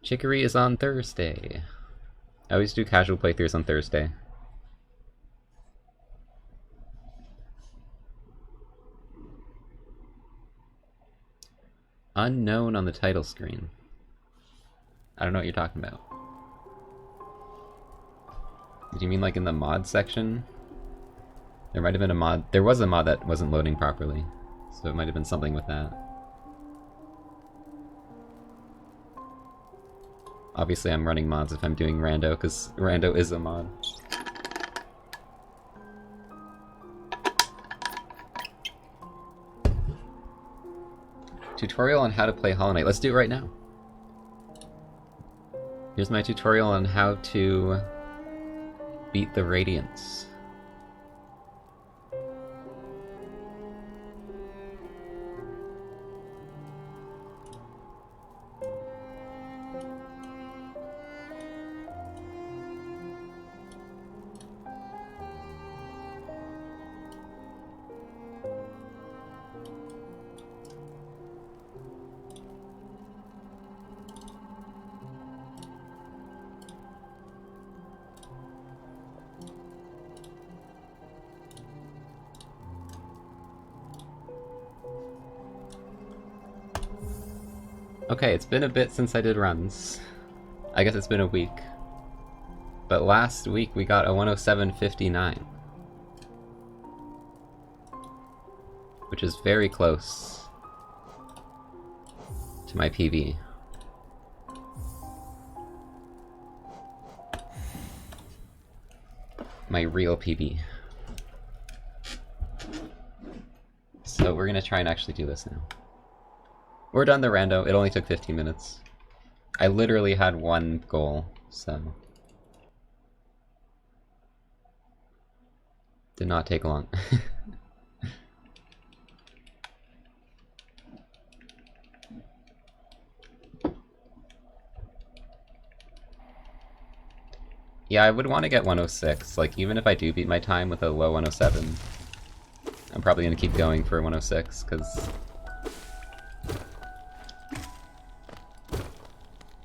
Chicory is on Thursday. I always do casual playthroughs on Thursday. Unknown on the title screen. I don't know what you're talking about. Did you mean like in the mod section? There might have been a mod. There was a mod that wasn't loading properly. So it might have been something with that. Obviously I'm running mods if I'm doing rando, because rando is a mod. Tutorial on how to play Hollow Knight. Let's do it right now. Here's my tutorial on how to beat the Radiance. Okay, it's been a bit since I did runs. I guess it's been a week. But last week we got a 107.59. Which is very close to my PB. My real PB. So we're gonna try and actually do this now. We're done the rando. It only took 15 minutes. I literally had one goal, so... Did not take long. Yeah, I would want to get 106. Like, even if I do beat my time with a low 107, I'm probably going to keep going for 106, because...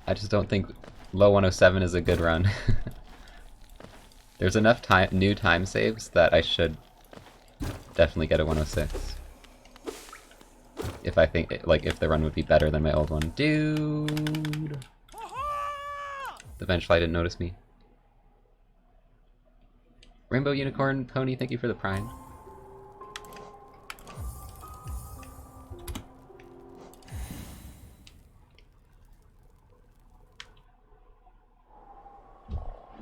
I just don't think low 107 is a good run. There's enough new time saves that I should definitely get a 106. If I think, like, if the run would be better than my old one. Dude! The Vengefly didn't notice me. Rainbow Unicorn Pony, thank you for the Prime.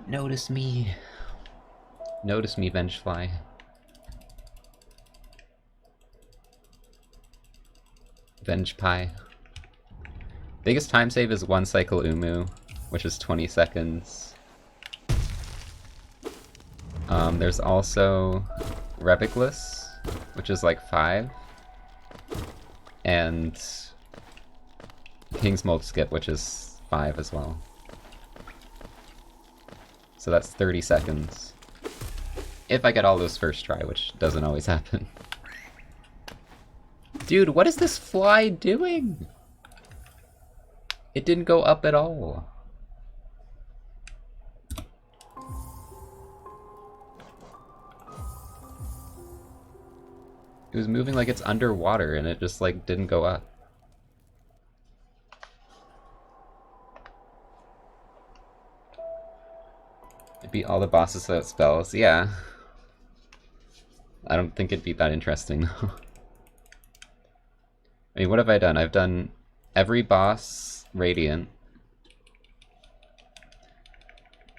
Notice me. Notice me, Vengefly. Venge Pie. Biggest time save is 1 cycle Umu, which is 20 seconds. There's also Revicless, which is like 5. And King's Mold Skip, which is 5 as well. So that's 30 seconds. If I get all those first try, which doesn't always happen. Dude, what is this fly doing? It didn't go up at all. It was moving like it's underwater and it just like didn't go up. It beat all the bosses without spells, yeah. I don't think it'd be that interesting though. I mean, what have I done? I've done every boss Radiant.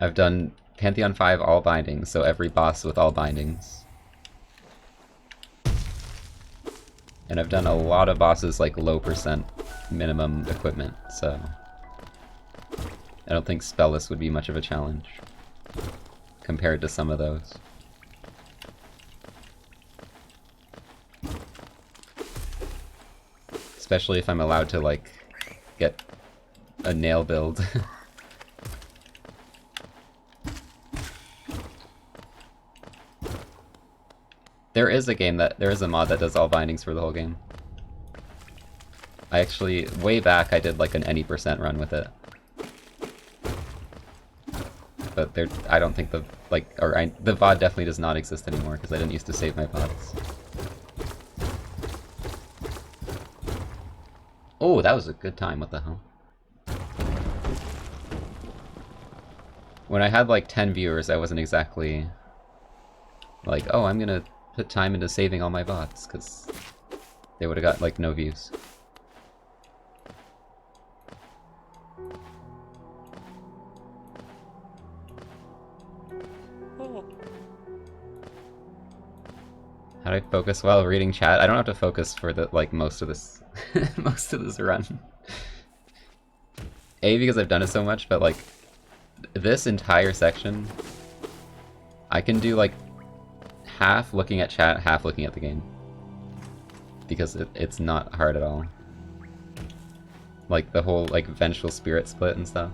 I've done Pantheon 5 all bindings, so every boss with all bindings. And I've done a lot of bosses like low percent minimum equipment, so I don't think spellless would be much of a challenge compared to some of those. Especially if I'm allowed to, like, get a nail build. There is a mod that does all bindings for the whole game. I actually, way back, I did like an any% run with it. but I don't think the the VOD definitely does not exist anymore because I didn't used to save my VODs. Oh, that was a good time. What the hell? When I had like 10 viewers, I wasn't exactly like, oh, I'm gonna put time into saving all my VODs because they would have got like no views. How do I focus while reading chat? I don't have to focus for the most of this most of this run. Because I've done it so much, but like this entire section I can do like half looking at chat, half looking at the game. Because it's not hard at all. Like the whole like vengeful spirit split and stuff.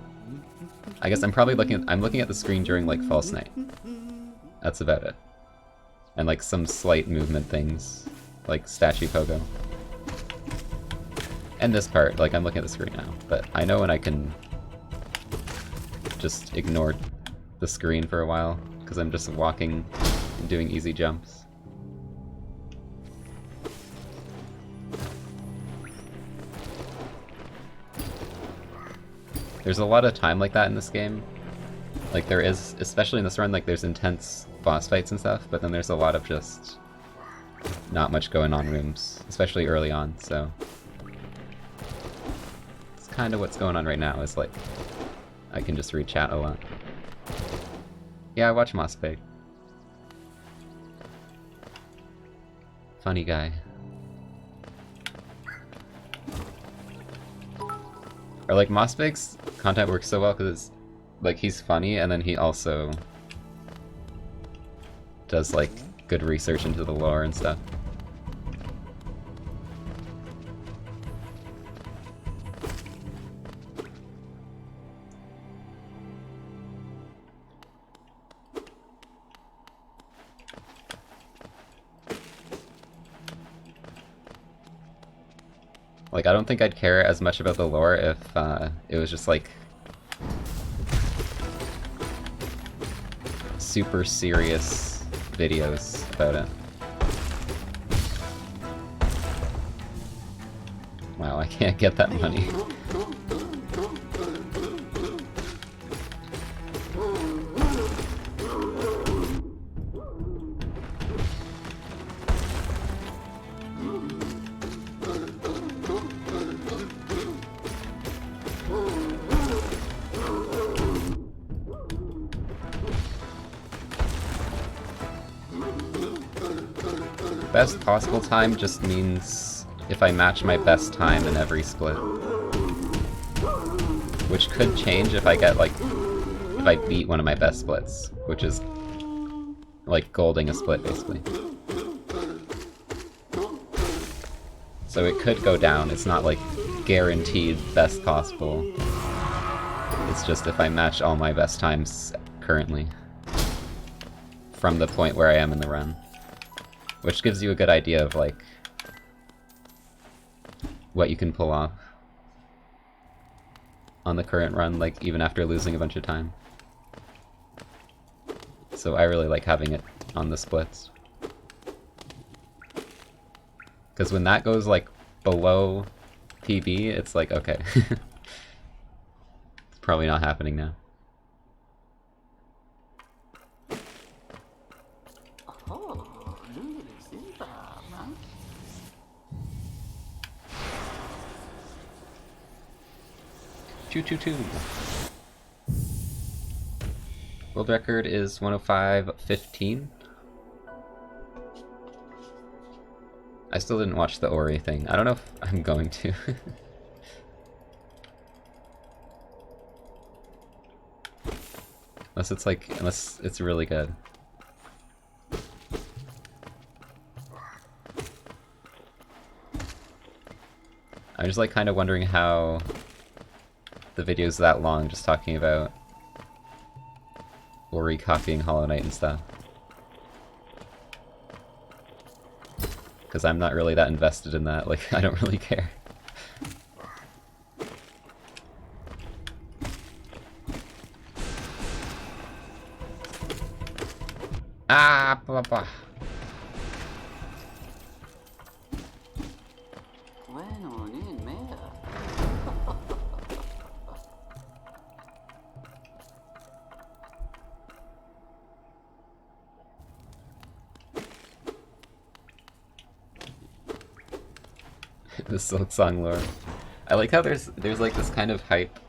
I guess I'm looking at the screen during like False Night. That's about it. And like some slight movement things, like statue pogo. And this part, like I'm looking at the screen now, but I know when I can just ignore the screen for a while, because I'm just walking and doing easy jumps. There's a lot of time like that in this game. Like there is, especially in this run, like there's intense boss fights and stuff, but then there's a lot of just not much going on rooms, especially early on, so it's kind of what's going on right now, is like I can just read chat a lot. Yeah, I watch Mossbag. Funny guy. Or like Mossbag's content works so well because it's like he's funny and then he also does like good research into the lore and stuff. Like I don't think I'd care as much about the lore if it was just like super serious videos about it. Wow, I can't get that money. Best possible time just means if I match my best time in every split. Which could change if I get like, if I beat one of my best splits, which is like golding a split basically. So it could go down, it's not like guaranteed best possible. It's just if I match all my best times currently from the point where I am in the run. Which gives you a good idea of like what you can pull off on the current run, like even after losing a bunch of time. So I really like having it on the splits. Because when that goes like below PB, it's like, okay. It's probably not happening now. Choo-choo-choo. World record is 105.15. I still didn't watch the Ori thing. I don't know if I'm going to. Unless it's really good. I'm just like kind of wondering how the video's that long, just talking about Ori copying Hollow Knight and stuff. Because I'm not really that invested in that, like, I don't really care. Ah, blah, blah. The Silk Song lore. I like how there's like this kind of hype,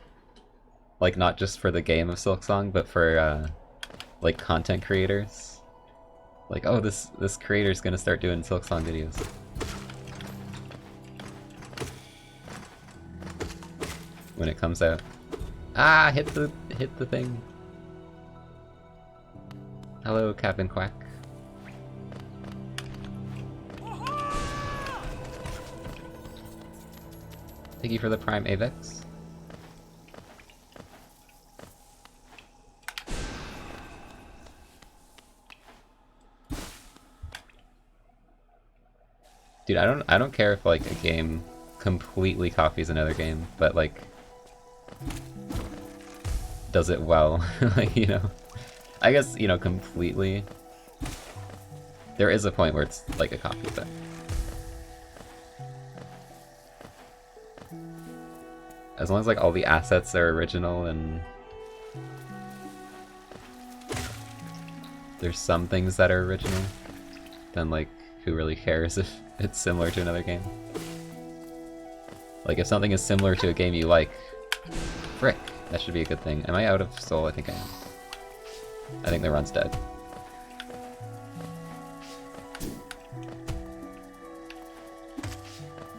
like not just for the game of Silk Song, but for like content creators. Like, oh, this creator's gonna start doing Silk Song videos. When it comes out. Ah, hit the thing. Hello, Captain Quack. Thank you for the Prime Avex. Dude, I don't care if like a game completely copies another game, but like does it well. Like, you know. I guess, you know, completely. There is a point where it's like a copy, but as long as like all the assets are original and there's some things that are original, then like who really cares if it's similar to another game? Like if something is similar to a game you like, frick, that should be a good thing. Am I out of soul? I think I am. I think the run's dead.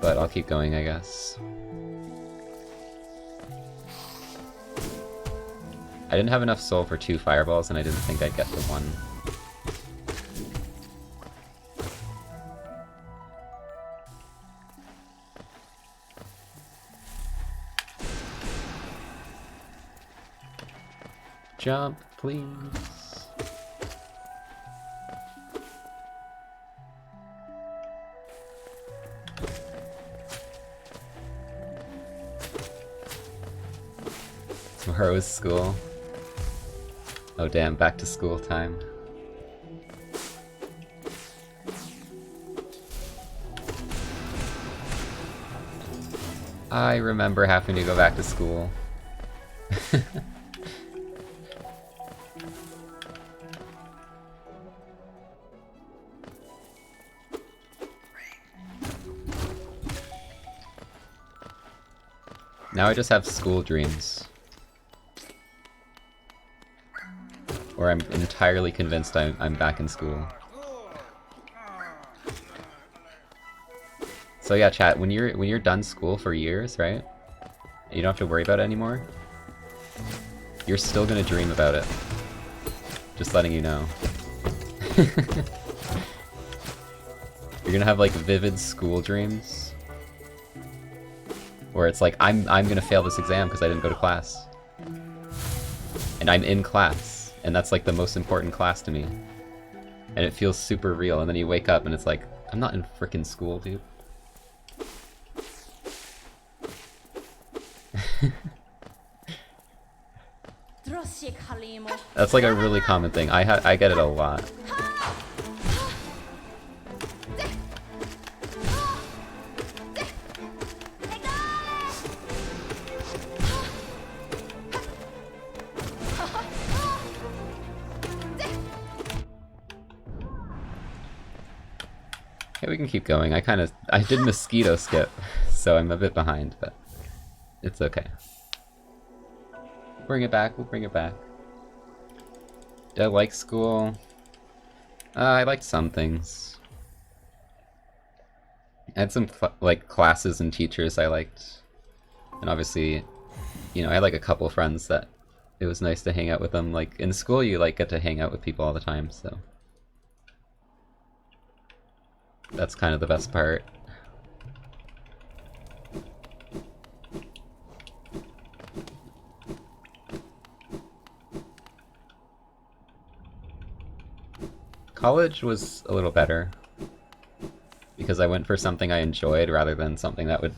But I'll keep going, I guess. I didn't have enough soul for 2 fireballs, and I didn't think I'd get the 1. Jump, please. Tomorrow is school. Oh damn, back to school time. I remember having to go back to school. Now I just have school dreams. Or I'm entirely convinced I'm back in school. So yeah, chat, when you're done school for years, right? You don't have to worry about it anymore. You're still gonna dream about it. Just letting you know. You're gonna have like vivid school dreams. Where it's like, I'm gonna fail this exam because I didn't go to class. And I'm in class. And that's like the most important class to me. And it feels super real, and then you wake up and it's like, I'm not in frickin' school, dude. That's like a really common thing. I get it a lot. Okay, we can keep going. I did mosquito skip, so I'm a bit behind, but it's okay. Bring it back, we'll bring it back. Did I like school? I liked some things. I had some like classes and teachers I liked. And obviously, you know, I had like a couple friends that it was nice to hang out with them. Like in school you like get to hang out with people all the time, so that's kind of the best part. College was a little better because I went for something I enjoyed rather than something that would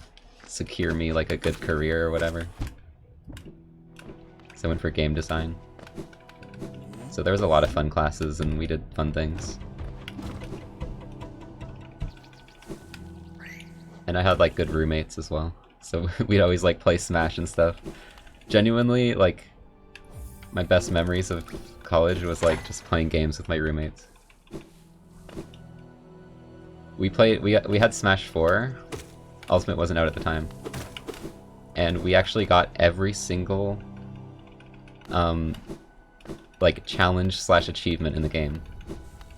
secure me like a good career or whatever. So I went for game design. So there was a lot of fun classes and we did fun things. And I had like good roommates as well. So we'd always like play Smash and stuff. Genuinely, like, my best memories of college was like just playing games with my roommates. We had Smash 4. Ultimate wasn't out at the time. And we actually got every single like challenge / achievement in the game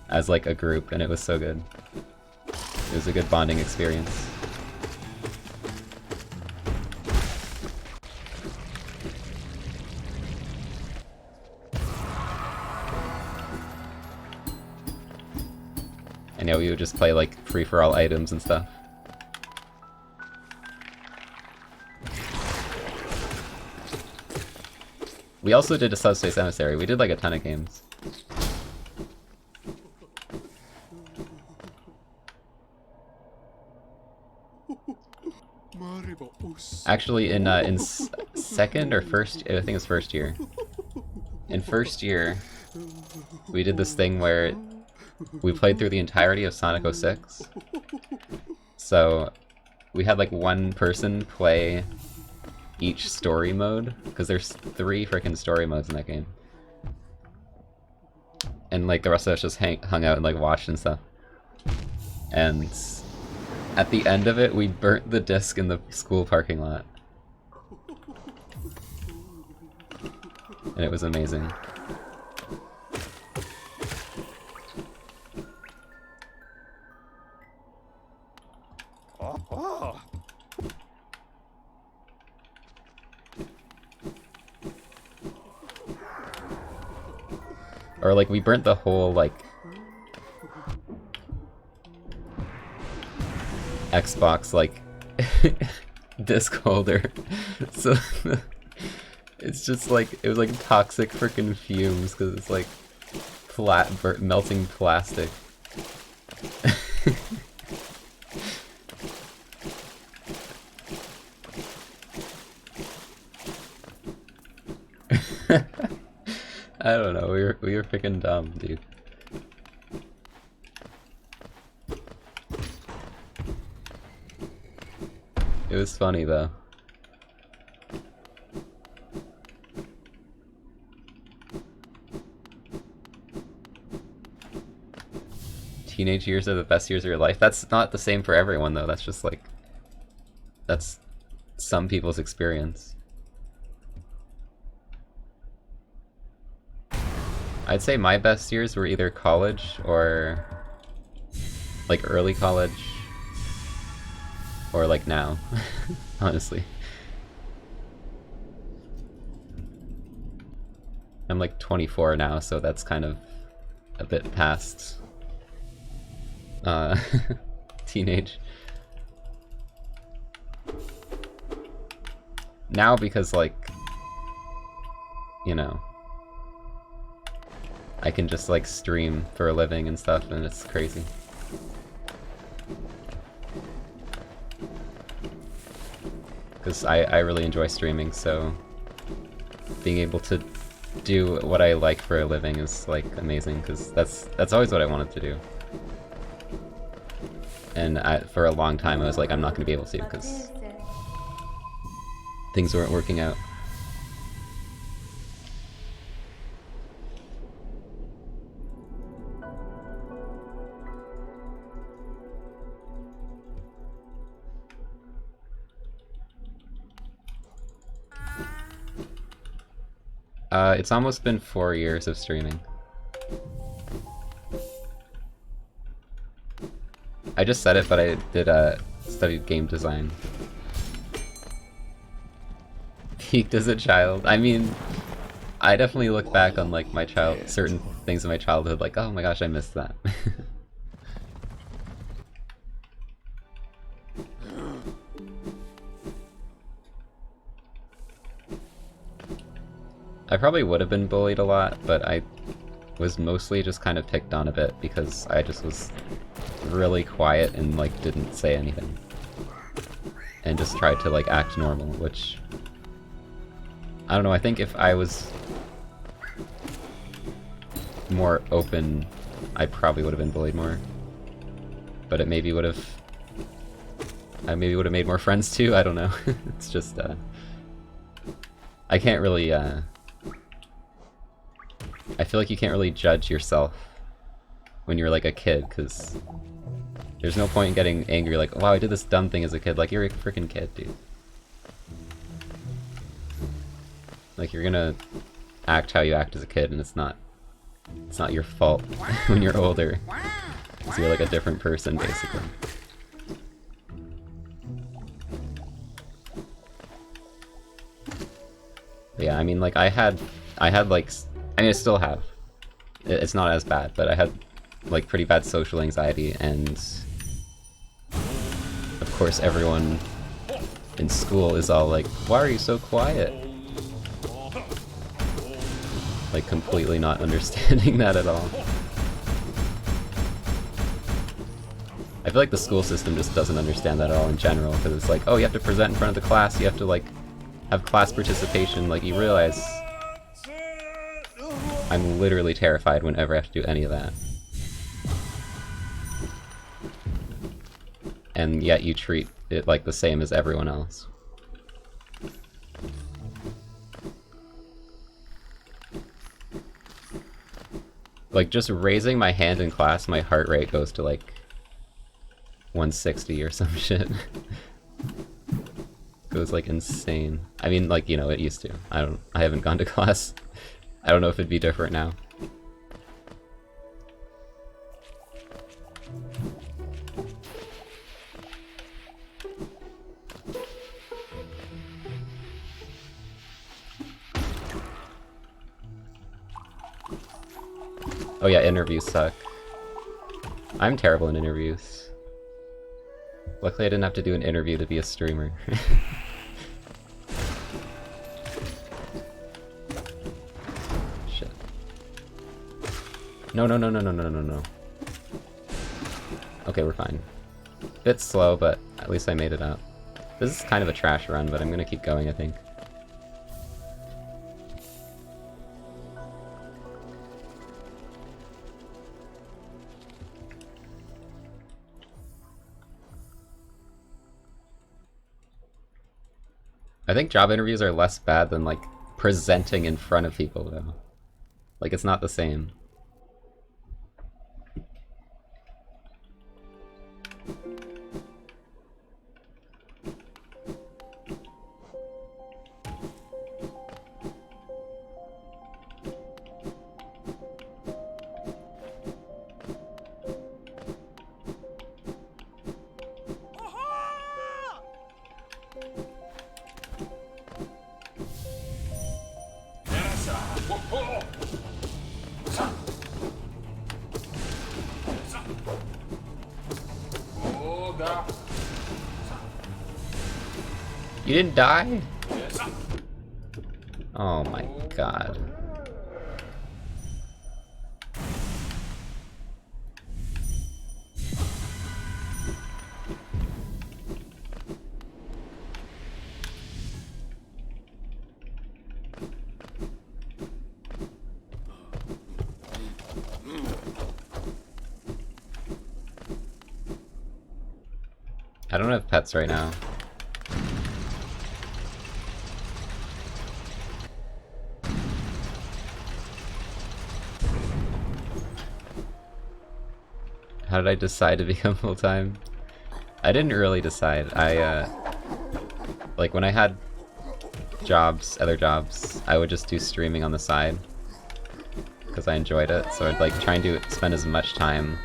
as like a group, and it was so good. It was a good bonding experience. And yeah, we would just play like free-for-all items and stuff. We also did a Subspace Emissary. We did like a ton of games. Actually, in second or first, I think it was first year. In first year, we did this thing where we played through the entirety of Sonic 06. So we had like one person play each story mode, because there's 3 freaking story modes in that game. And like the rest of us just hung out and like watched and stuff. And at the end of it, we burnt the disc in the school parking lot. And it was amazing. Or like we burnt the whole like Xbox like disc holder. So it's just like, it was like toxic freaking fumes because it's like melting plastic. I don't know, we were freaking dumb, dude. It was funny though. Teenage years are the best years of your life. That's not the same for everyone though, that's just like, that's some people's experience. I'd say my best years were either college or like early college or like now, honestly. I'm like 24 now, so that's kind of a bit past teenage. Now because like, you know, I can just like stream for a living and stuff, and it's crazy. Because I really enjoy streaming, so being able to do what I like for a living is like amazing, because that's always what I wanted to do. And for a long time I was like, I'm not going to be able to, because things weren't working out. It's almost been 4 years of streaming. I just said it, but I did studied game design. Peaked as a child. I mean, I definitely look back on like my certain things in my childhood, like, oh my gosh, I missed that. I probably would have been bullied a lot, but I was mostly just kind of picked on a bit because I just was really quiet and like didn't say anything. And just tried to like act normal, which, I don't know, I think if I was more open, I probably would have been bullied more. But it maybe would have... I maybe would have made more friends too, I don't know. It's just, I can't really, I feel like you can't really judge yourself when you're like a kid, because there's no point in getting angry like, wow, I did this dumb thing as a kid. Like, you're a freaking kid, dude. Like, you're gonna act how you act as a kid, and it's not your fault when you're older. Because you're like a different person, basically. But yeah, I mean, like, I had like, I mean, I still have. It's not as bad, but I had like pretty bad social anxiety, and of course everyone in school is all like, why are you so quiet? Like, completely not understanding that at all. I feel like the school system just doesn't understand that at all in general, because it's like, oh, you have to present in front of the class, you have to like have class participation. Like, you realize I'm literally terrified whenever I have to do any of that. And yet you treat it like the same as everyone else. Like, just raising my hand in class, my heart rate goes to like 160 or some shit. Goes like insane. I mean, like, you know, it used to. I haven't gone to class. I don't know if it'd be different now. Oh yeah, interviews suck. I'm terrible in interviews. Luckily I didn't have to do an interview to be a streamer. Shit. No, no, no, no, no, no, no, no. Okay, we're fine. Bit slow, but at least I made it out. This is kind of a trash run, but I'm gonna keep going, I think. I think job interviews are less bad than, like, presenting in front of people, though. Like, it's not the same. You didn't die? Oh my god. I don't have pets right now. How did I decide to become full-time? I didn't really decide. Like, when I had jobs, other jobs, I would just do streaming on the side because I enjoyed it. So I'd like try and spend as much time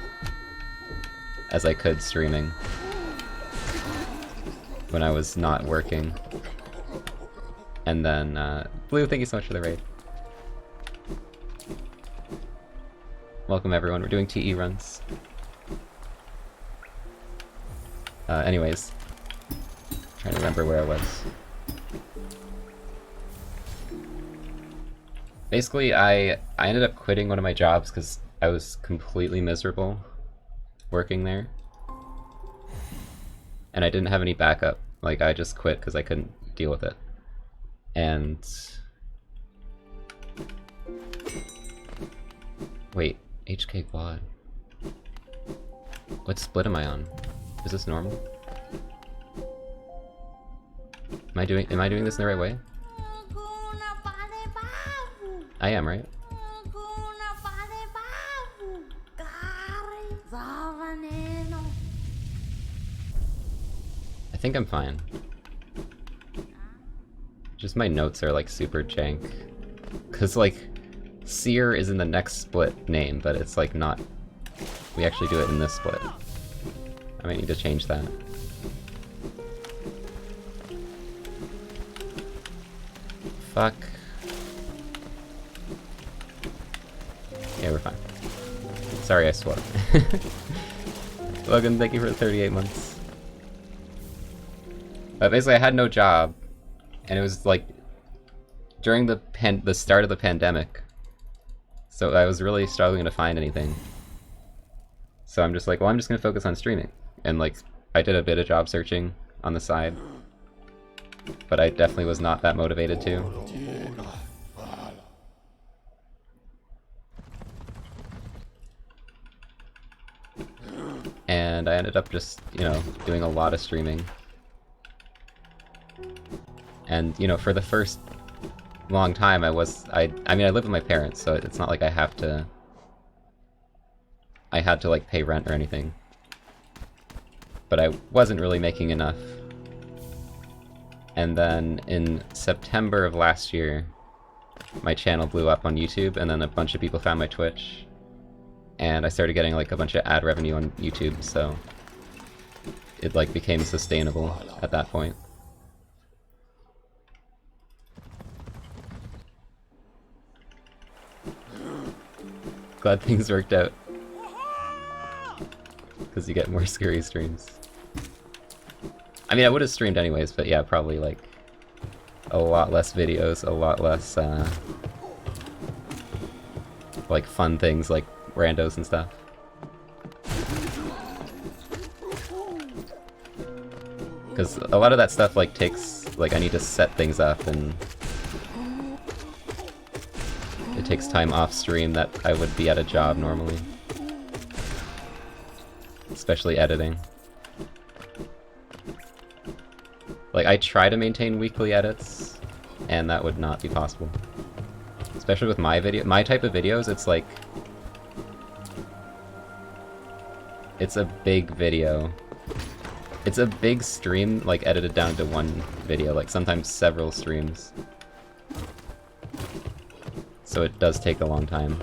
as I could streaming when I was not working. And then, Blue, thank you so much for the raid. Welcome everyone, we're doing TE runs. Anyways, trying to remember where I was. Basically, I ended up quitting one of my jobs because I was completely miserable working there. And I didn't have any backup. Like, I just quit because I couldn't deal with it. And Wait, HK quad. What split am I on? Is this normal? Am I doing this in the right way? I am, right? I think I'm fine. Just my notes are like super jank. Cause like, Seer is in the next split name, but it's like not... We actually do it in this split. I might need to change that. Fuck. Yeah, we're fine. Sorry I swore. Logan, thank you for the 38 months. But basically I had no job, and it was like during the start of the pandemic, so I was really struggling to find anything. So I'm just like, well, I'm just gonna focus on streaming, and like I did a bit of job searching on the side, but I definitely was not that motivated to. And I ended up just, you know, doing a lot of streaming. And, you know, for the first long time I mean, I live with my parents, so it's not like I had to like pay rent or anything. But I wasn't really making enough. And then in September of last year, my channel blew up on YouTube, and then a bunch of people found my Twitch. And I started getting like a bunch of ad revenue on YouTube, so it like became sustainable at that point. Glad things worked out. Because you get more scary streams. I mean, I would have streamed anyways, but yeah, probably like a lot less videos, a lot less like fun things like randos and stuff. Because a lot of that stuff like takes, like I need to set things up, and it takes time off stream that I would be at a job normally. Especially editing. Like I try to maintain weekly edits, and that would not be possible. Especially with my type of videos, it's like, it's a big video. It's a big stream, like edited down to one video, like sometimes several streams. So it does take a long time.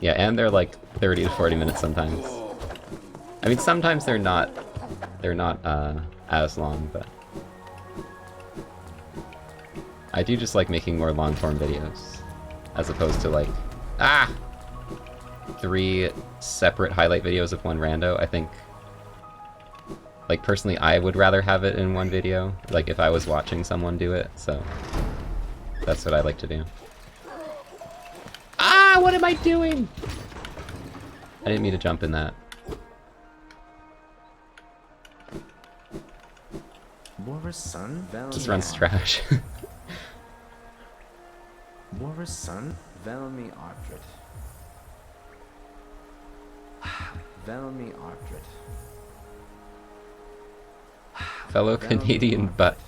Yeah, and they're like 30 to 40 minutes sometimes. I mean, sometimes they're not as long, but I do just like making more long-form videos, as opposed to like, 3 separate highlight videos of one rando. I think, like personally, I would rather have it in one video, like if I was watching someone do it, so that's what I like to do. What am I doing? I didn't mean to jump in that. Just runs trash. Fellow Canadian butt.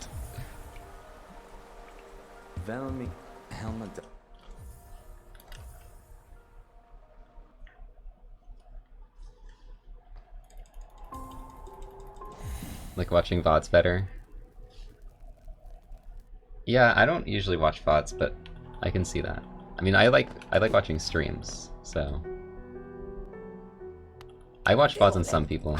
Like watching VODs better. Yeah, I don't usually watch VODs, but I can see that. I mean, I like watching streams, so I watch VODs on some people.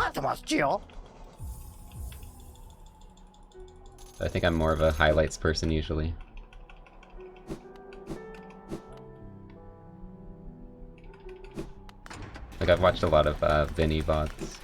I think I'm more of a highlights person usually. Like I've watched a lot of Vinny VODs.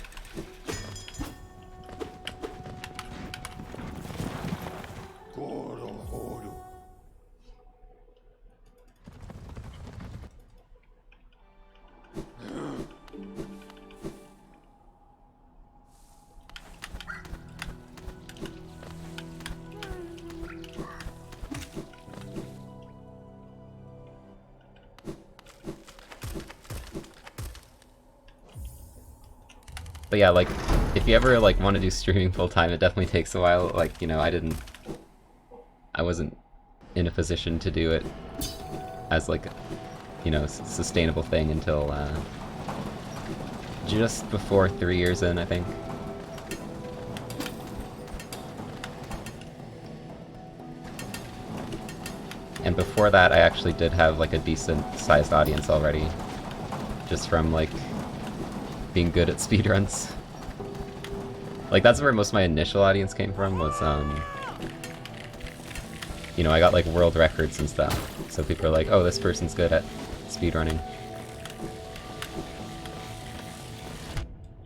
But yeah, like, if you ever like want to do streaming full time, it definitely takes a while. Like, you know, I wasn't in a position to do it as like, you know, sustainable thing until just before 3 years in, I think. And before that, I actually did have like a decent sized audience already, just from like being good at speedruns. Like that's where most of my initial audience came from, was you know, I got like world records and stuff, so people are like, oh, this person's good at speedrunning.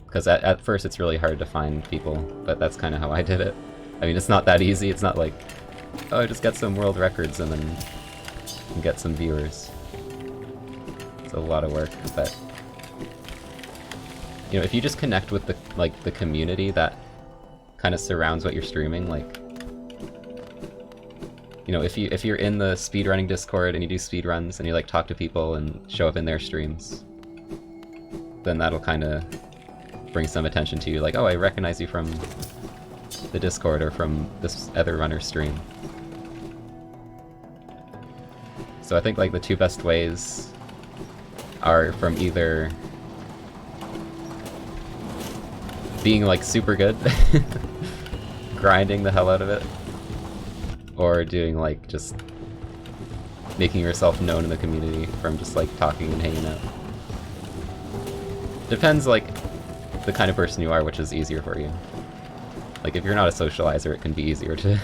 Because at first it's really hard to find people, but that's kind of how I did it. I mean, it's not that easy. It's not like, oh, just get some world records and then get some viewers. It's a lot of work, but you know, if you just connect with the community that kind of surrounds what you're streaming, like, you know, if you're in the speedrunning Discord and you do speedruns and you like talk to people and show up in their streams, then that'll kind of bring some attention to you, like, oh, I recognize you from the Discord or from this other runner's stream. So I think like the two best ways are from either being like super good, grinding the hell out of it, or doing like just making yourself known in the community from just like talking and hanging out. Depends like the kind of person you are, which is easier for you. Like if you're not a socializer, it can be easier to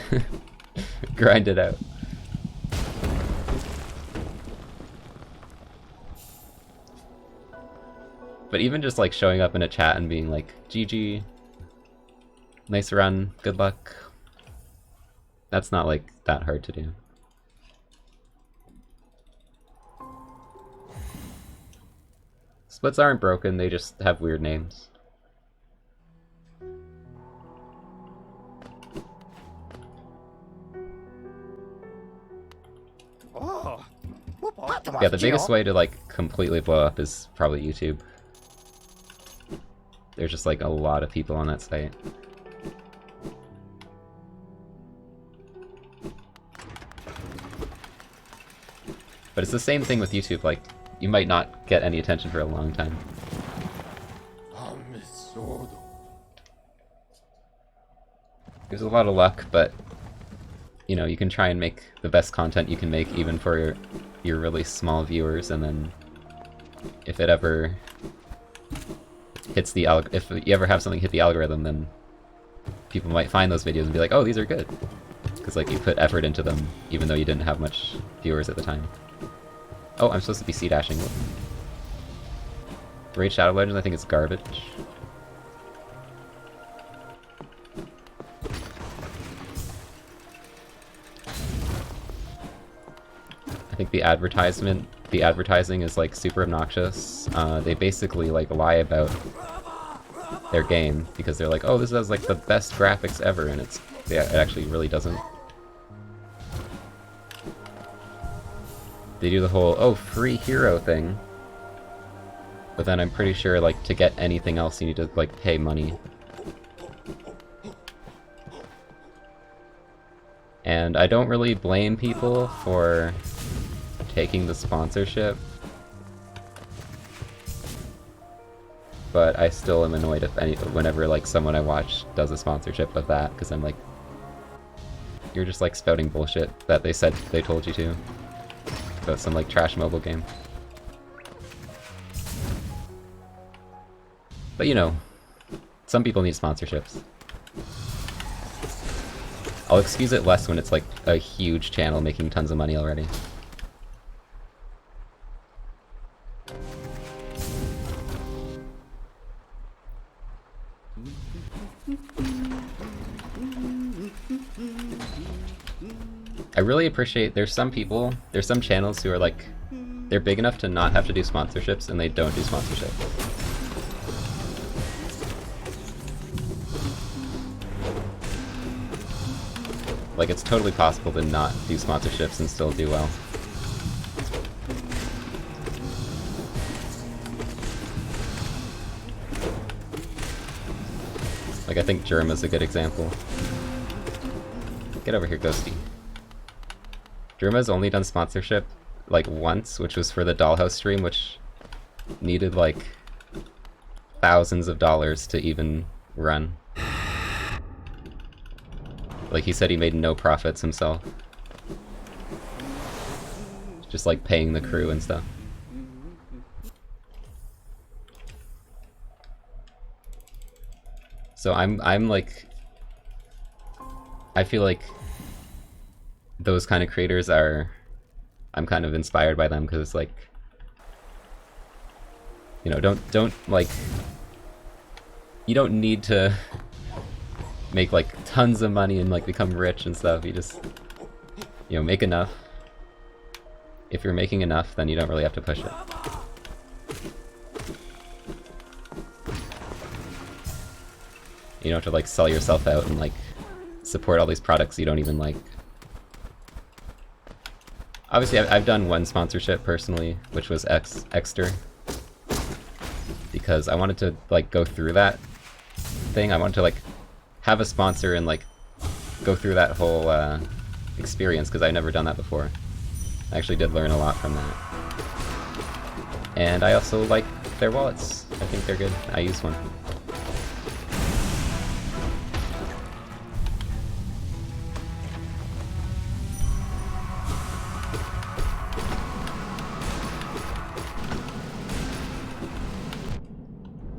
grind it out. But even just like showing up in a chat and being like, GG, nice run, good luck, that's not like that hard to do. Splits aren't broken, they just have weird names. Yeah, the biggest way to like completely blow up is probably YouTube. There's just like a lot of people on that site. But it's the same thing with YouTube, like, you might not get any attention for a long time. There's a lot of luck, but, you know, you can try and make the best content you can make even for your really small viewers, and then if it ever hits the if you ever have something hit the algorithm, then people might find those videos and be like, oh, these are good. Because, like, you put effort into them, even though you didn't have much viewers at the time. Oh, I'm supposed to be C-dashing. Raid Shadow Legends, I think it's garbage. I think the advertising is like super obnoxious. They basically like lie about their game because they're like, oh, this has like the best graphics ever, and it actually really doesn't. They do the whole, oh, free hero thing, but then I'm pretty sure like to get anything else you need to like pay money. And I don't really blame people for taking the sponsorship, but I still am annoyed whenever like someone I watch does a sponsorship of that, because I'm like, you're just like spouting bullshit that they said they told you to about some like trash mobile game. But you know, some people need sponsorships. I'll excuse it less when it's like a huge channel making tons of money already. I really appreciate, there's some channels who are like, they're big enough to not have to do sponsorships, and they don't do sponsorships. Like, it's totally possible to not do sponsorships and still do well. Like, I think Germa's a good example. Get over here, Ghosty. Germa's only done sponsorship, like, once, which was for the Dollhouse stream, which needed, like, thousands of dollars to even run. Like, he said he made no profits himself. Just, like, paying the crew and stuff. So I'm like... I feel like those kind of creators are... I'm kind of inspired by them, because it's like... You know, don't, like... You don't need to make, like, tons of money and, like, become rich and stuff. You just, you know, make enough. If you're making enough, then you don't really have to push it. You don't have to, like, sell yourself out and, like, support all these products you don't even like. Obviously, I've done one sponsorship personally, which was Exter. Because I wanted to, like, go through that thing. I wanted to, like, have a sponsor and, like, go through that whole experience, because I've never done that before. I actually did learn a lot from that. And I also like their wallets. I think they're good. I use one.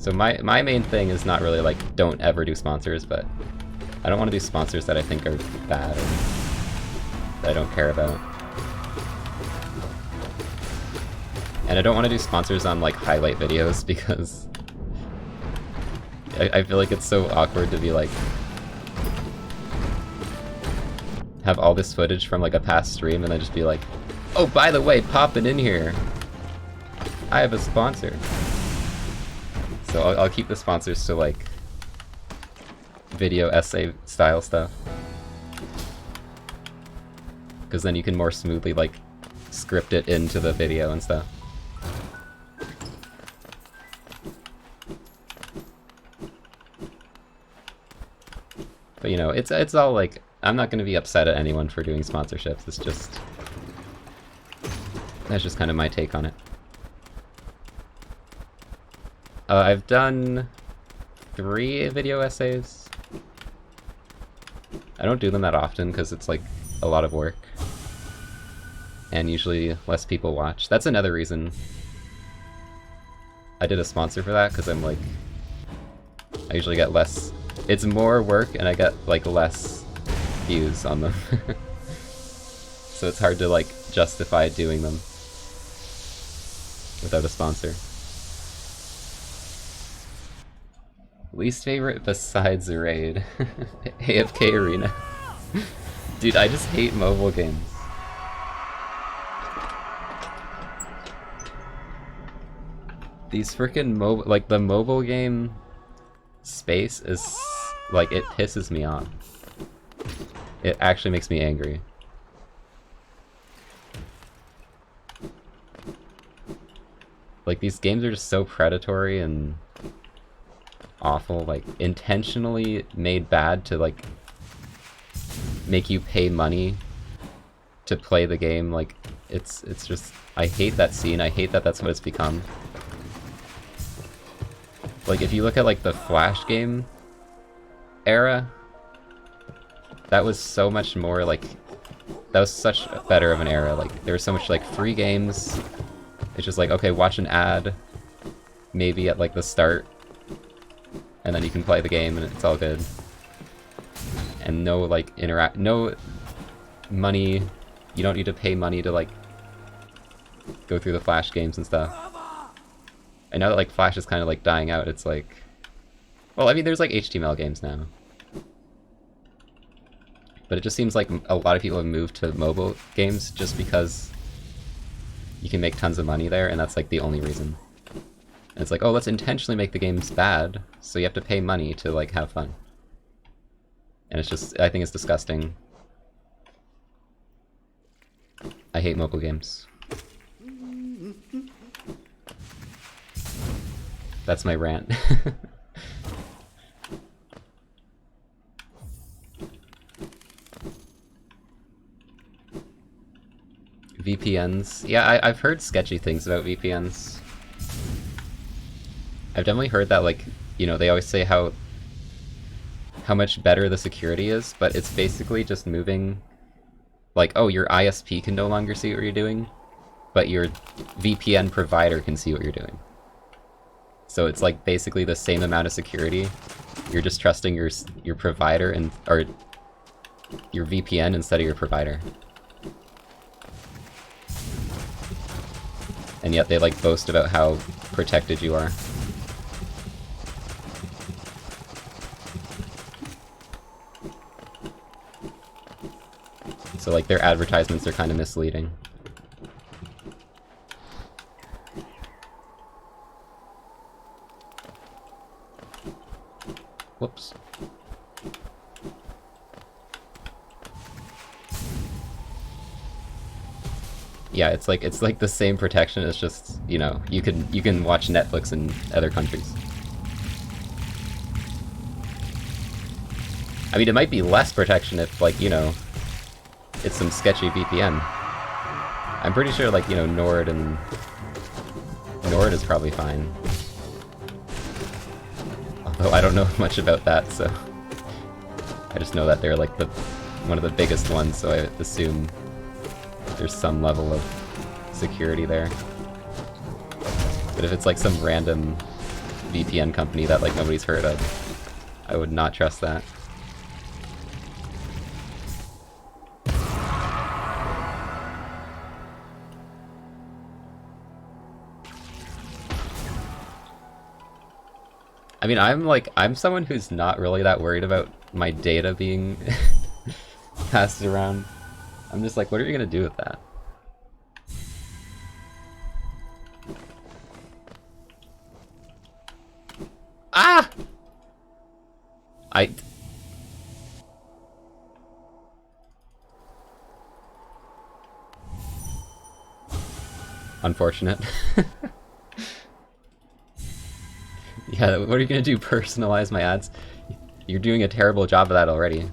So my main thing is not really, like, don't ever do sponsors, but I don't want to do sponsors that I think are bad or that I don't care about. And I don't want to do sponsors on, like, highlight videos, because I feel like it's so awkward to be, like, have all this footage from, like, a past stream and then just be like, oh, by the way, popping in here, I have a sponsor. So I'll keep the sponsors to, like, video essay style stuff. Because then you can more smoothly, like, script it into the video and stuff. But, you know, it's all, like, I'm not going to be upset at anyone for doing sponsorships. It's just... That's just kind of my take on it. I've done 3 video essays. I don't do them that often because it's, like, a lot of work. And usually less people watch. That's another reason I did a sponsor for that, because I'm, like... I usually get less... It's more work and I get, like, less views on them. So it's hard to, like, justify doing them without a sponsor. Least favorite besides the raid. AFK Arena. Dude, I just hate mobile games. These frickin' mobile, like, the mobile game space is, like, it pisses me off. It actually makes me angry. Like, these games are just so predatory and awful, like, intentionally made bad to, like, make you pay money to play the game. Like, it's just, I hate that scene. I hate that that's what it's become. Like, if you look at, like, the Flash game era, that was so much more, like, that was such better of an era. Like, there was so much, like, free games. It's just like, okay, watch an ad, maybe at, like, the start, and then you can play the game and it's all good. And no, like, no money, you don't need to pay money to, like, go through the Flash games and stuff. I know that, like, Flash is kind of, like, dying out. It's like, well, I mean, there's, like, HTML games now. But it just seems like a lot of people have moved to mobile games just because you can make tons of money there, and that's, like, the only reason. And it's like, oh, let's intentionally make the games bad, so you have to pay money to, like, have fun. And it's just, I think it's disgusting. I hate mobile games. That's my rant. VPNs. Yeah, I've heard sketchy things about VPNs. I've definitely heard that, like, you know, they always say how much better the security is, but it's basically just moving, like, oh, your ISP can no longer see what you're doing, but your VPN provider can see what you're doing. So it's like basically the same amount of security. You're just trusting your provider or your VPN instead of your provider. And yet they like boast about how protected you are. So like their advertisements are kind of misleading. Whoops. Yeah, it's like the same protection. It's just, you know, you can watch Netflix in other countries. I mean, it might be less protection if, like, you know, it's some sketchy VPN. I'm pretty sure, like, you know, Nord is probably fine. Although I don't know much about that, so I just know that they're like one of the biggest ones, so I assume there's some level of security there. But if it's like some random VPN company that like nobody's heard of, I would not trust that. I mean, I'm someone who's not really that worried about my data being passed around. I'm just like, what are you gonna do with that? Ah! Unfortunate. Yeah, what are you gonna do? Personalize my ads? You're doing a terrible job of that already.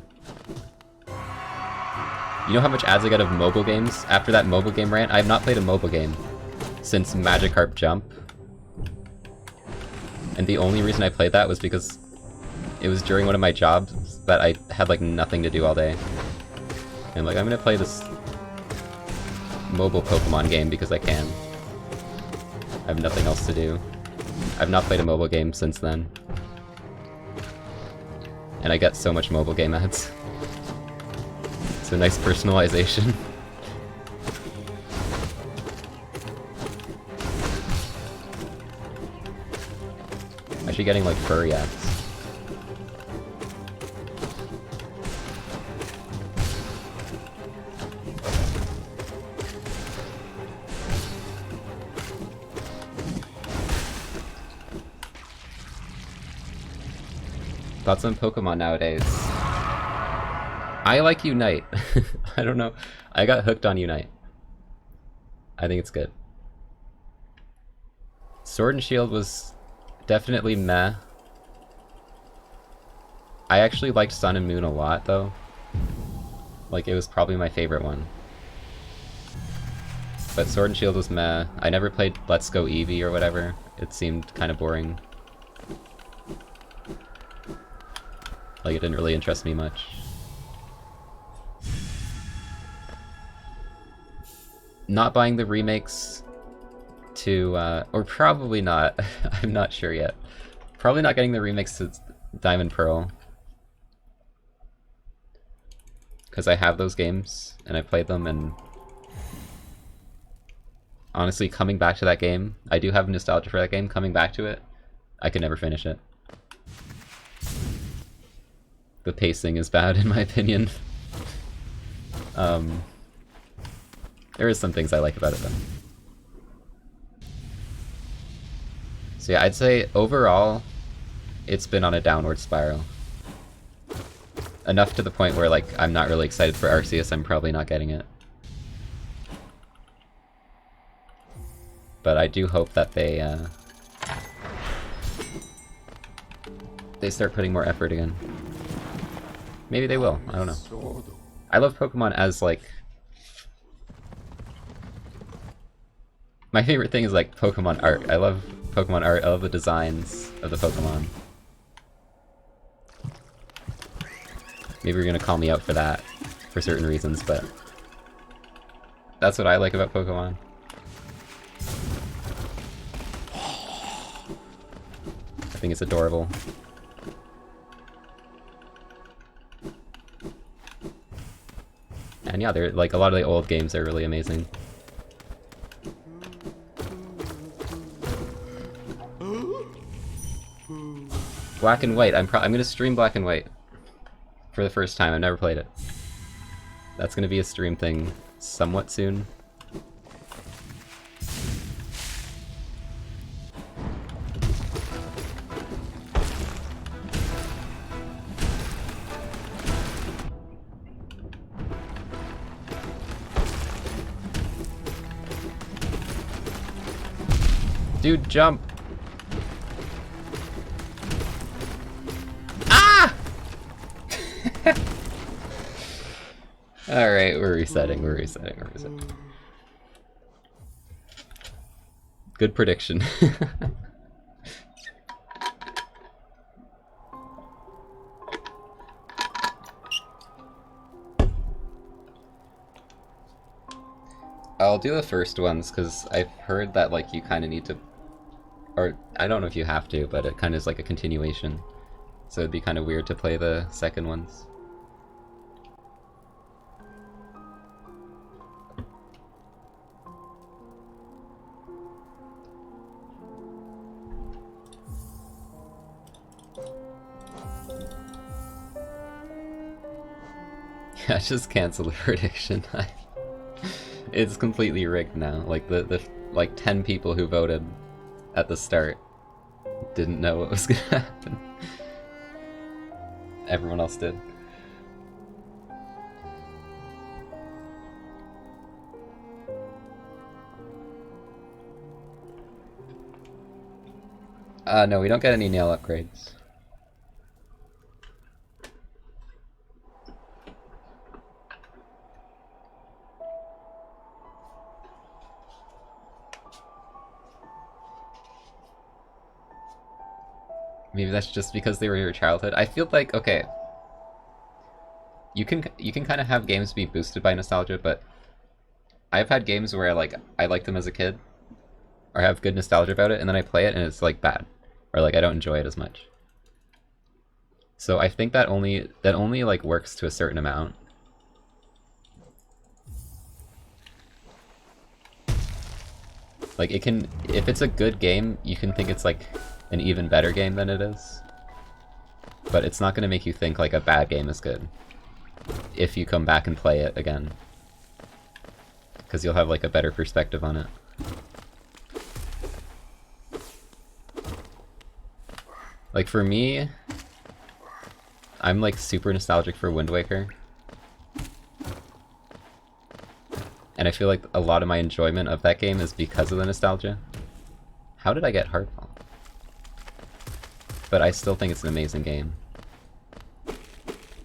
You know how much ads I get of mobile games? After that mobile game rant, I have not played a mobile game since Magikarp Jump. And the only reason I played that was because it was during one of my jobs that I had like nothing to do all day. And I'm like, I'm gonna play this mobile Pokemon game because I can. I have nothing else to do. I've not played a mobile game since then. And I get so much mobile game ads. So nice personalization. Actually getting like furry ads. Thoughts on Pokemon nowadays? I like Unite. I don't know. I got hooked on Unite. I think it's good. Sword and Shield was definitely meh. I actually liked Sun and Moon a lot, though. Like, it was probably my favorite one. But Sword and Shield was meh. I never played Let's Go Eevee or whatever. It seemed kind of boring. Like, it didn't really interest me much. Not buying the remakes to, or probably not. I'm not sure yet. Probably not getting the remakes to Diamond Pearl. Because I have those games, and I played them, and honestly, coming back to that game, I do have nostalgia for that game. Coming back to it, I could never finish it. The pacing is bad, in my opinion. There is some things I like about it, though. So yeah, I'd say overall, it's been on a downward spiral. Enough to the point where, like, I'm not really excited for Arceus. I'm probably not getting it. But I do hope that they start putting more effort again. Maybe they will. I don't know. I love Pokemon as, like, My favorite thing is like Pokemon art. I love Pokemon art. I love the designs of the Pokemon. Maybe you're gonna call me out for that, for certain reasons, but that's what I like about Pokemon. I think it's adorable. And yeah, they're like a lot of the old games are really amazing. Black and White. I'm gonna stream Black and White for the first time. I've never played it. That's gonna be a stream thing somewhat soon. Dude, jump! Ah! Alright, we're resetting. Good prediction. I'll do the first ones, because I've heard that like you kind of need to, or I don't know if you have to, but it kind of is like a continuation. So it'd be kind of weird to play the second ones. Yeah, just cancel the prediction. It's completely rigged now. Like the like 10 people who voted at the start didn't know what was gonna happen. Everyone else did. No, we don't get any nail upgrades. Maybe that's just because they were your childhood. I feel like, okay, you can kind of have games be boosted by nostalgia, but I've had games where I liked them as a kid, or have good nostalgia about it, and then I play it and it's like bad, or like I don't enjoy it as much. So I think that only like works to a certain amount. Like it can, if it's a good game, you can think it's like an even better game than it is. But it's not going to make you think like a bad game is good if you come back and play it again. Because you'll have like a better perspective on it. Like for me, I'm like super nostalgic for Wind Waker. And I feel like a lot of my enjoyment of that game is because of the nostalgia. How did I get Hardball? But I still think it's an amazing game.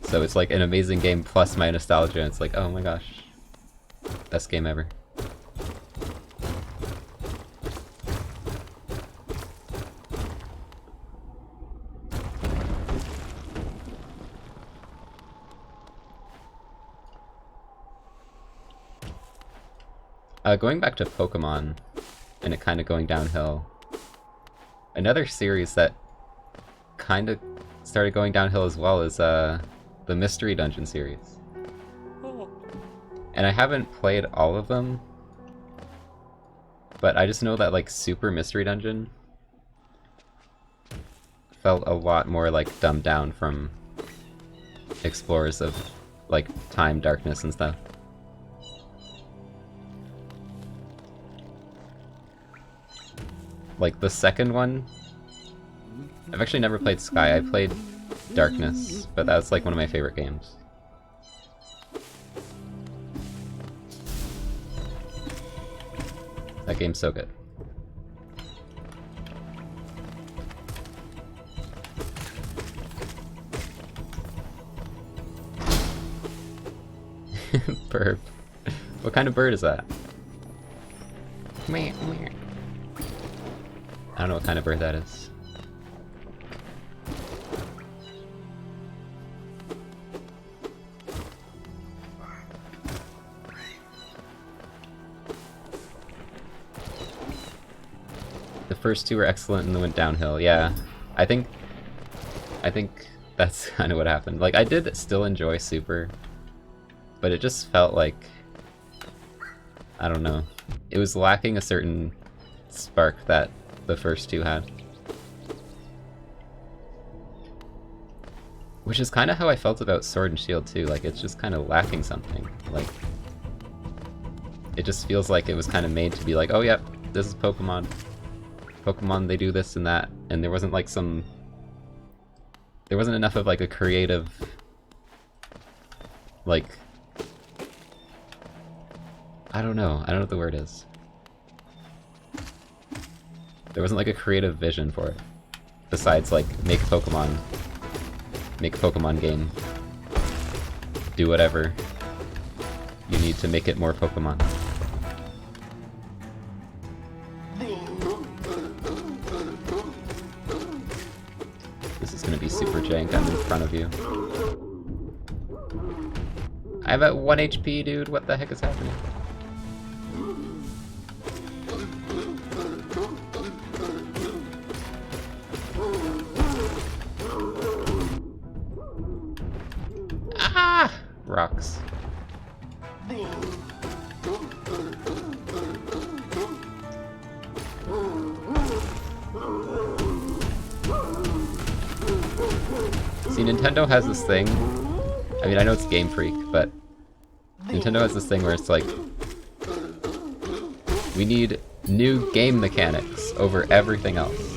So it's like an amazing game plus my nostalgia, and it's like, oh my gosh, best game ever. Going back to Pokemon, and it kind of going downhill, another series that kind of started going downhill as well is the Mystery Dungeon series. And I haven't played all of them, but I just know that like Super Mystery Dungeon felt a lot more like dumbed down from Explorers of like Time, Darkness, and stuff. Like the second one, I've actually never played Sky. I played Darkness, but that's like one of my favorite games. That game's so good. Bird. What kind of bird is that? I don't know what kind of bird that is. The first two were excellent and then went downhill. Yeah, I think that's kind of what happened. Like, I did still enjoy Super, but it just felt like, I don't know, it was lacking a certain spark that the first two had. Which is kind of how I felt about Sword and Shield too, like it's just kind of lacking something. Like, it just feels like it was kind of made to be like, oh yep, this is Pokemon. Pokemon, they do this and that, and there wasn't like there wasn't enough of like a creative, like, I don't know what the word is. There wasn't like a creative vision for it, besides like make Pokemon game, do whatever you need to make it more Pokemon. This is gonna be super jank. I'm in front of you. I have at 1 HP, dude. What the heck is happening? Ah! Rocks. See, Nintendo has this thing. I mean, I know it's Game Freak, but Nintendo has this thing where it's like, we need new game mechanics over everything else.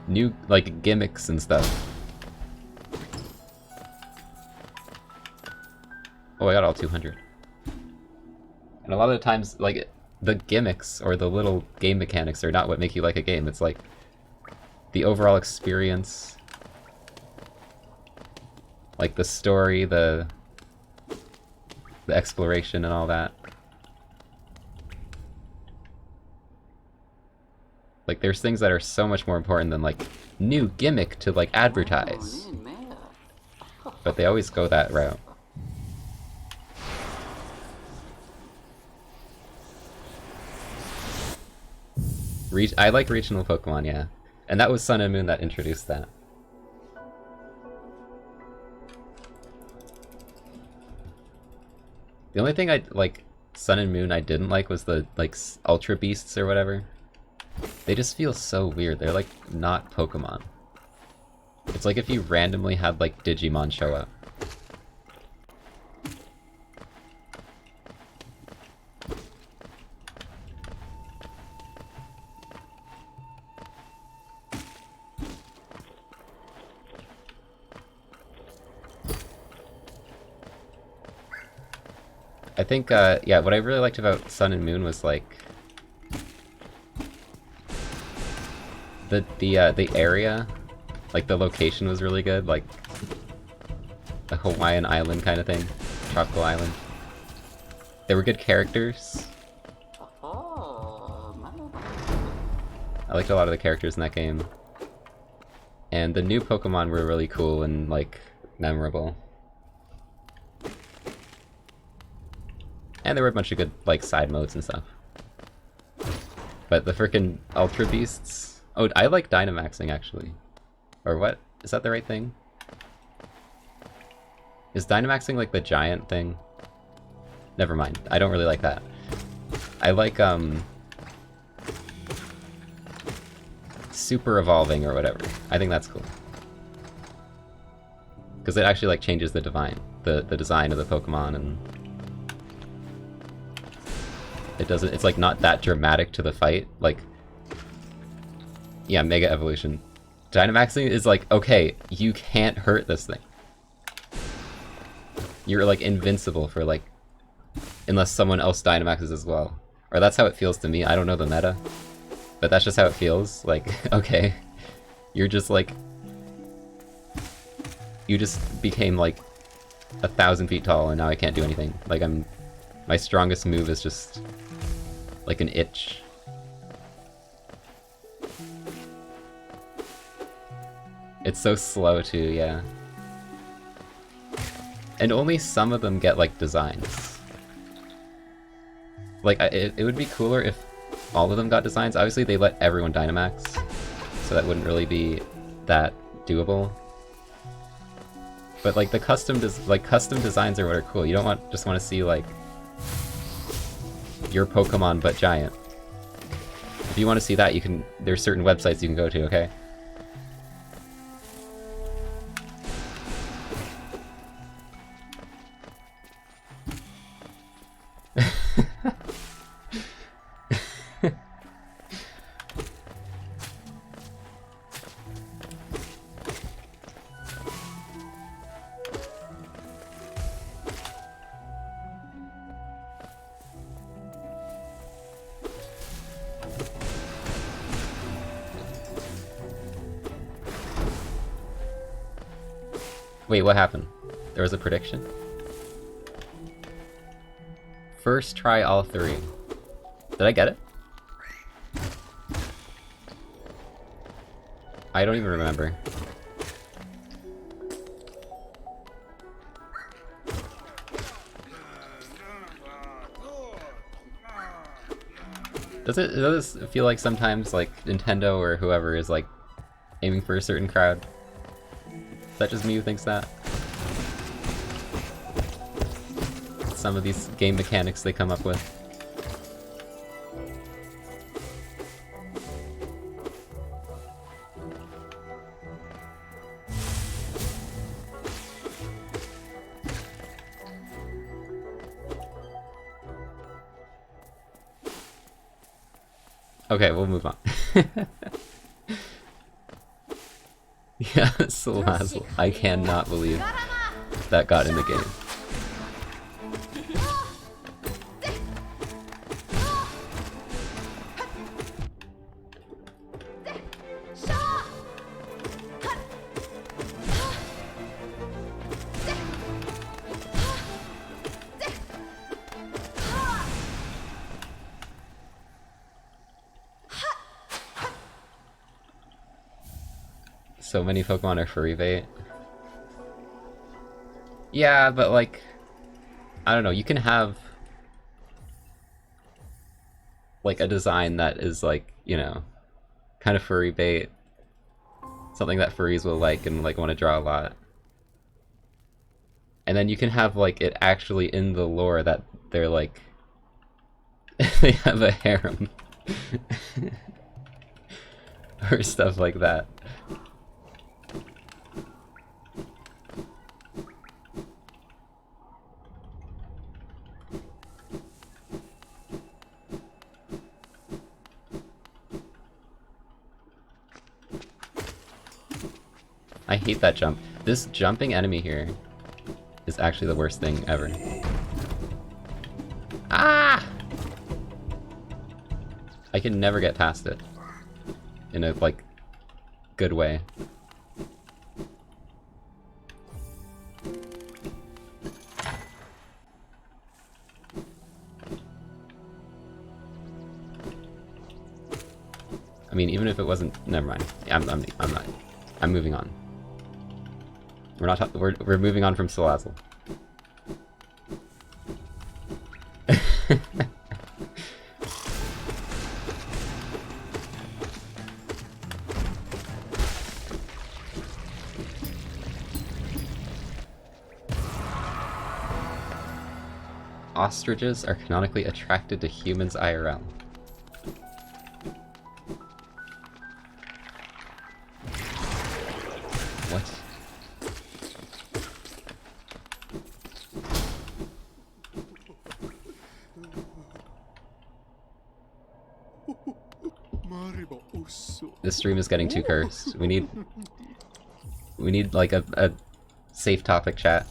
New, like, gimmicks and stuff. Oh, I got all 200. And a lot of the times, like, the gimmicks or the little game mechanics are not what make you like a game. It's like the overall experience, like the story, the exploration and all that. Like, there's things that are so much more important than like new gimmick to like advertise. But they always go that route. I like regional Pokemon, yeah. And that was Sun and Moon that introduced that. The only thing like Sun and Moon I didn't like was the like Ultra Beasts or whatever. They just feel so weird. They're like not Pokemon. It's like if you randomly had like Digimon show up. I think, yeah, what I really liked about Sun and Moon was, like, the area, like, the location was really good, like, the Hawaiian island kind of thing, tropical island. They were good characters. I liked a lot of the characters in that game. And the new Pokemon were really cool and, like, memorable. And there were a bunch of good, like, side modes and stuff. But the frickin' Ultra Beasts... Oh, I like Dynamaxing, actually. Or what? Is that the right thing? Is Dynamaxing, like, the giant thing? Never mind. I don't really like that. I like, Super Evolving or whatever. I think that's cool. Because it actually, like, changes the design of the Pokemon and... It doesn't, it's like not that dramatic to the fight, like, yeah, Mega Evolution. Dynamaxing is like, okay, you can't hurt this thing. You're like invincible for like, unless someone else Dynamaxes as well. Or that's how it feels to me, I don't know the meta. But that's just how it feels, like, okay. You're just like, you just became like 1,000 feet tall and now I can't do anything. Like, I'm My strongest move is just like an itch. It's so slow too, yeah. And only some of them get like designs. Like, it would be cooler if all of them got designs. Obviously they let everyone Dynamax, so that wouldn't really be that doable. But like the custom designs are what are cool. You don't just want to see like your Pokemon but giant. If you want to see that, there's certain websites you can go to, okay? Wait, what happened? There was a prediction? First try all three. Did I get it? I don't even remember. Does it feel like sometimes like Nintendo or whoever is like aiming for a certain crowd? Is that just me who thinks that? Some of these game mechanics they come up with. Okay, we'll move on. Yeah, Salazzle. I cannot believe that got in the game. So many Pokemon are furry bait. Yeah, but like, I don't know, you can have like a design that is like, you know, kind of furry bait. Something that furries will like and like want to draw a lot. And then you can have like it actually in the lore that they're like they have a harem. Or stuff like that. I hate that jump. This jumping enemy here is actually the worst thing ever. Ah! I can never get past it in a, like, good way. I mean, even if it wasn't, never mind. I'm not. I'm moving on. We're not. We're moving on from Salazzle. Ostriches are canonically attracted to humans IRL. What? This stream is getting too cursed. We need like a safe topic chat.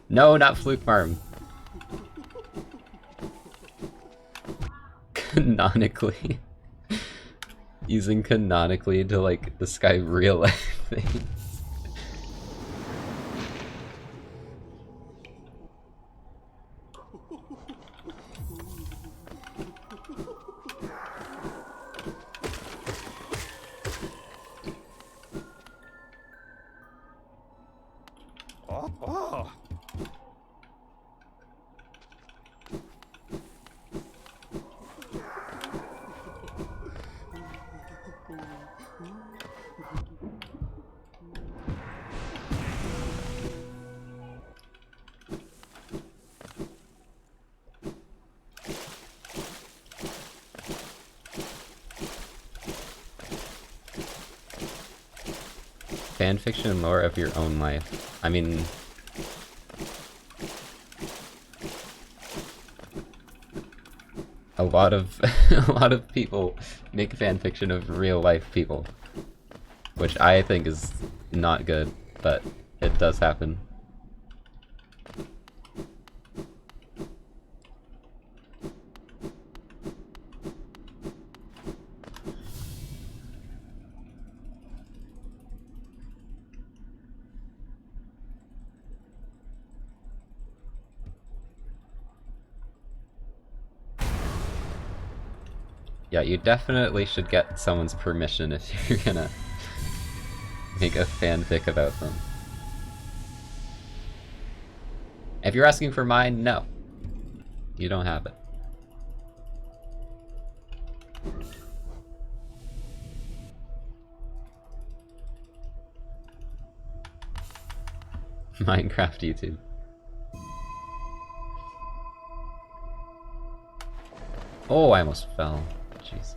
No, not Fluke Farm. Canonically. Using canonically to like describe real life things. Fanfiction lore of your own life. I mean... a lot of people make fanfiction of real life people. Which I think is not good, but it does happen. Yeah, you definitely should get someone's permission if you're gonna make a fanfic about them. If you're asking for mine, no. You don't have it. Minecraft YouTube. Oh, I almost fell. Jeez.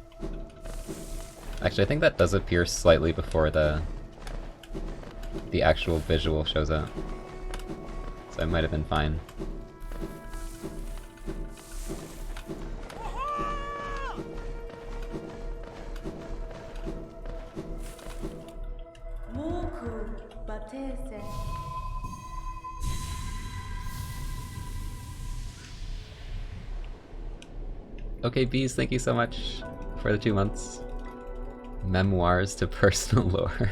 Actually, I think that does appear slightly before the actual visual shows up. So I might have been fine. Okay, Bees, thank you so much for the 2 months. Memoirs to personal lore.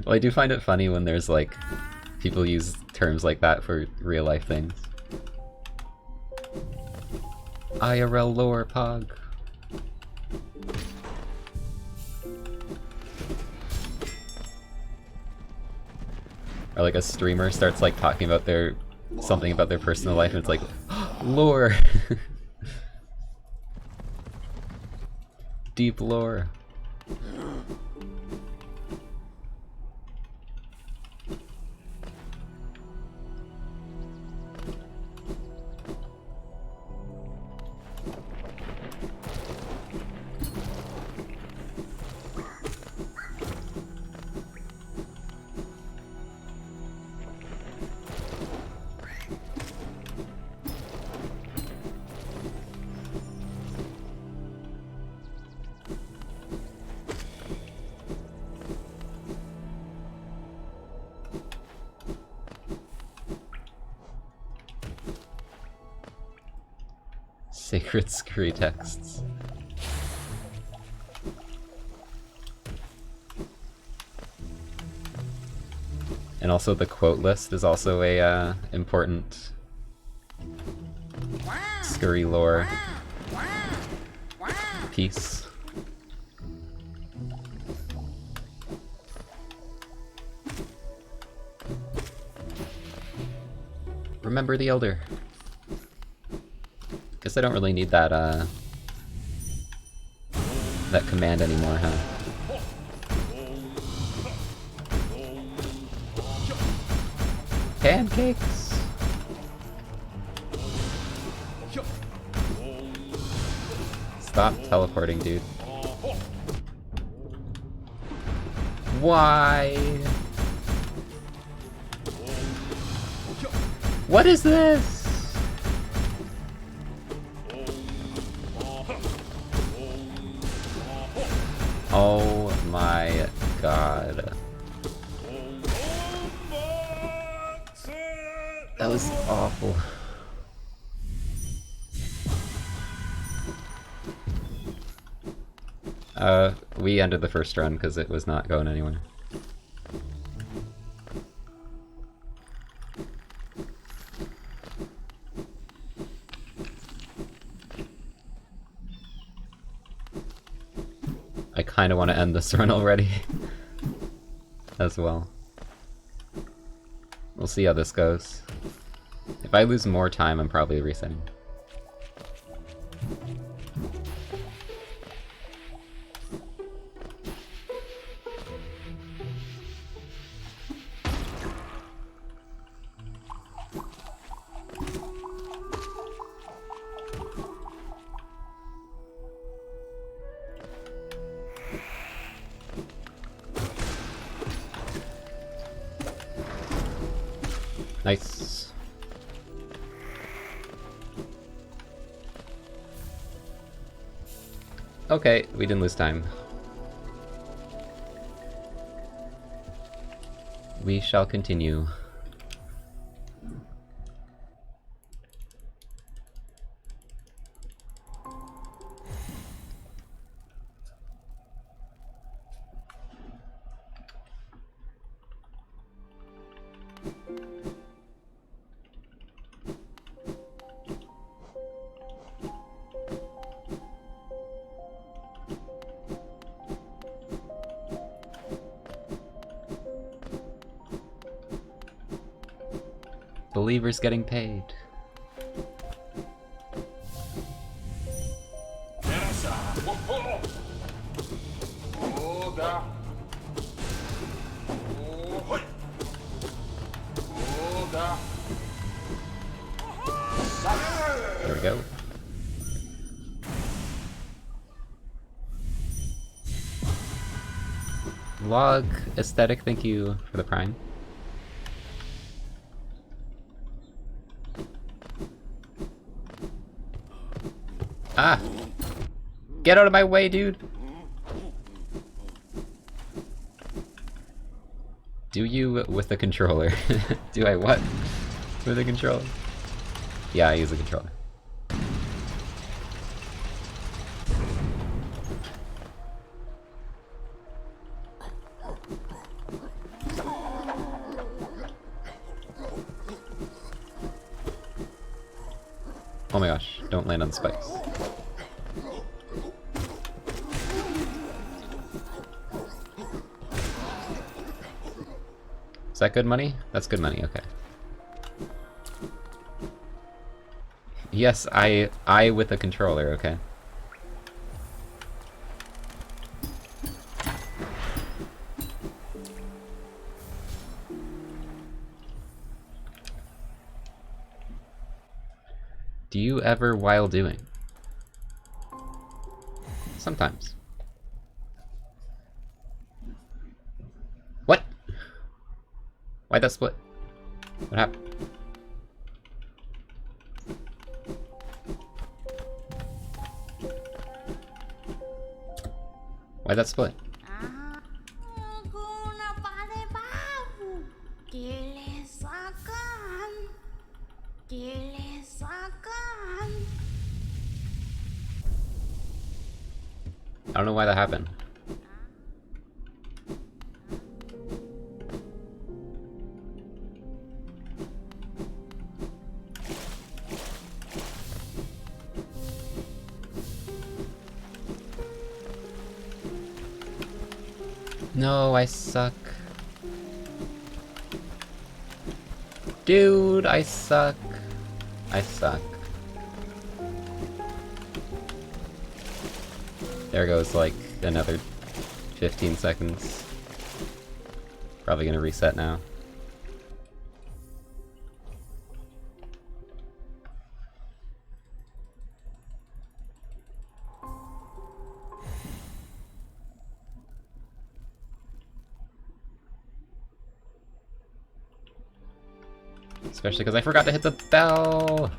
Well, I do find it funny when there's like people use terms like that for real life things. IRL lore, Pog. Or like a streamer starts like talking about something about their personal life and it's like, lore! Deep lore. Sacred screwy texts. And also the quote list is also a important scurry lore piece. Remember the Elder. Guess I don't really need that that command anymore, huh? Pancakes! Stop teleporting, dude. Why? What is this? Oh my god. That was awful. We ended the first run because it was not going anywhere. I kind of want to end this run already. As well. We'll see how this goes. If I lose more time, I'm probably resetting. Nice. Okay, we didn't lose time. We shall continue. Believers getting paid. There we go. Log aesthetic, thank you for the prime. Ah! Get out of my way, dude! Do you with the controller? Do I what? With the controller? Yeah, I use the controller. Oh my gosh, don't land on spikes. Is that good money? That's good money, okay. Yes, I with a controller, okay. Do you ever while doing? Sometimes. What? Why'd that split? What happened? Why'd that split? I don't know why that happened. No, I suck. Dude, I suck. I suck. There goes like another 15 seconds. Probably gonna reset now. Especially because I forgot to hit the bell!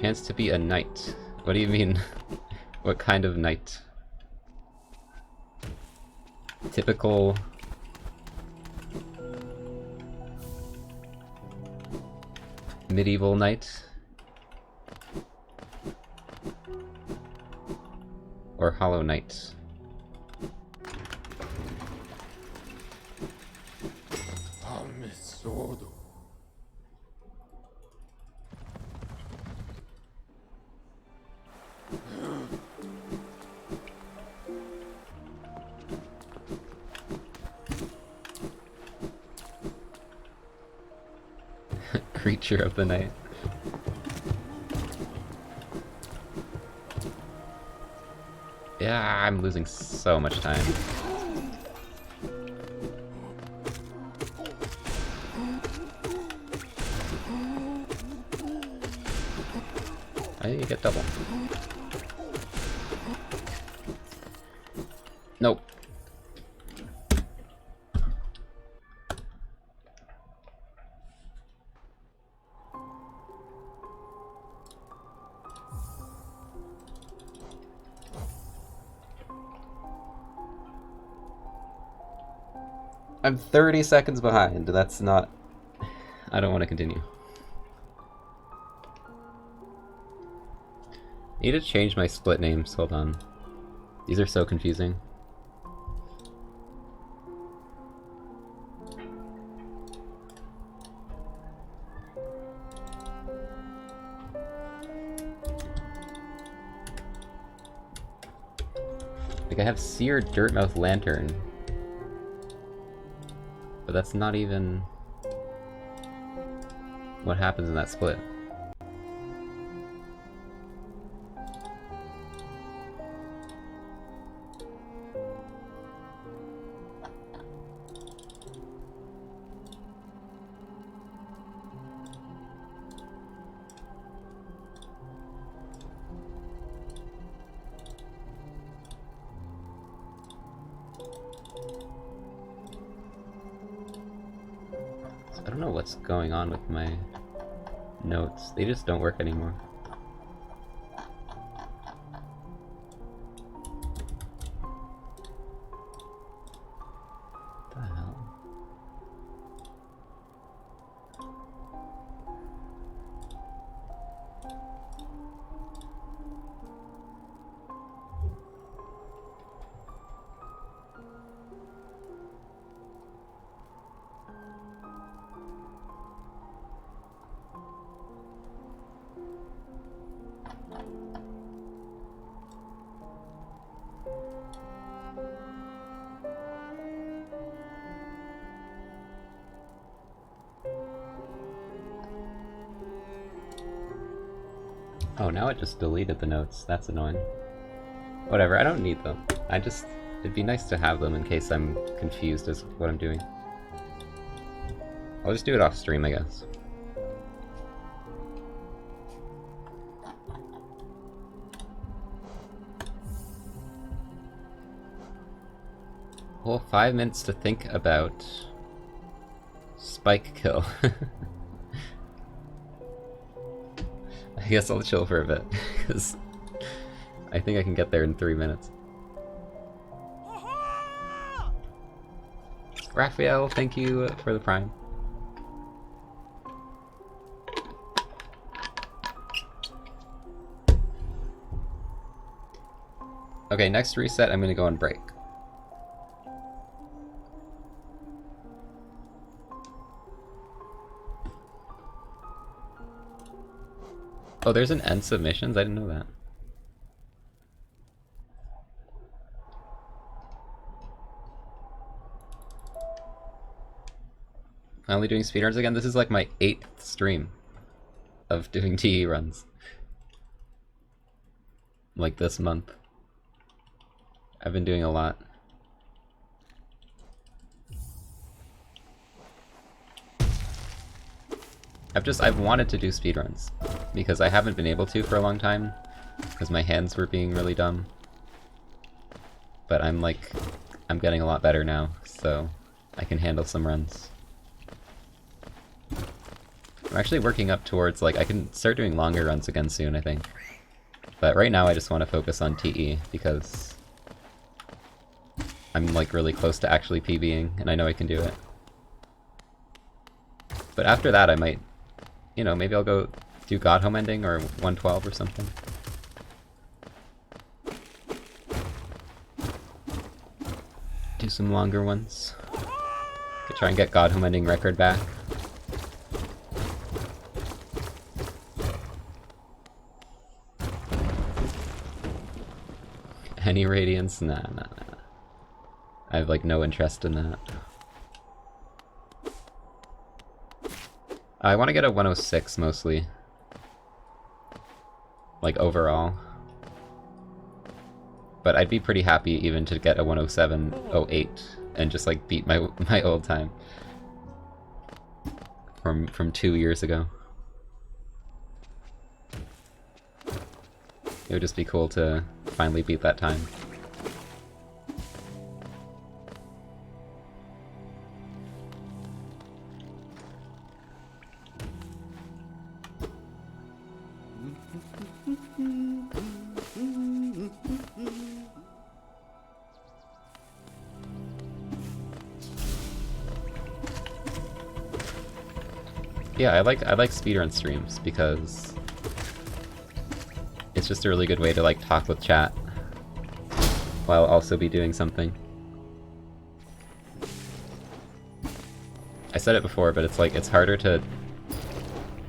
Chance to be a knight. What do you mean? What kind of knight? Typical... medieval knight? Or Hollow Knight? Creature of the night. Yeah, I'm losing so much time. I need to get double. Nope. I'm 30 seconds behind. That's not... I don't want to continue. I need to change my split names. Hold on. These are so confusing. Like, I have Seared Dirtmouth Lantern. But that's not even what happens in that split. I don't know what's going on with my notes. They just don't work anymore. What the hell? Oh, now it just deleted the notes. That's annoying. Whatever, I don't need them. It'd be nice to have them in case I'm confused as what I'm doing. I'll just do it off stream, I guess. Whole 5 minutes to think about spike kill. I guess I'll chill for a bit, because I think I can get there in 3 minutes. Raphael, thank you for the prime. Okay, next reset I'm gonna go on break. Oh, there's an end submissions? I didn't know that. Finally doing speedruns again? This is like my 8th stream of doing TE runs. Like this month. I've been doing a lot. I've wanted to do speedruns because I haven't been able to for a long time because my hands were being really dumb. But I'm getting a lot better now, so I can handle some runs. I'm actually working up towards, like, I can start doing longer runs again soon, I think. But right now I just want to focus on TE, because I'm, like, really close to actually PBing, and I know I can do it. But after that I might, you know, maybe I'll go do God Home Ending or 112 or something. Do some longer ones. Could try and get God Home Ending record back. Any radiance? Nah. I have like no interest in that. I want to get a 106 mostly. Like overall. But I'd be pretty happy even to get a 107.08 and just like beat my old time. From 2 years ago. It would just be cool to finally beat that time. Yeah, I like speedrun streams because it's just a really good way to like talk with chat while also be doing something. I said it before, but it's like it's harder to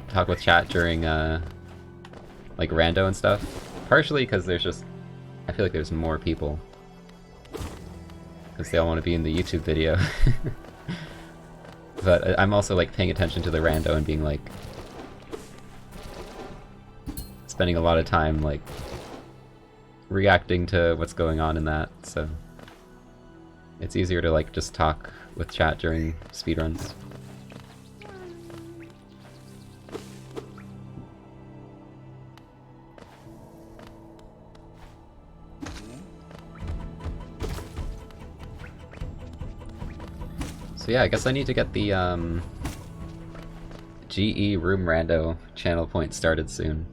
talk with chat during like rando and stuff. Partially because there's just I feel like there's more people because they all want to be in the YouTube video. But I'm also like paying attention to the rando and being like spending a lot of time like reacting to what's going on in that, so it's easier to like just talk with chat during speedruns. So yeah, I guess I need to get the GE Room Rando channel point started soon.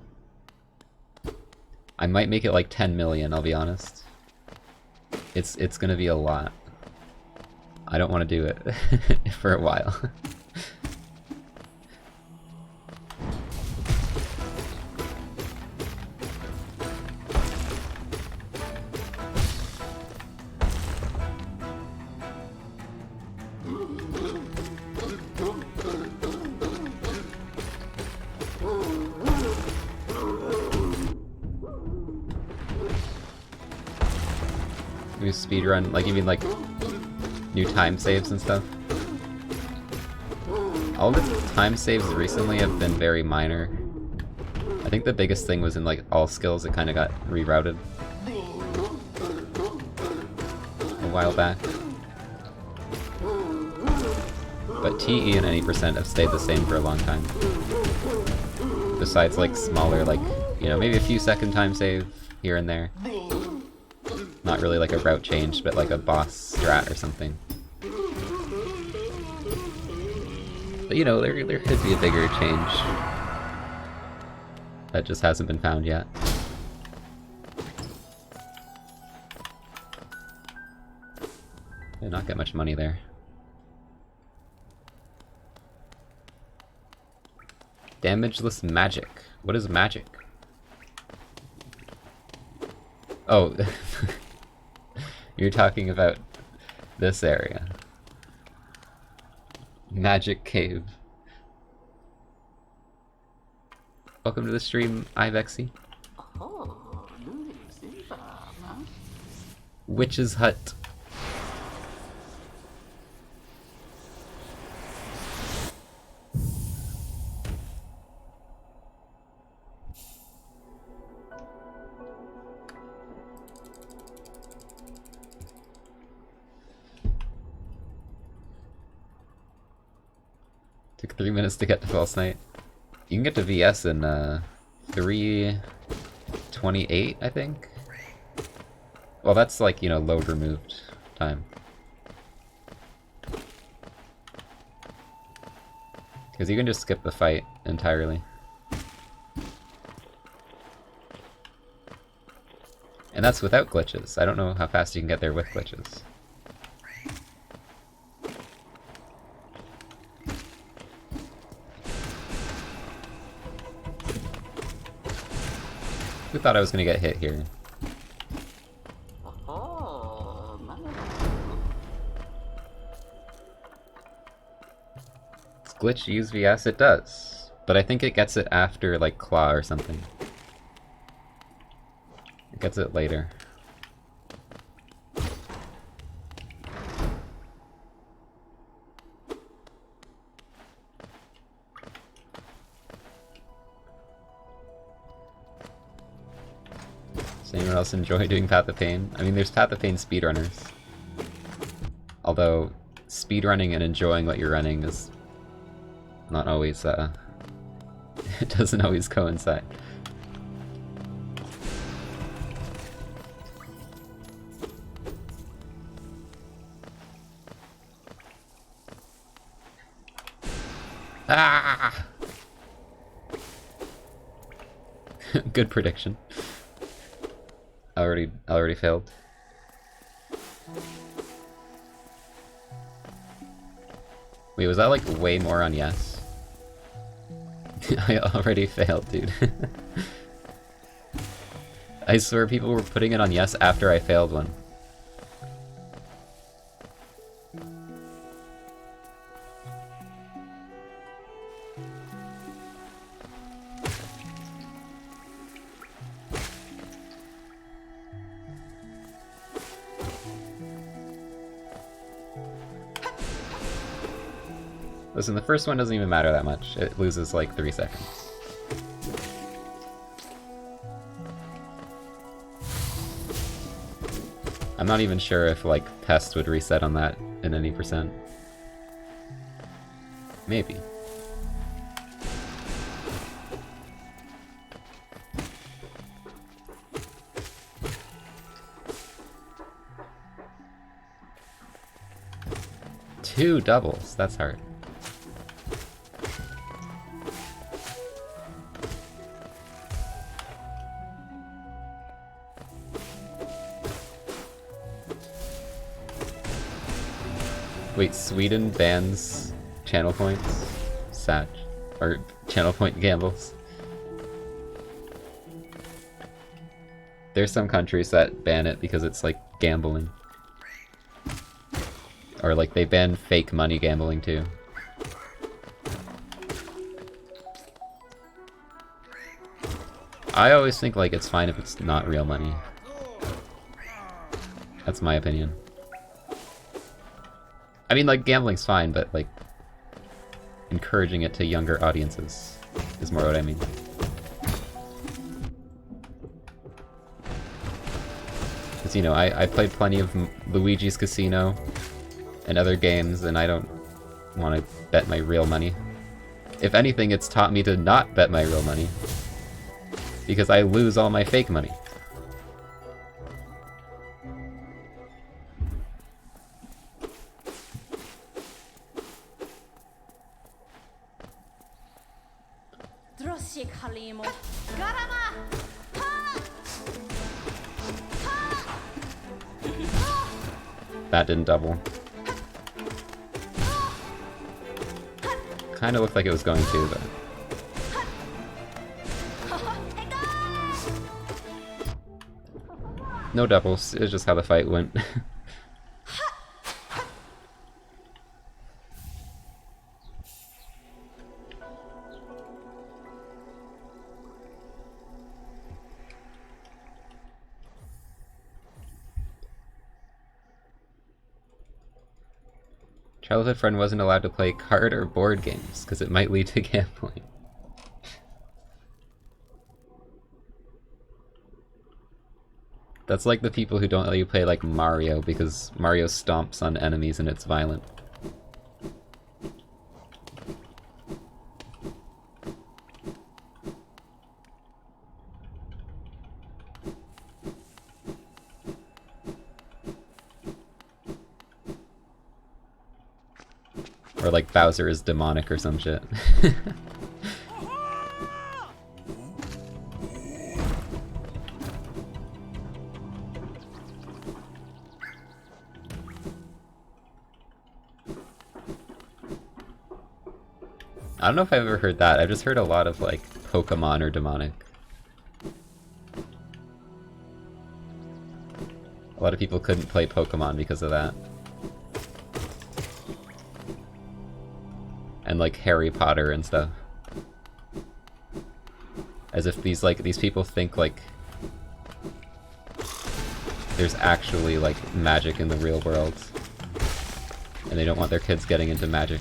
I might make it like 10 million, I'll be honest. It's gonna be a lot. I don't want to do it for a while. New speedrun, like you mean like new time saves and stuff? All the time saves recently have been very minor. I think the biggest thing was in like all skills, it kind of got rerouted a while back. But TE and any percent have stayed the same for a long time. Besides like smaller, like, you know, maybe a few second time save here and there. Not really like a route change, but like a boss strat or something. But you know, there could be a bigger change that just hasn't been found yet. Did not get much money there. Damageless magic. What is magic? Oh, you're talking about this area. Magic Cave. Welcome to the stream, Ivexy. Witch's Hut. Took 3 minutes to get to False Night. You can get to VS in 3:28, I think. Well, that's like, you know, load removed time. Because you can just skip the fight entirely. And that's without glitches. I don't know how fast you can get there with glitches. Who thought I was gonna get hit here? Does glitch use VS? It does. But I think it gets it after, like, Claw or something. It gets it later. Does anyone else enjoy doing Path of Pain? I mean, there's Path of Pain speedrunners. Although, speedrunning and enjoying what you're running is not always, it doesn't always coincide. Ah! Good prediction. Already failed. Wait, was that like way more on yes? I already failed, dude. I swear people were putting it on yes after I failed one. Listen, the first one doesn't even matter that much. It loses like 3 seconds. I'm not even sure if like Pest would reset on that in any percent. Maybe. Two doubles, that's hard. Wait, Sweden bans channel points? Sad. Or channel point gambles? There's some countries that ban it because it's like gambling. Or like they ban fake money gambling too. I always think like it's fine if it's not real money. That's my opinion. I mean, like, gambling's fine, but, like, encouraging it to younger audiences is more what I mean. Because, you know, I played plenty of Luigi's Casino and other games, and I don't want to bet my real money. If anything, it's taught me to not bet my real money. Because I lose all my fake money. That didn't double. Kinda looked like it was going to, but... No doubles, it's just how the fight went. Childhood friend wasn't allowed to play card or board games, because it might lead to gambling. That's like the people who don't let you play like Mario, because Mario stomps on enemies and it's violent. Or Or like Bowser is demonic or some shit. I don't know if I've ever heard that. I've just heard a lot of like Pokemon are demonic. A lot of people couldn't play Pokemon because of that. And like Harry Potter and stuff. As if these people think like there's actually like magic in the real world. And they don't want their kids getting into magic.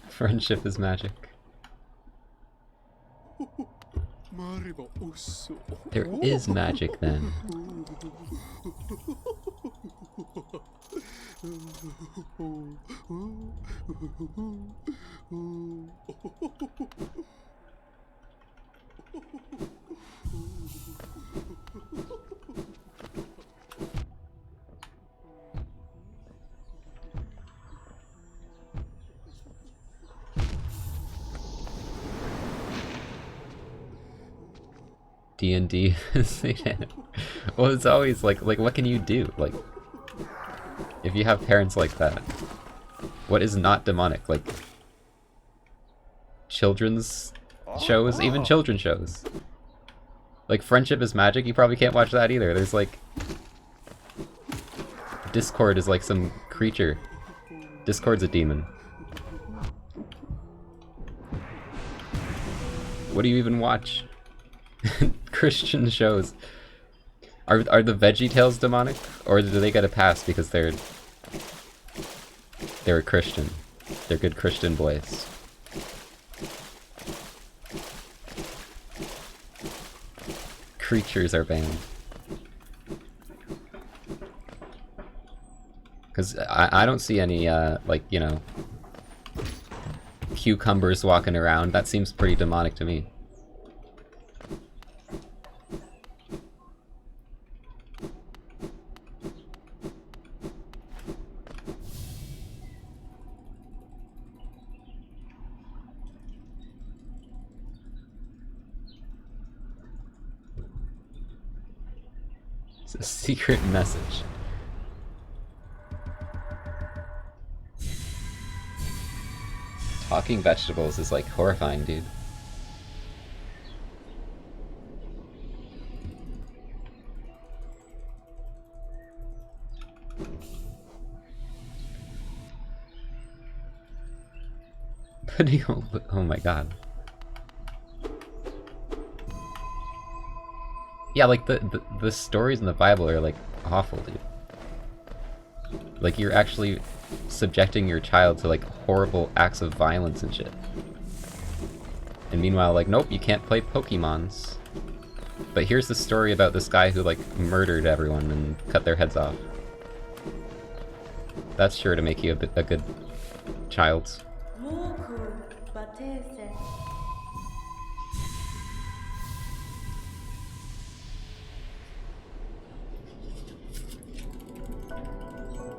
Friendship is magic. There is magic then. D&D. Well, it's always like what can you do? Like, if you have parents like that, what is not demonic? Like, children's shows, even children's shows. Like, Friendship is Magic, you probably can't watch that either. There's like... Discord is like some creature. Discord's a demon. What do you even watch? Christian shows. Are the VeggieTales demonic? Or do they get a pass because they're a Christian? They're good Christian boys. Creatures are banned. Because I don't see any, like, you know, cucumbers walking around. That seems pretty demonic to me. It's a secret message. Talking vegetables is like horrifying, dude. Oh my god. Yeah, like the stories in the Bible are like awful, dude. Like you're actually subjecting your child to like horrible acts of violence and shit. And meanwhile, like, nope, you can't play Pokemons. But here's the story about this guy who like murdered everyone and cut their heads off. That's sure to make you a good child.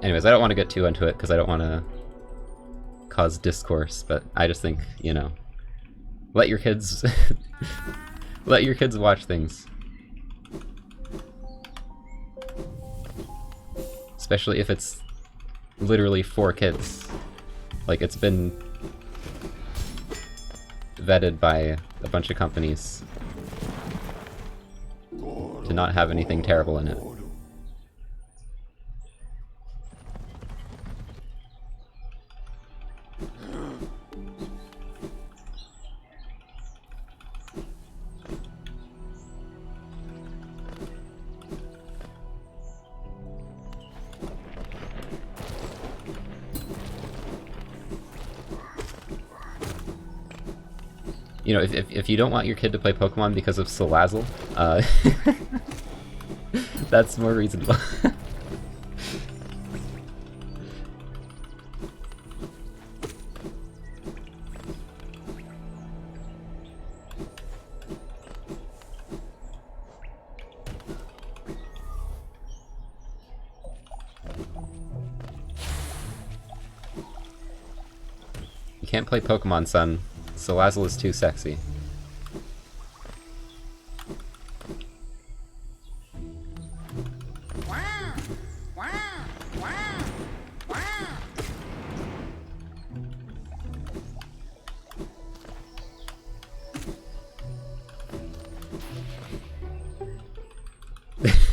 Anyways, I don't want to get too into it because I don't want to cause discourse, but I just think, you know, let your kids let your kids watch things. Especially if it's literally for kids. Like, it's been vetted by a bunch of companies to not have anything terrible in it. You know, if you don't want your kid to play Pokemon because of Salazzle, that's more reasonable. Can't play Pokemon, son. Salazzle is too sexy.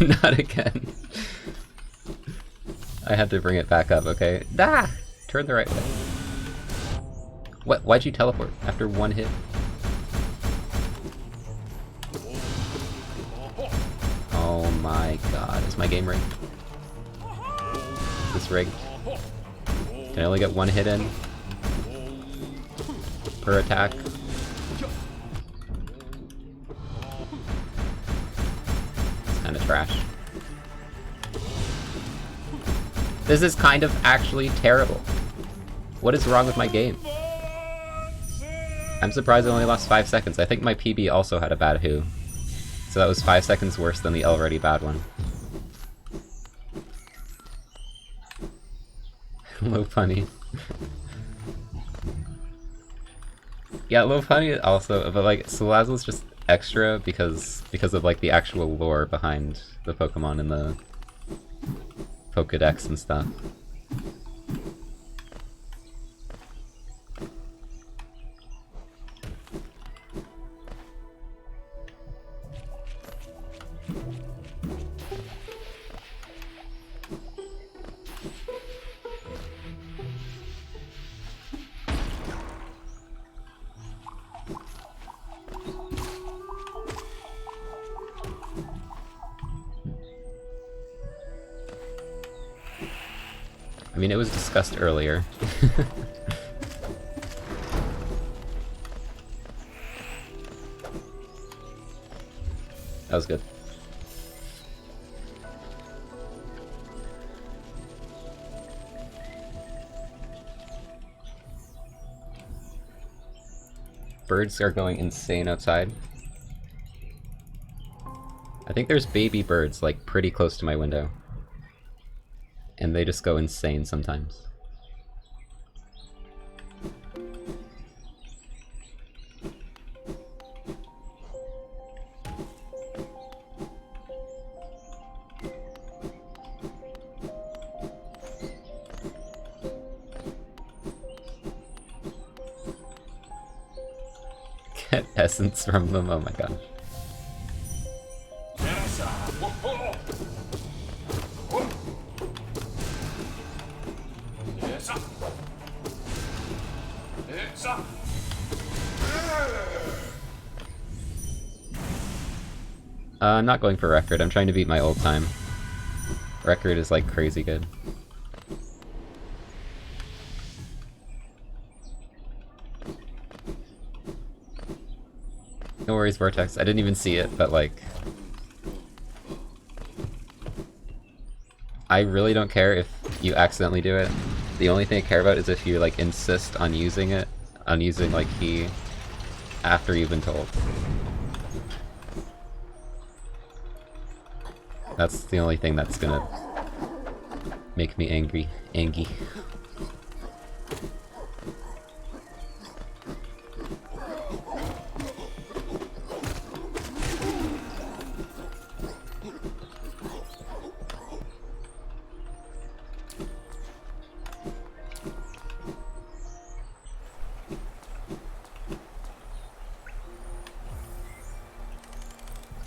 Not again. I had to bring it back up, okay? Ah! Turn the right way. What? Why'd you teleport after one hit? Oh my god. Is my game rigged? Is this rigged? Can I only get one hit in? Per attack? It's kinda trash. This is kind of actually terrible. What is wrong with my game? I'm surprised it only lost 5 seconds. I think my PB also had a bad Who. So that was 5 seconds worse than the already bad one. Low punny. Yeah, low punny also, but like Salazzle's just extra because of like the actual lore behind the Pokemon and the Pokedex and stuff. I mean, it was discussed earlier. That was good. Birds are going insane outside. I think there's baby birds, like, pretty close to my window. And they just go insane sometimes. Get essence from them, oh my gosh. I'm not going for record, I'm trying to beat my old time. Record is like crazy good. No worries, Vortex. I didn't even see it, but like... I really don't care if you accidentally do it. The only thing I care about is if you like insist on using it, on using like key after you've been told. That's the only thing that's gonna make me angry. Angy.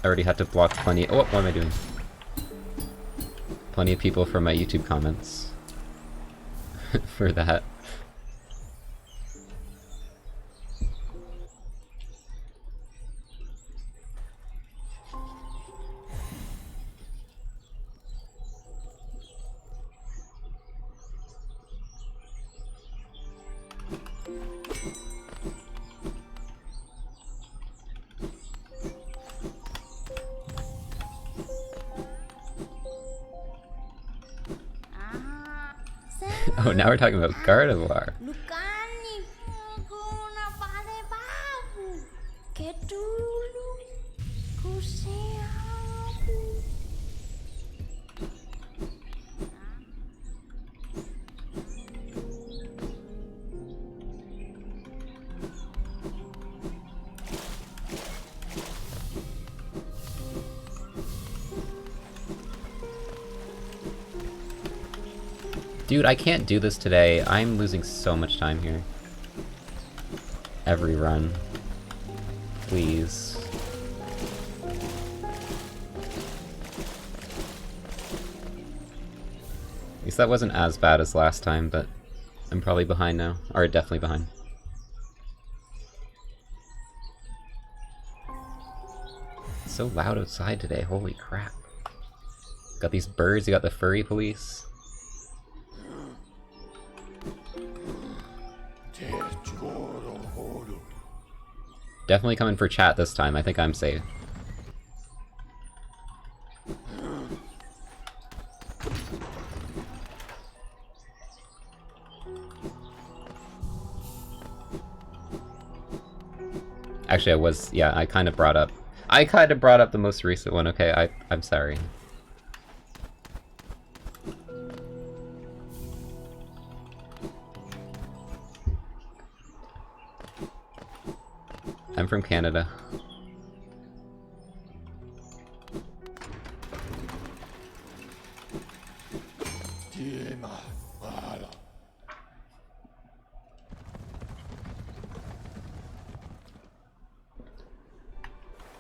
I already had to block plenty. Oh, what am I doing? Plenty of people from my YouTube comments for that. Oh, now we're talking about Gardevoir. Dude, I can't do this today. I'm losing so much time here. Every run. Please. At least that wasn't as bad as last time, but I'm probably behind now. Or definitely behind. It's so loud outside today, holy crap. Got these birds, you got the furry police. Definitely coming for chat this time, I think I'm safe. Actually, I kind of brought up the most recent one, okay, I'm sorry. I'm from Canada.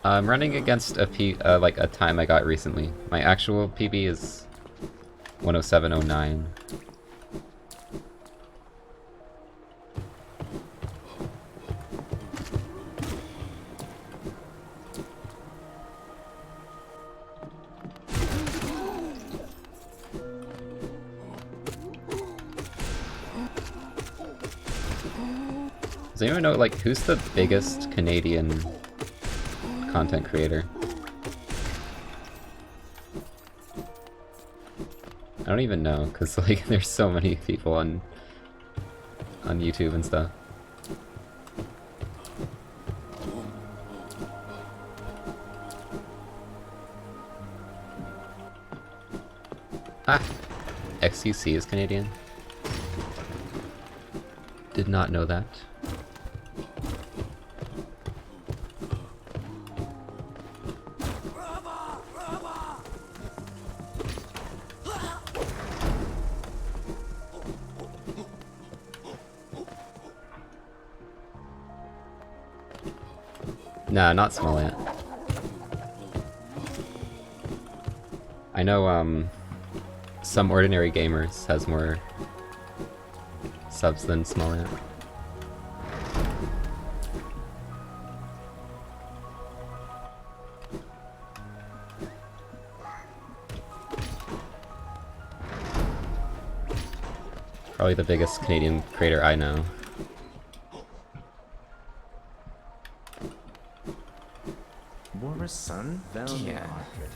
I'm running against a time I got recently. My actual PB is 107.09. Does anyone know, like, who's the biggest Canadian content creator? I don't even know, because, like, there's so many people on YouTube and stuff. Ah! XQC is Canadian. Did not know that. Nah, not Smollett. I know, Some Ordinary Gamers has more subs than Smollett. Probably the biggest Canadian creator I know. Vår son velmi Ardred.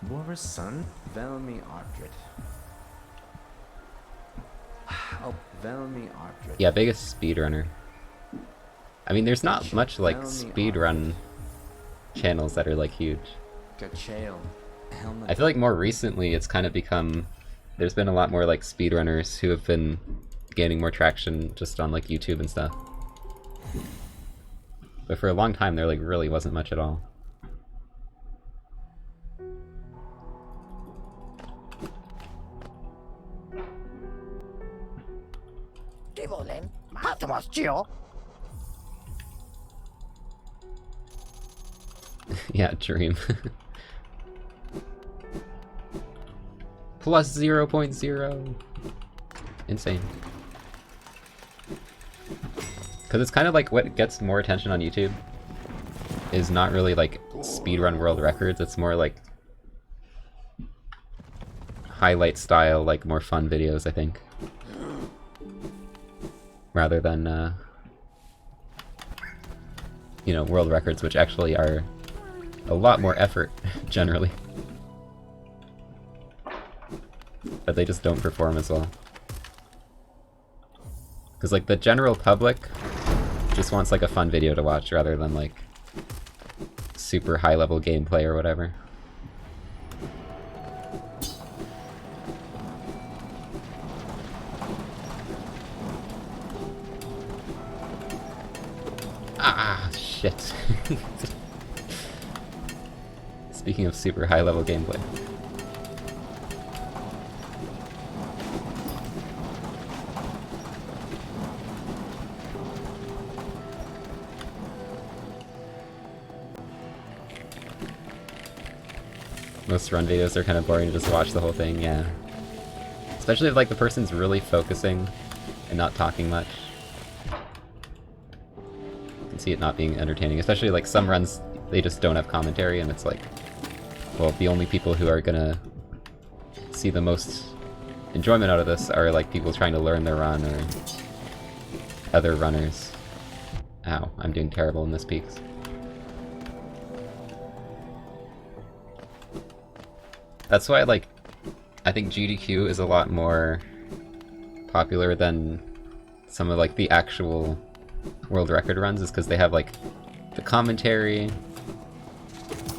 Vår son velmi Ardred. Oh, velmi Ardred. Yeah, biggest speedrunner. I mean, there's not much like speedrun channels that are like huge. I feel like more recently it's kind of become, there's been a lot more like speedrunners who have been gaining more traction just on like YouTube and stuff. But for a long time there like really wasn't much at all. Yeah, dream. Plus 0.0. Insane. Because it's kind of like what gets more attention on YouTube is not really like speedrun world records, it's more like highlight style, like more fun videos, I think. Rather than, you know, world records, which actually are a lot more effort, generally. But they just don't perform as well. Because, like, the general public just wants, like, a fun video to watch rather than, like, super high-level gameplay or whatever. Ah, shit. Speaking of super high-level gameplay. Most run videos are kind of boring to just watch the whole thing, yeah. Especially if like the person's really focusing and not talking much. You can see it not being entertaining, especially like some runs, they just don't have commentary and it's like, well, the only people who are gonna see the most enjoyment out of this are like people trying to learn their run or other runners. Ow, I'm doing terrible in this peaks. That's why like I think GDQ is a lot more popular than some of like the actual world record runs, is because they have like the commentary,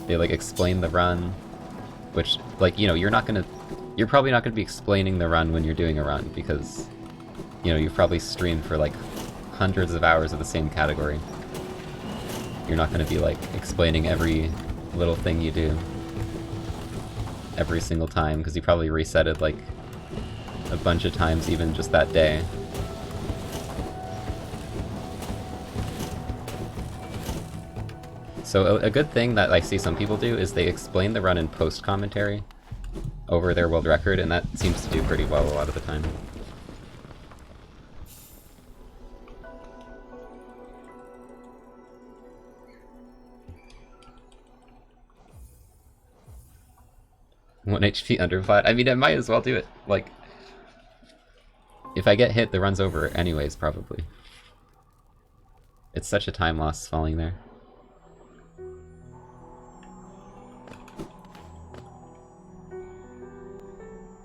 they like explain the run, which like, you know, you're probably not gonna be explaining the run when you're doing a run because, you know, you've probably streamed for like hundreds of hours of the same category. You're not gonna be like explaining every little thing you do every single time, because you probably reset it like a bunch of times even just that day. So a good thing that I see some people do is they explain the run in post-commentary over their world record, and that seems to do pretty well a lot of the time. One HP under flat. I mean, I might as well do it. Like, if I get hit, the run's over anyways, probably. It's such a time loss falling there.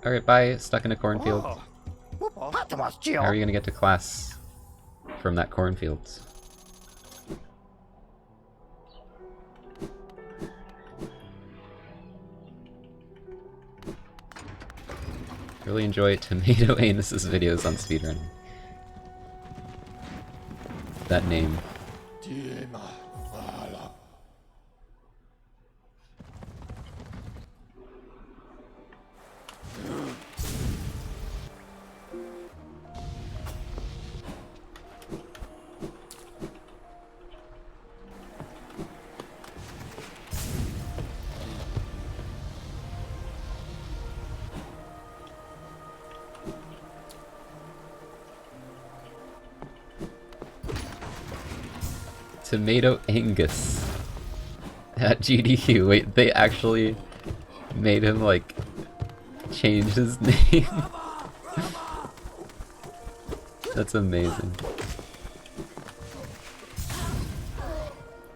Alright, bye, stuck in a cornfield. How are you gonna get to class from that cornfield? Really enjoy Tomato Anus's videos on speedrunning. That name. Tomato Angus at GDQ. Wait, they actually made him like change his name? That's amazing.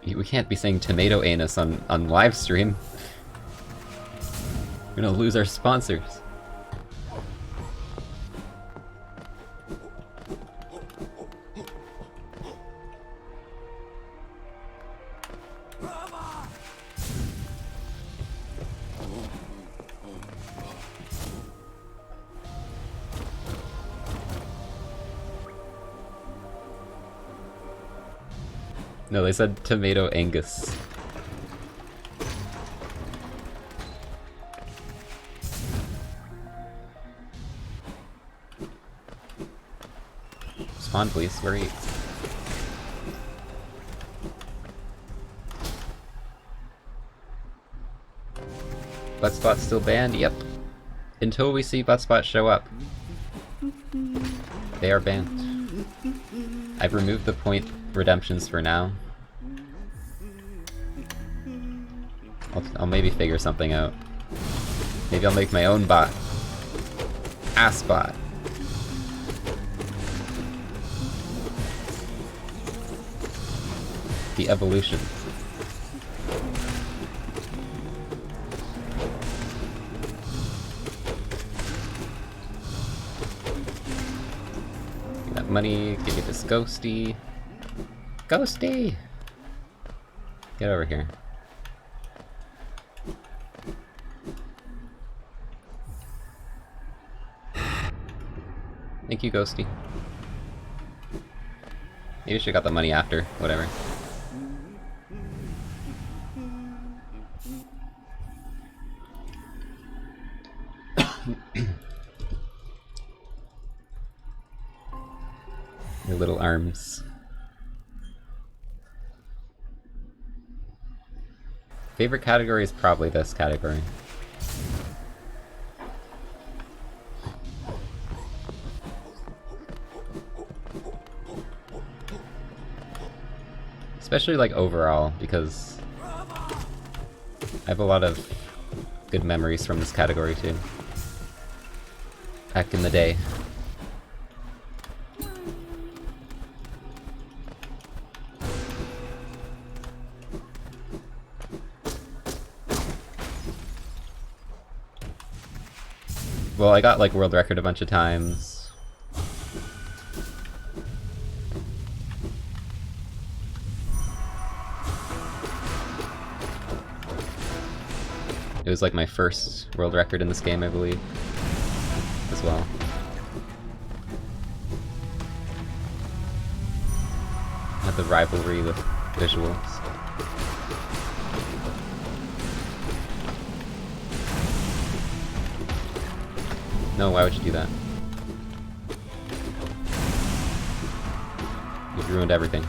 We can't be saying Tomato Anus on live stream. We're gonna lose our sponsors. No, they said Tomato Angus. Spawn, please. Where are you? Buttspot's still banned? Yep. Until we see Buttspot show up. They are banned. I've removed the point redemptions for now. I'll maybe figure something out. Maybe I'll make my own bot. Ass bot. The evolution. Get that money, give me this ghosty. Ghosty! Get over here. Thank you, Ghosty. Maybe I should've got the money after, whatever. Your little arms. Favorite category is probably this category. Especially like overall, because I have a lot of good memories from this category too. Back in the day. Well, I got like world record a bunch of times. It was like my first world record in this game, I believe, as well. Had the rivalry with visuals. No, why would you do that? You've ruined everything.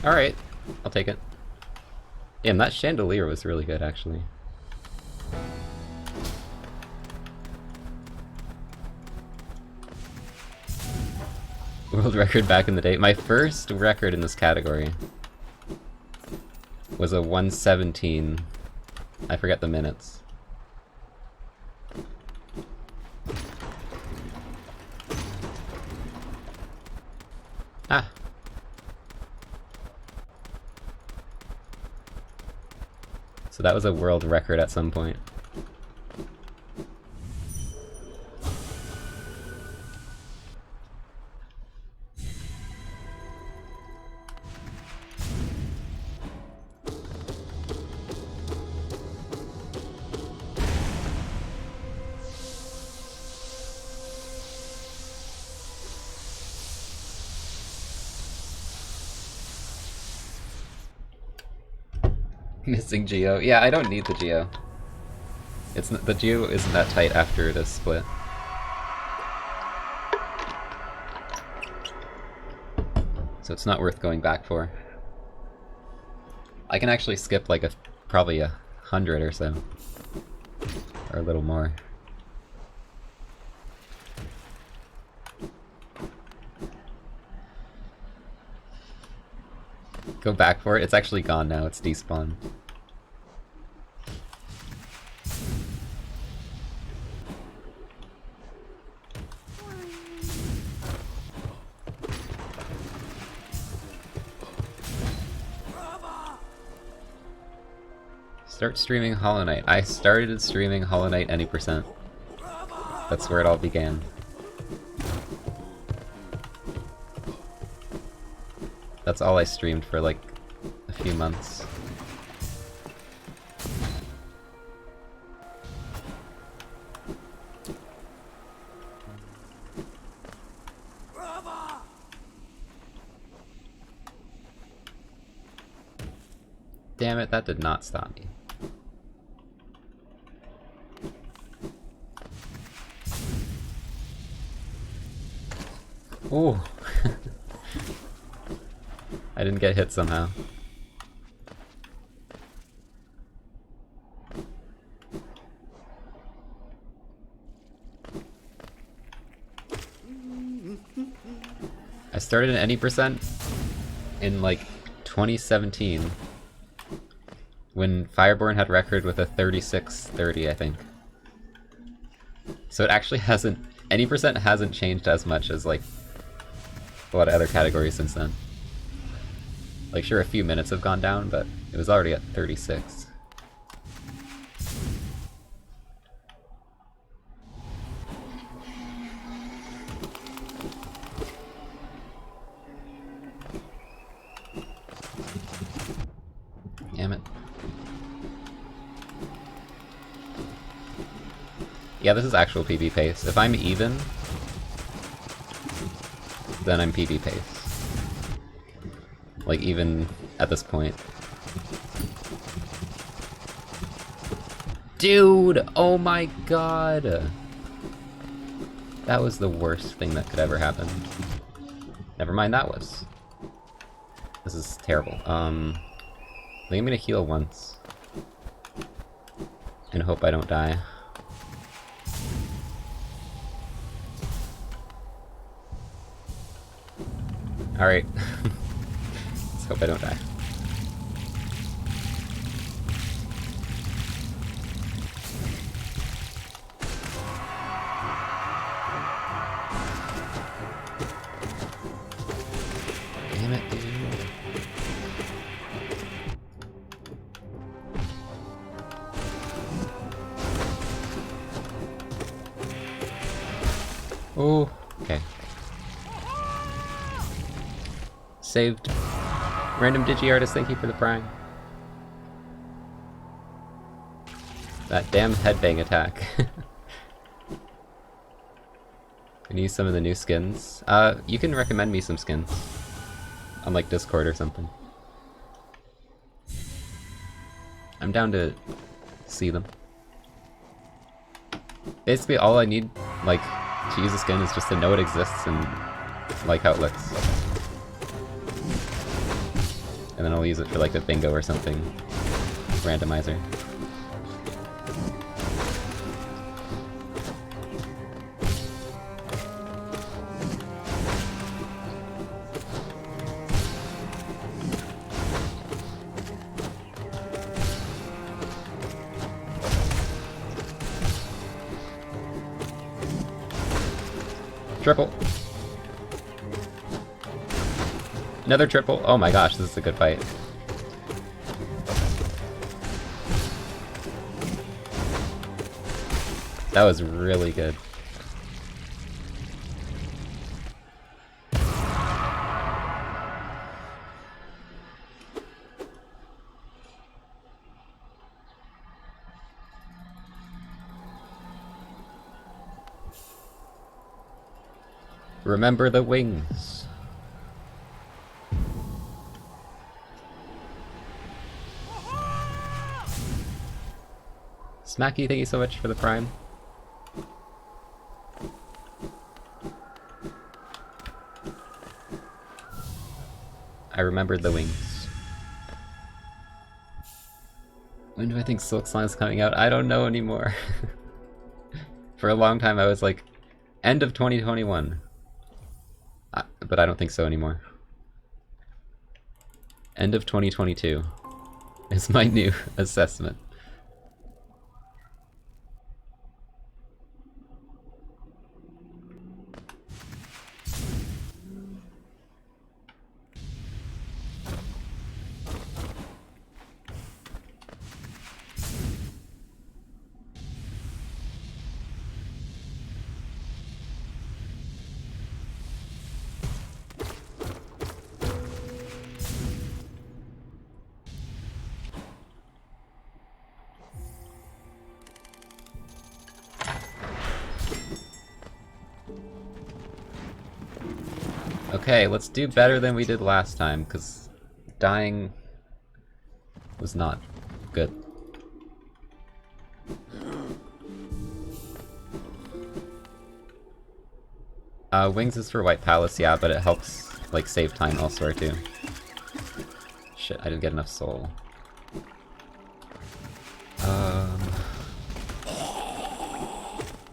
Alright, I'll take it. Damn, that chandelier was really good, actually. World record back in the day. My first record in this category was a 117. I forget the minutes. Ah. So that was a world record at some point. Missing Geo. Yeah, I don't need the Geo. It's the Geo isn't that tight after this split. So it's not worth going back for. I can actually skip like probably 100 or so. Or a little more. Go back for it? It's actually gone now, it's despawned. Start streaming Hollow Knight. I started streaming Hollow Knight any percent. That's where it all began. That's all I streamed for like a few months. Damn it, that did not stop me. Ooh. I didn't get hit somehow. I started at any percent in like 2017 when Fireborn had record with a 36-30, I think. So it actually hasn't, any percent hasn't changed as much as like a lot of other categories since then. Like sure, a few minutes have gone down, but it was already at 36. Damn it. Yeah, this is actual PB pace. If I'm even, then I'm PB pace. Like, even at this point. Dude! Oh my god! That was the worst thing that could ever happen. Never mind, that was. This is terrible. think I'm gonna heal once. And hope I don't die. Alright. Let's hope I don't die. Damn it, dude. Oh, okay. Saved. Random digi-artist, thank you for the prime. That damn headbang attack. Can you use some of the new skins? You can recommend me some skins. On like Discord or something. I'm down to see them. Basically all I need, like, to use a skin is just to know it exists and like how it looks. And then I'll use it for like a bingo or something. Randomizer. Triple. Another triple. Oh my gosh, this is a good fight. That was really good. Remember the wings. Smacky, thank you so much for the prime. I remembered the wings. When do I think Silk Song is coming out? I don't know anymore. For a long time I was like, end of 2021. But I don't think so anymore. End of 2022 is my new assessment. Okay, let's do better than we did last time, because dying was not good. Wings is for White Palace, yeah, but it helps, like, save time elsewhere, too. Shit, I didn't get enough soul.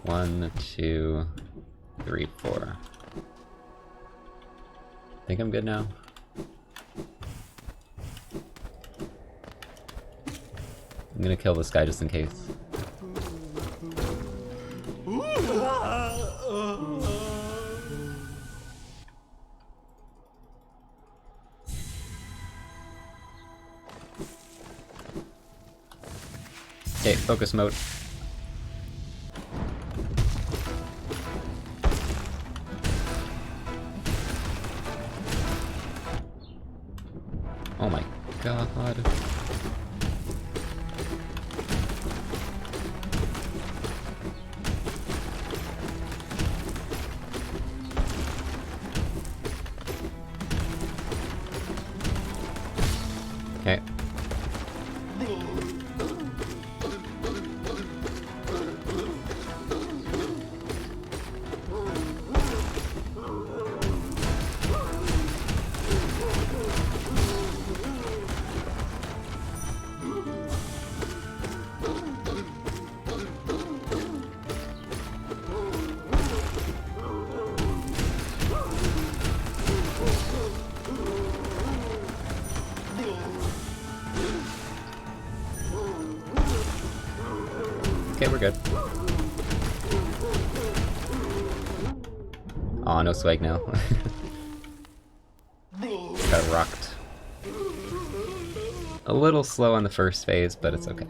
1, 2, 3, 4. I think I'm good now. I'm gonna kill this guy just in case. Okay, focus mode. Oh my god. Okay. Okay, we're good. Aw, no swag now. Got rocked. A little slow on the first phase, but it's okay.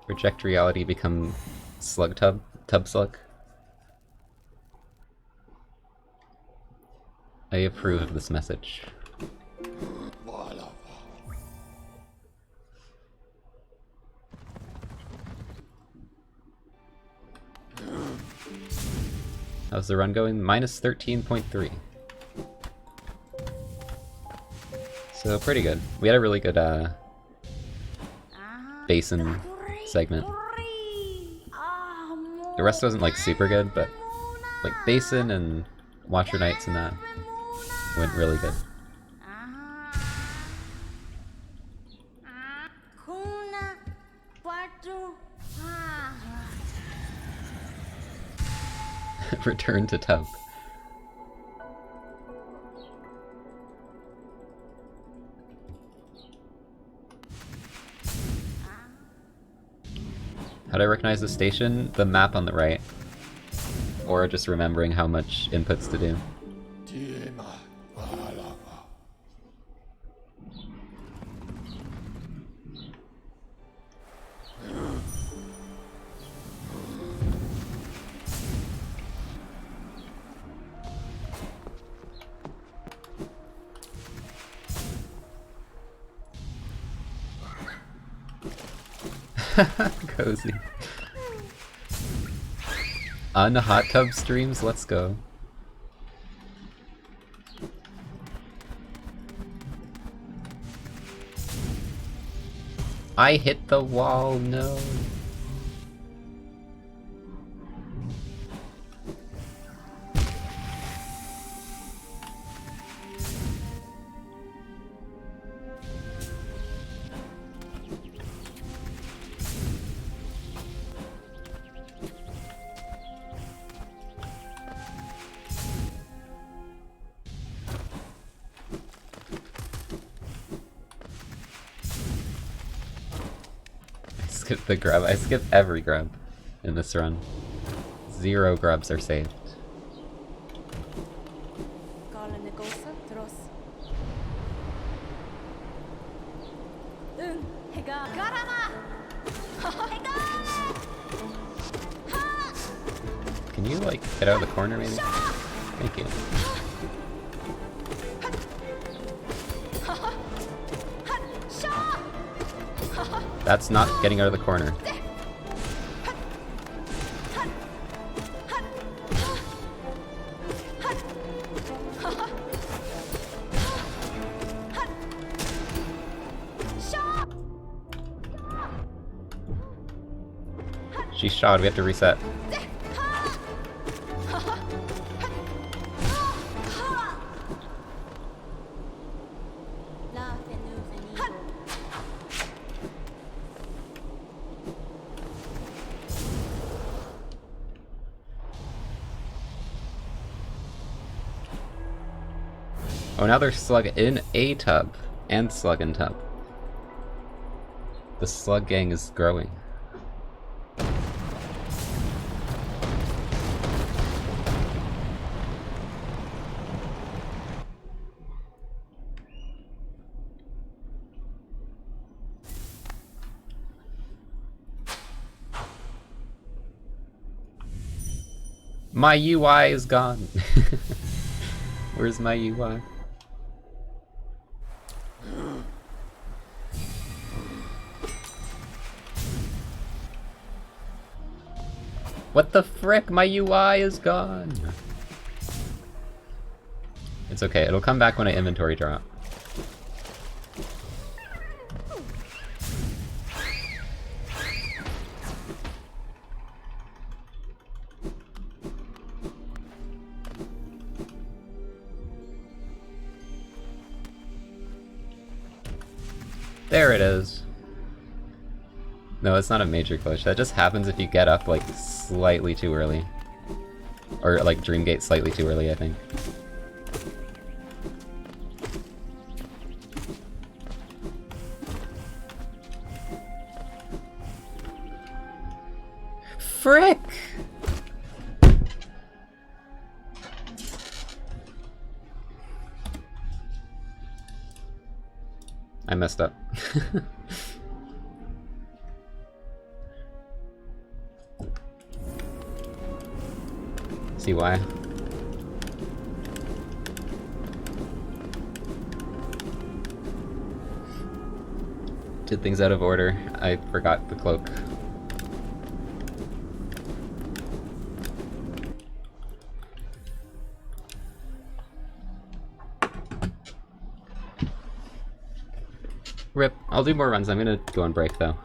Reject reality, become slug tub slug. I approve of this message. How's the run going? Minus 13.3. So pretty good. We had a really good basin segment. The rest wasn't like super good, but like basin and Watcher Knights and that went really good. Return to tub. How do I recognize the station? The map on the right. Or just remembering how much inputs to do. Cozy. Hot tub streams, let's go. I hit the wall, no. Skip the grub. I skip every grub in this run. 0 grubs are saved. Can you like get out of the corner maybe? Thank you. That's not getting out of the corner. She's shot, we have to reset. Oh, now there's slug in a tub and slug in tub. The slug gang is growing. My UI is gone. Where's my UI? What the frick? My UI is gone. It's okay, it'll come back when I inventory drop. There it is. No, it's not a major glitch. That just happens if you get up, like, slightly too early. Or, like, Dreamgate slightly too early, I think. Frick! I messed up. See why? Did things out of order. I forgot the cloak. Rip. I'll do more runs. I'm gonna go on break though.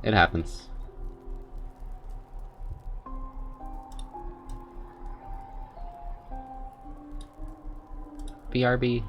It happens. BRB.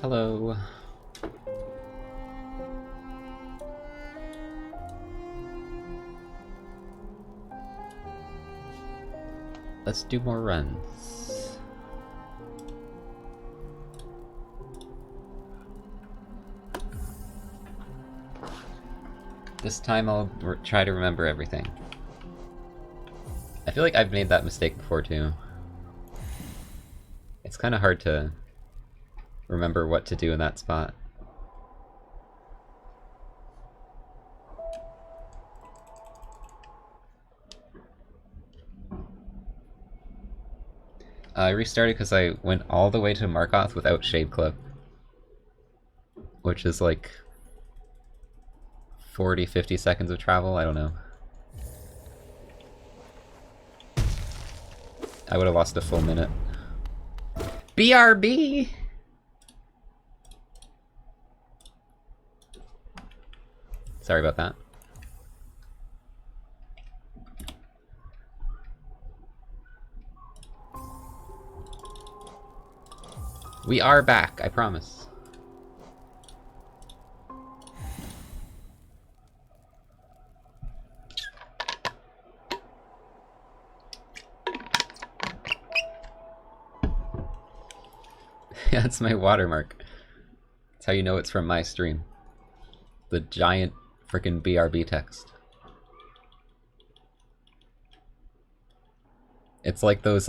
Hello. Let's do more runs. This time I'll try to remember everything. I feel like I've made that mistake before too. It's kind of hard to remember what to do in that spot. I restarted because I went all the way to Markoth without Shade Club, which is like 40-50 seconds of travel, I don't know. I would have lost a full minute. BRB! Sorry about that. We are back, I promise. Yeah, that's my watermark. That's how you know it's from my stream. The giant frickin' BRB text. It's like those,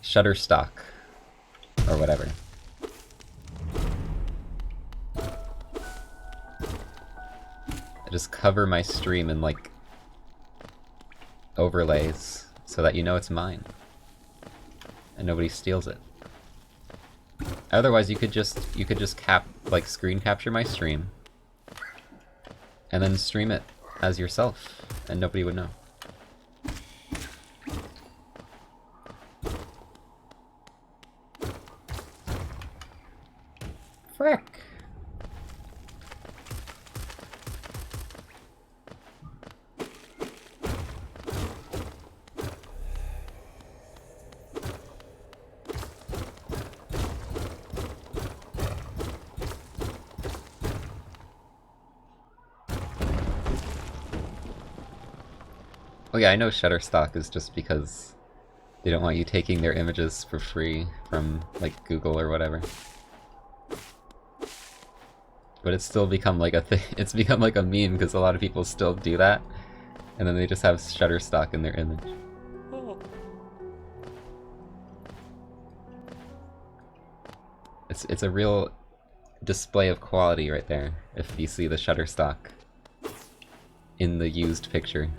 Shutterstock, or whatever. I just cover my stream in, like, overlays, so that you know it's mine. And nobody steals it. Otherwise, you could just screen capture my stream, and then stream it as yourself, and nobody would know. Frick! Oh yeah, I know Shutterstock is just because they don't want you taking their images for free from, like, Google or whatever. But it's still become like a thing. It's become like a meme because a lot of people still do that, and then they just have Shutterstock in their image. It's a real display of quality right there if you see the Shutterstock in the used picture.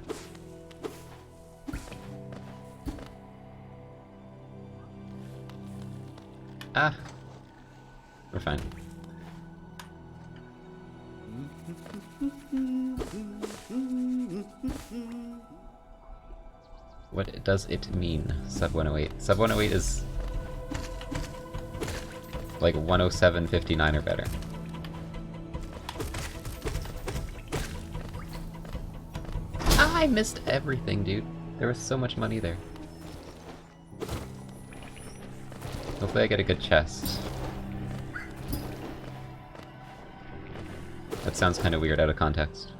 Ah, we're fine. What does it mean, sub 108? Sub 108 is like 107.59 or better. I missed everything, dude. There was so much money there. Hopefully I get a good chest. That sounds kind of weird out of context.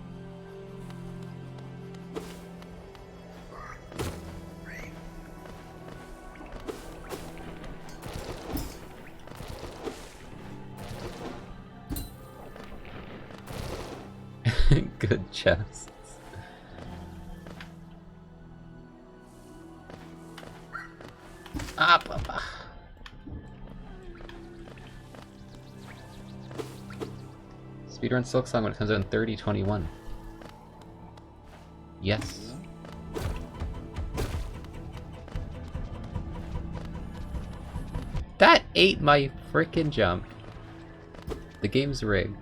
Good chests. Papa. Speedrun Silk Song when it comes out in 3021. Yes. That ate my frickin' jump. The game's rigged.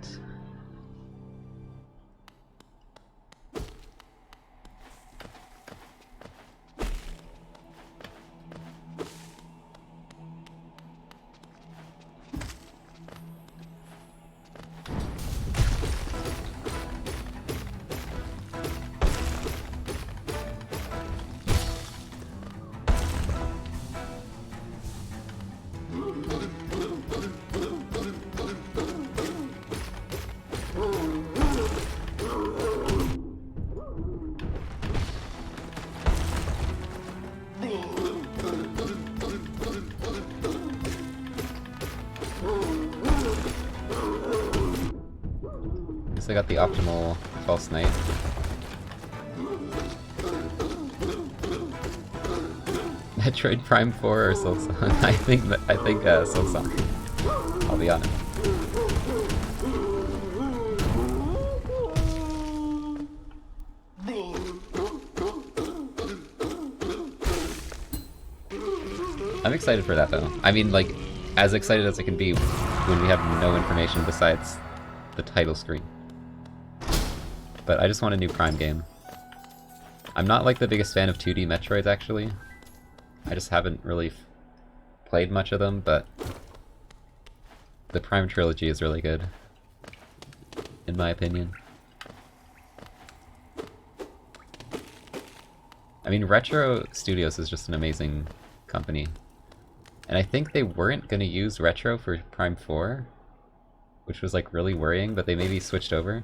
least I got the optimal false knight. Metroid Prime 4 or Silsong? I think Silsong. I'll be honest. I'm excited for that though. I mean, like, as excited as I can be when we have no information besides the title screen. But I just want a new Prime game. I'm not like the biggest fan of 2D Metroids actually. I just haven't really played much of them, but the Prime trilogy is really good, in my opinion. I mean, Retro Studios is just an amazing company. And I think they weren't going to use Retro for Prime 4, which was like really worrying, but they maybe switched over.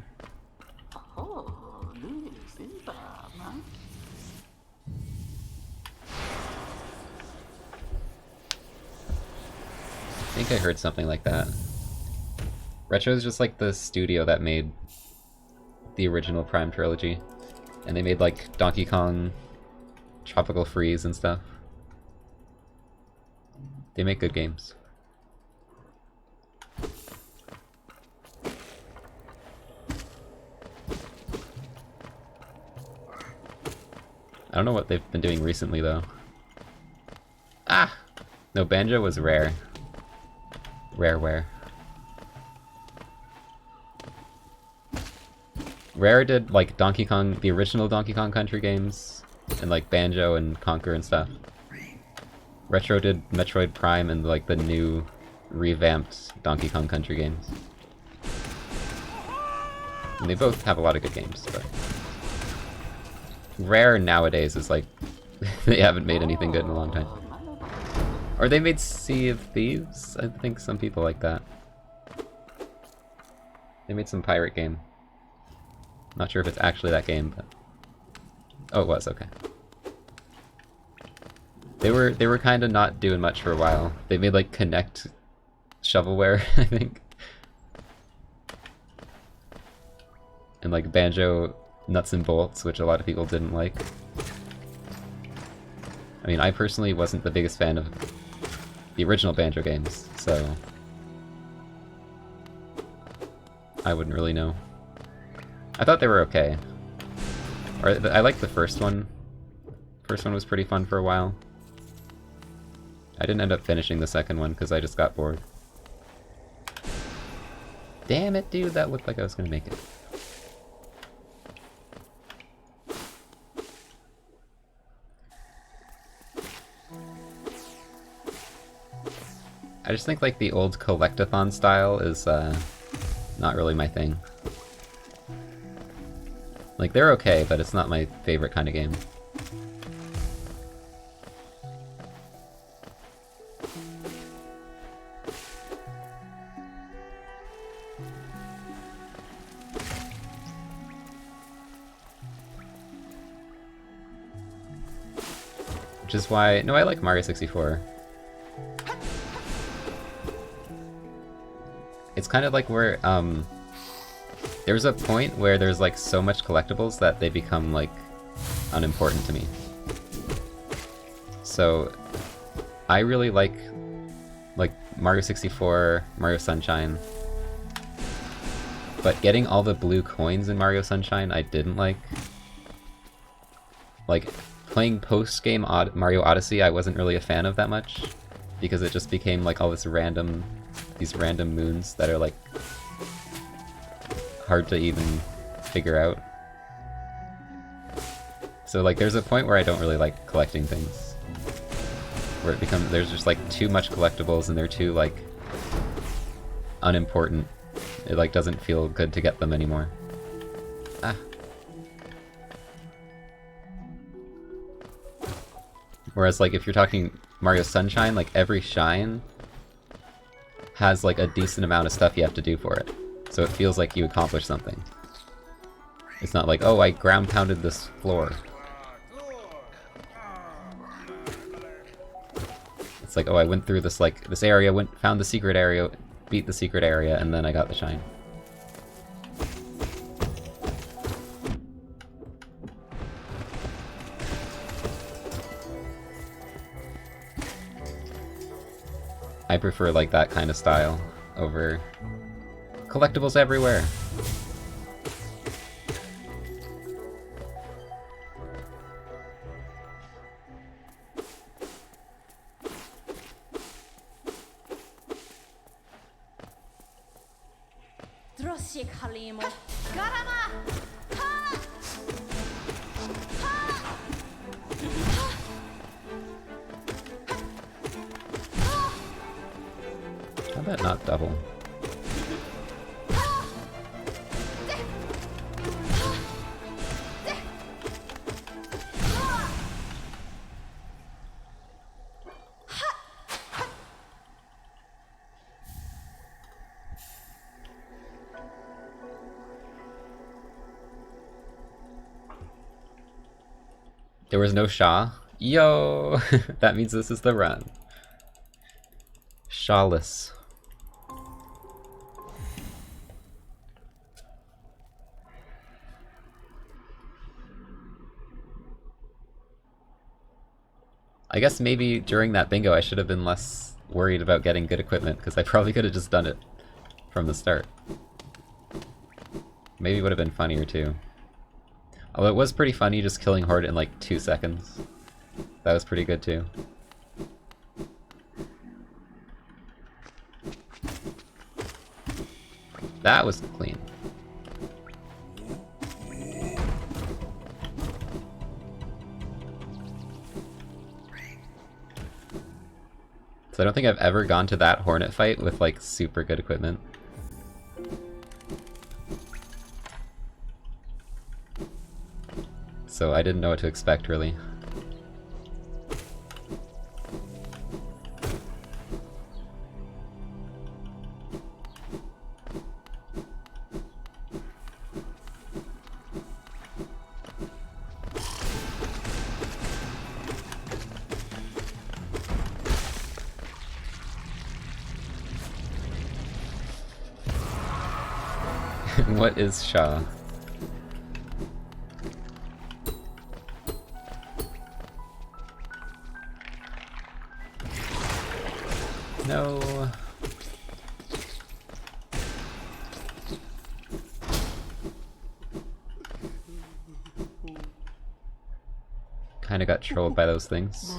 I think I heard something like that. Retro is just like the studio that made the original Prime trilogy. And they made like Donkey Kong, Tropical Freeze and stuff. They make good games. I don't know what they've been doing recently though. Ah! No, Banjo was Rare. Rareware. Rare did like Donkey Kong, the original Donkey Kong Country games, and like Banjo and Conquer and stuff. Retro did Metroid Prime and like the new revamped Donkey Kong Country games. And they both have a lot of good games, but Rare nowadays is like they haven't made anything good in a long time. Or they made Sea of Thieves? I think some people like that. They made some pirate game. Not sure if it's actually that game, but oh, it was, okay. They were kind of not doing much for a while. They made like Connect shovelware, I think. And like Banjo Nuts and Bolts, which a lot of people didn't like. I mean, I personally wasn't the biggest fan of the original Banjo games, so I wouldn't really know. I thought they were okay. Or I liked the first one. First one was pretty fun for a while. I didn't end up finishing the second one because I just got bored. Damn it, dude, that looked like I was gonna make it. I just think like the old collectathon style is not really my thing. Like they're okay, but it's not my favorite kind of game. Which is why, no, I like Mario 64. It's kind of like where, there's a point where there's like so much collectibles that they become like unimportant to me. So I really like Mario 64, Mario Sunshine, but getting all the blue coins in Mario Sunshine I didn't like. Like playing post-game Mario Odyssey I wasn't really a fan of that much, because it just became like all these random moons that are like hard to even figure out. So like there's a point where I don't really like collecting things, where it becomes, there's just like too much collectibles and they're too like unimportant. It like doesn't feel good to get them anymore. Ah. Whereas like if you're talking Mario Sunshine, like every shine has like a decent amount of stuff you have to do for it. So it feels like you accomplished something. It's not like, oh, I ground pounded this floor. It's like, oh, I went through this this area, found the secret area, beat the secret area, and then I got the shine. I prefer like that kind of style over collectibles everywhere. How about not double? There was no Shaw? Yo! That means this is the run. Shawless. I guess maybe during that bingo I should have been less worried about getting good equipment, because I probably could have just done it from the start. Maybe it would have been funnier too. Although it was pretty funny just killing Horde in like 2 seconds. That was pretty good too. That was clean. So I don't think I've ever gone to that Hornet fight with like super good equipment. So I didn't know what to expect really. What is Shaw? No. Kinda got trolled by those things.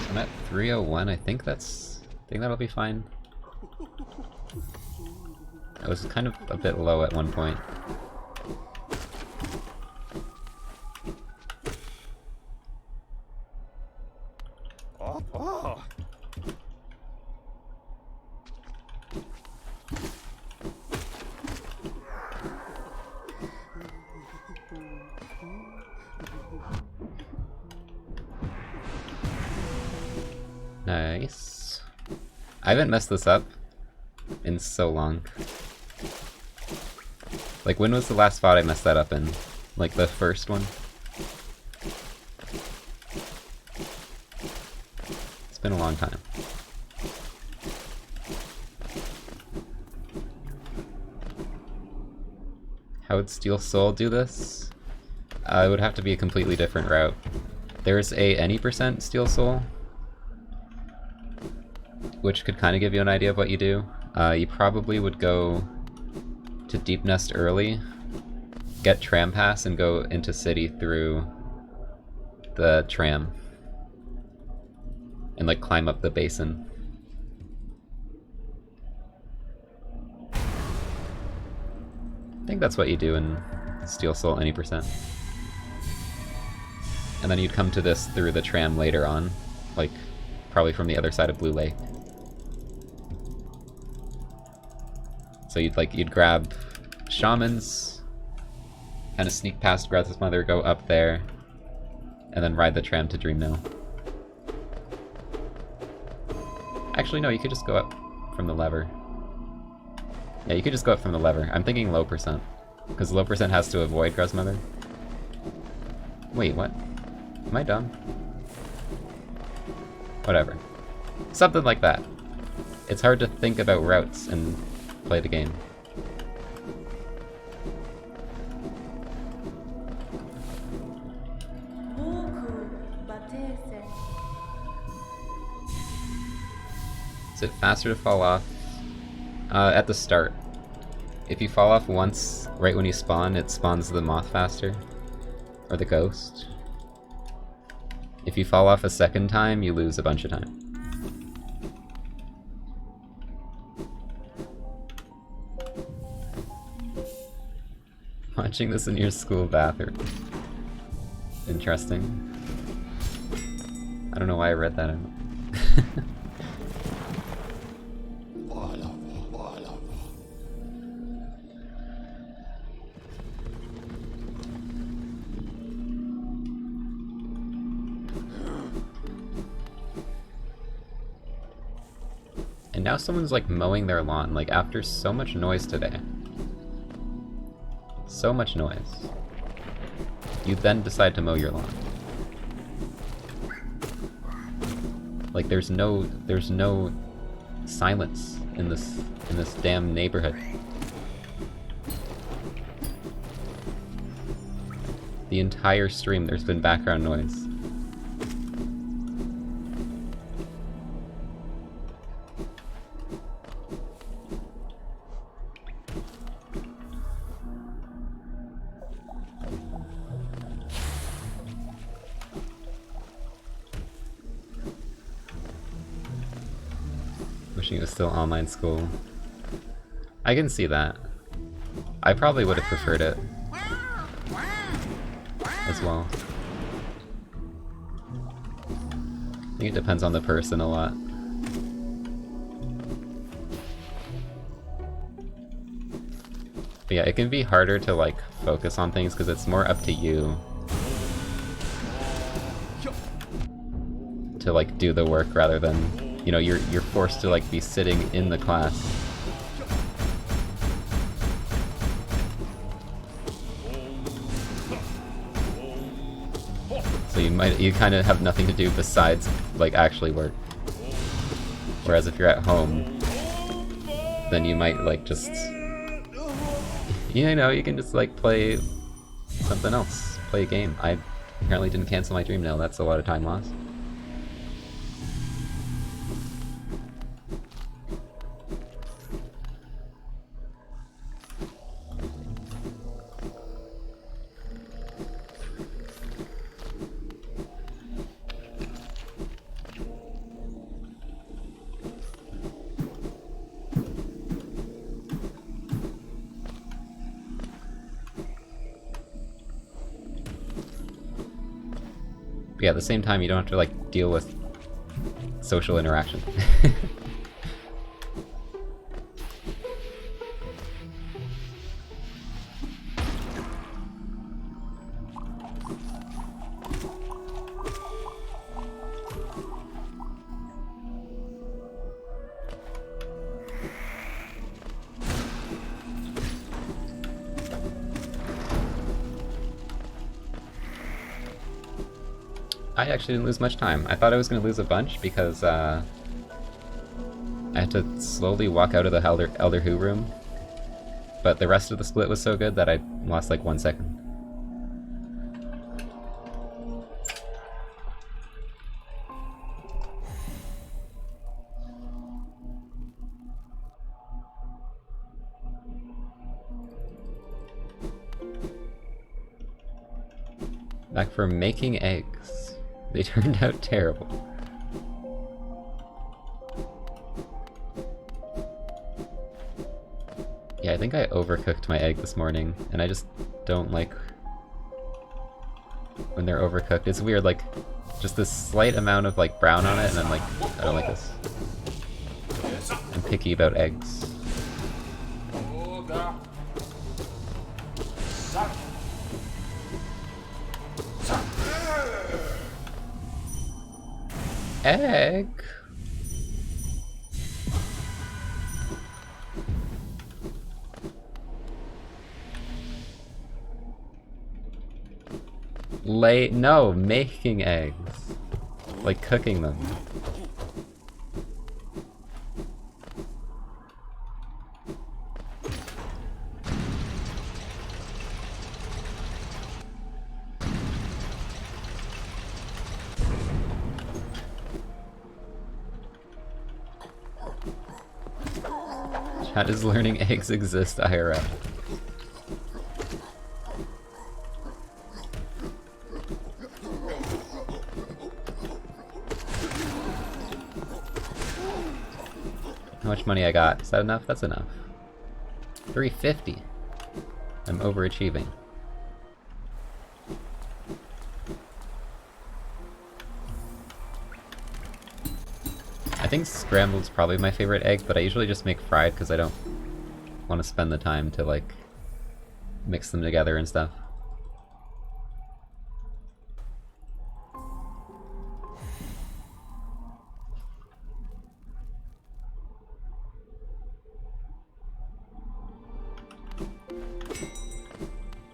I'm at 301, I think that'll be fine. I was kind of a bit low at one point. Nice. I haven't messed this up in so long. Like, when was the last spot I messed that up in? Like, the first one? It's been a long time. How would Steel Soul do this? It would have to be a completely different route. There's a any % Steel Soul, which could kind of give you an idea of what you do. You probably would go to Deep Nest early, get Tram Pass, and go into City through the tram. And like climb up the basin. I think that's what you do in Steel Soul any %. And then you'd come to this through the tram later on, like probably from the other side of Blue Lake. So you'd grab Shamans, kind of sneak past Greth's Mother, go up there, and then ride the tram to Dream Mill. Actually, no, you could just go up from the lever. Yeah, you could just go up from the lever. I'm thinking low percent. Because low percent has to avoid Grasmother. Wait, what? Am I dumb? Whatever. Something like that. It's hard to think about routes and play the game. Is it faster to fall off? At the start. If you fall off once, right when you spawn, it spawns the moth faster. Or the ghost. If you fall off a second time, you lose a bunch of time. Watching this in your school bathroom. Interesting. I don't know why I read that out. And now someone's like mowing their lawn, like after so much noise today. So much noise. You then decide to mow your lawn. Like there's no silence in this damn neighborhood. The entire stream there's been background noise. Wishing it was still online school. I can see that. I probably would have preferred it as well. I think it depends on the person a lot. But yeah, it can be harder to like focus on things because it's more up to you to like do the work rather than, you know, you're forced to like be sitting in the class. So you kind of have nothing to do besides like actually work. Whereas if you're at home, then you might like just, you know, you can just like play something else, play a game. I apparently didn't cancel my dream nail. That's a lot of time lost. But yeah, at the same time, you don't have to like deal with social interaction. I actually didn't lose much time. I thought I was going to lose a bunch because I had to slowly walk out of the Elder Who room. But the rest of the split was so good that I lost like 1 second. Back for making eggs. They turned out terrible. Yeah, I think I overcooked my egg this morning, and I just don't like when they're overcooked. It's weird, like, just this slight amount of like brown on it, and I'm like, I don't like this. I'm picky about eggs. Egg? No, making eggs. Like cooking them. Chat is learning eggs exist IRL. How much money I got? Is that enough? That's enough. 350. I'm overachieving. I think scrambled's probably my favorite egg, but I usually just make fried because I don't want to spend the time to like mix them together and stuff.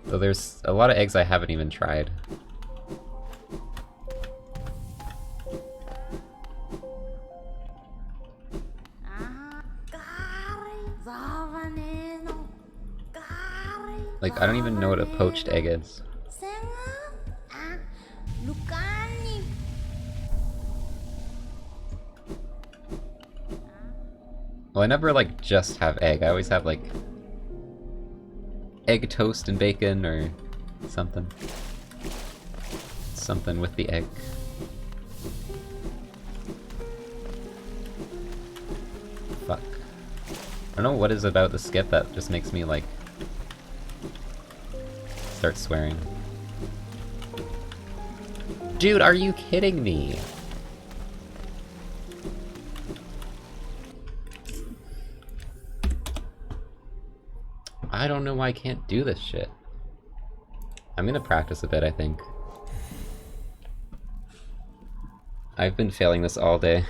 Though there's a lot of eggs I haven't even tried. Like, I don't even know what a poached egg is. Well, I never, like, just have egg. I always have, like, egg toast and bacon or something. Something with the egg. Fuck. I don't know what is about the skip that just makes me, like, start swearing. Dude, are you kidding me? I don't know why I can't do this shit. I'm gonna practice a bit, I think. I've been failing this all day.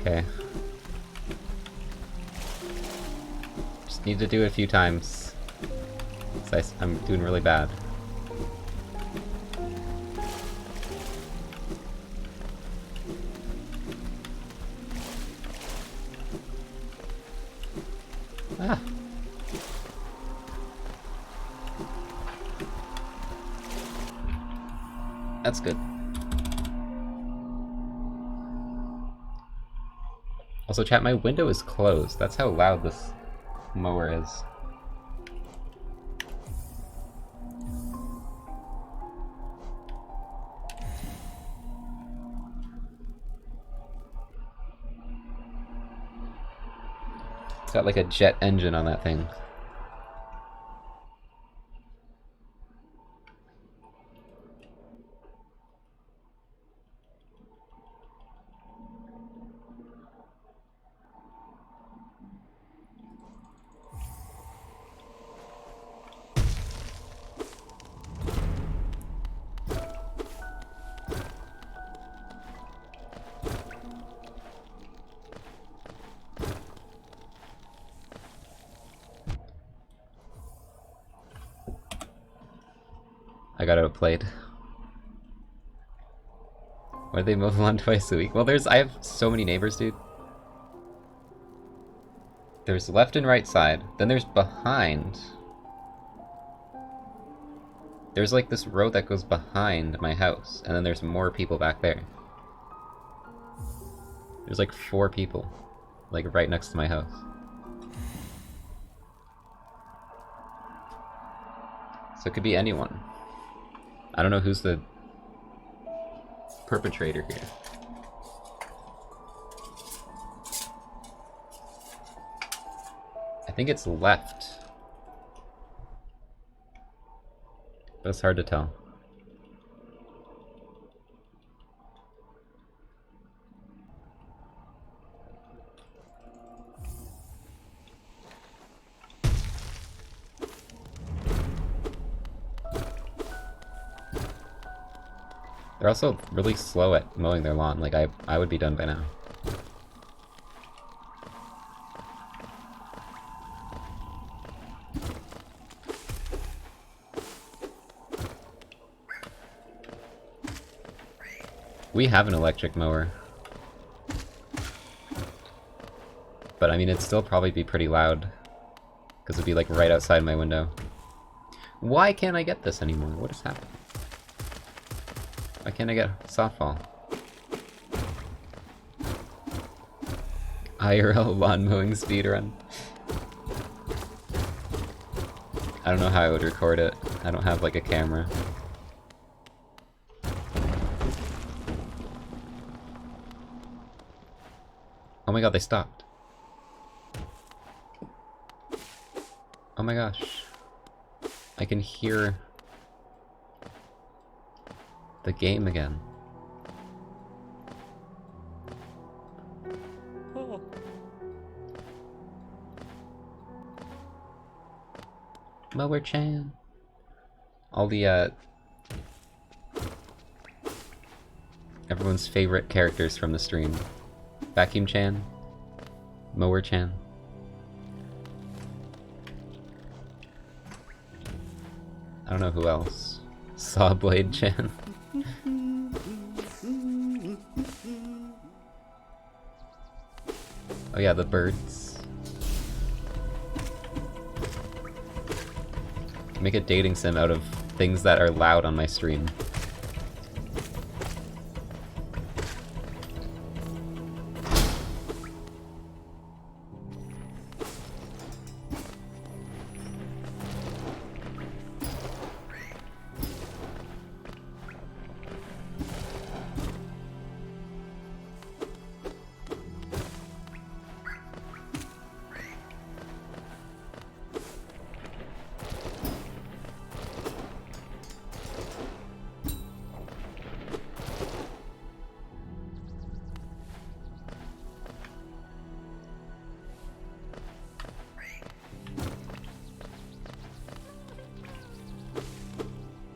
Okay. Just need to do it a few times. I'm doing really bad. Ah. That's good. Also, chat, my window is closed. That's how loud this mower is. It's got like a jet engine on that thing. I got outplayed. Why do they mow the lawn twice a week? Well, I have so many neighbors, dude. There's left and right side, then there's behind. There's like this road that goes behind my house, and then there's more people back there. There's like 4 people, like right next to my house. So it could be anyone. I don't know who's the perpetrator here. think it's left. But it's hard to tell. They're also really slow at mowing their lawn. Like, I would be done by now. We have an electric mower. But I mean, it'd still probably be pretty loud. Because it'd be like right outside my window. Why can't I get this anymore? What has happened? Why can't I get softball? IRL lawn mowing speedrun. I don't know how I would record it. I don't have like a camera. Oh my god, they stopped. Oh my gosh. I can hear the game again. Oh. Mower-chan. All the, everyone's favorite characters from the stream. Vacuum-chan. Mower-chan. I don't know who else. Sawblade-chan. Oh yeah, the birds. Make a dating sim out of things that are loud on my stream.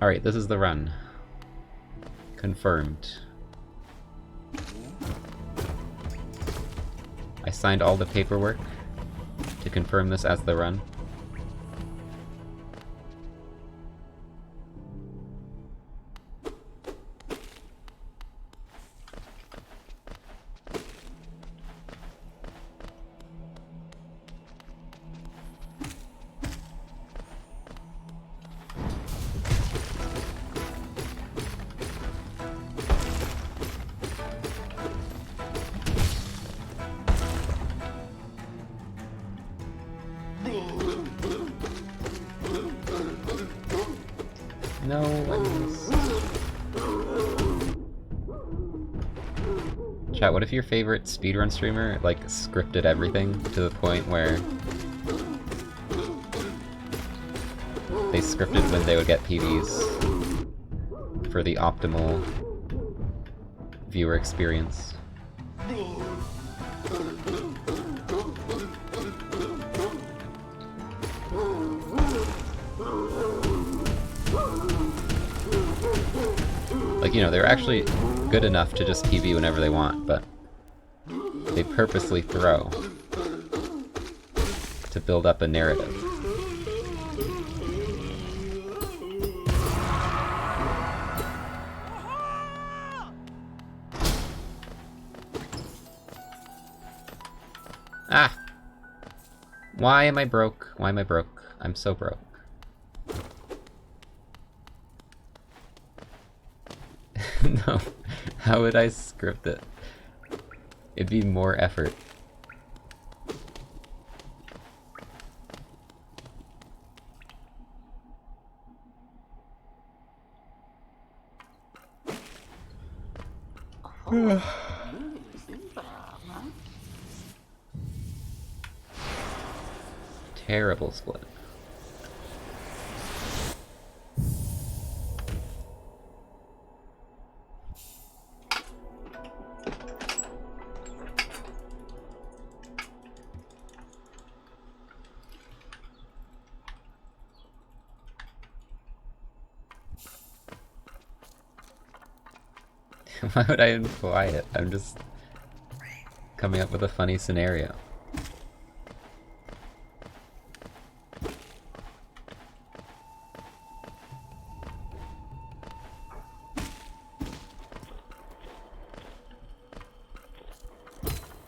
Alright, this is the run. Confirmed. I signed all the paperwork to confirm this as the run. No one's... Chat, what if your favorite speedrun streamer, like, scripted everything to the point where they scripted when they would get PBs for the optimal viewer experience? Like, you know, they're actually good enough to just PB whenever they want, but they purposely throw to build up a narrative. Ah! Why am I broke? Why am I broke? I'm so broke. No, how would I script it? It'd be more effort. terrible split. Why would I imply it? I'm just coming up with a funny scenario.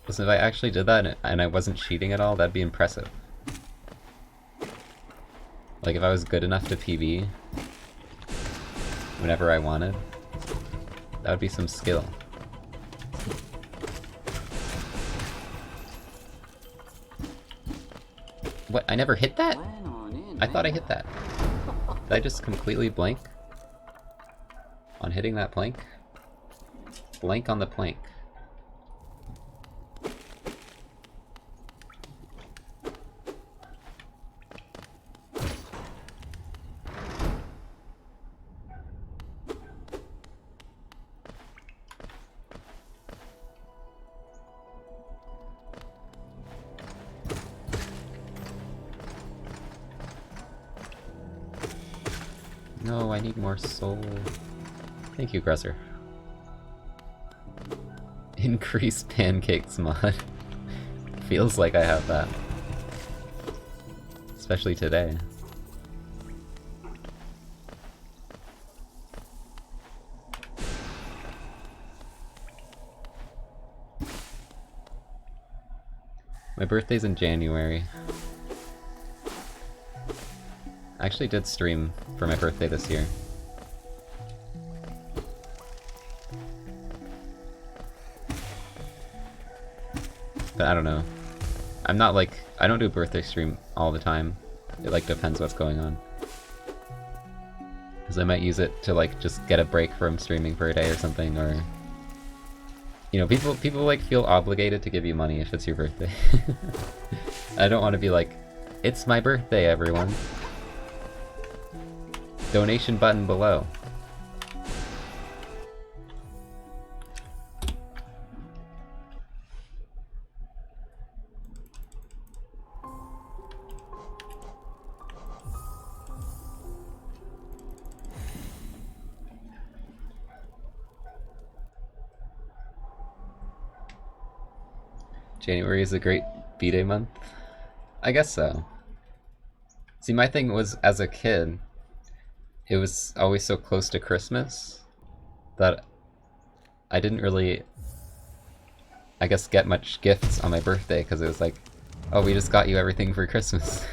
Listen, if I actually did that and I wasn't cheating at all, that'd be impressive. Like if I was good enough to PB whenever I wanted, that would be some skill. What? I never hit that? I thought I hit that. Did I just completely blank on hitting that plank? Blank on the plank. No, I need more soul. Thank you, Gresser. Increase pancakes mod. Feels like I have that. Especially today. My birthday's in January. I actually did stream for my birthday this year. But I don't know. I'm not like, I don't do a birthday stream all the time. It like depends what's going on. Because I might use it to like just get a break from streaming for a day or something, or... You know, people like feel obligated to give you money if it's your birthday. I don't want to be like, it's my birthday, everyone. Donation button below. January is a great B-Day month? I guess so. See, my thing was, as a kid, it was always so close to Christmas that I didn't really, I guess, get much gifts on my birthday, because it was like, oh, we just got you everything for Christmas.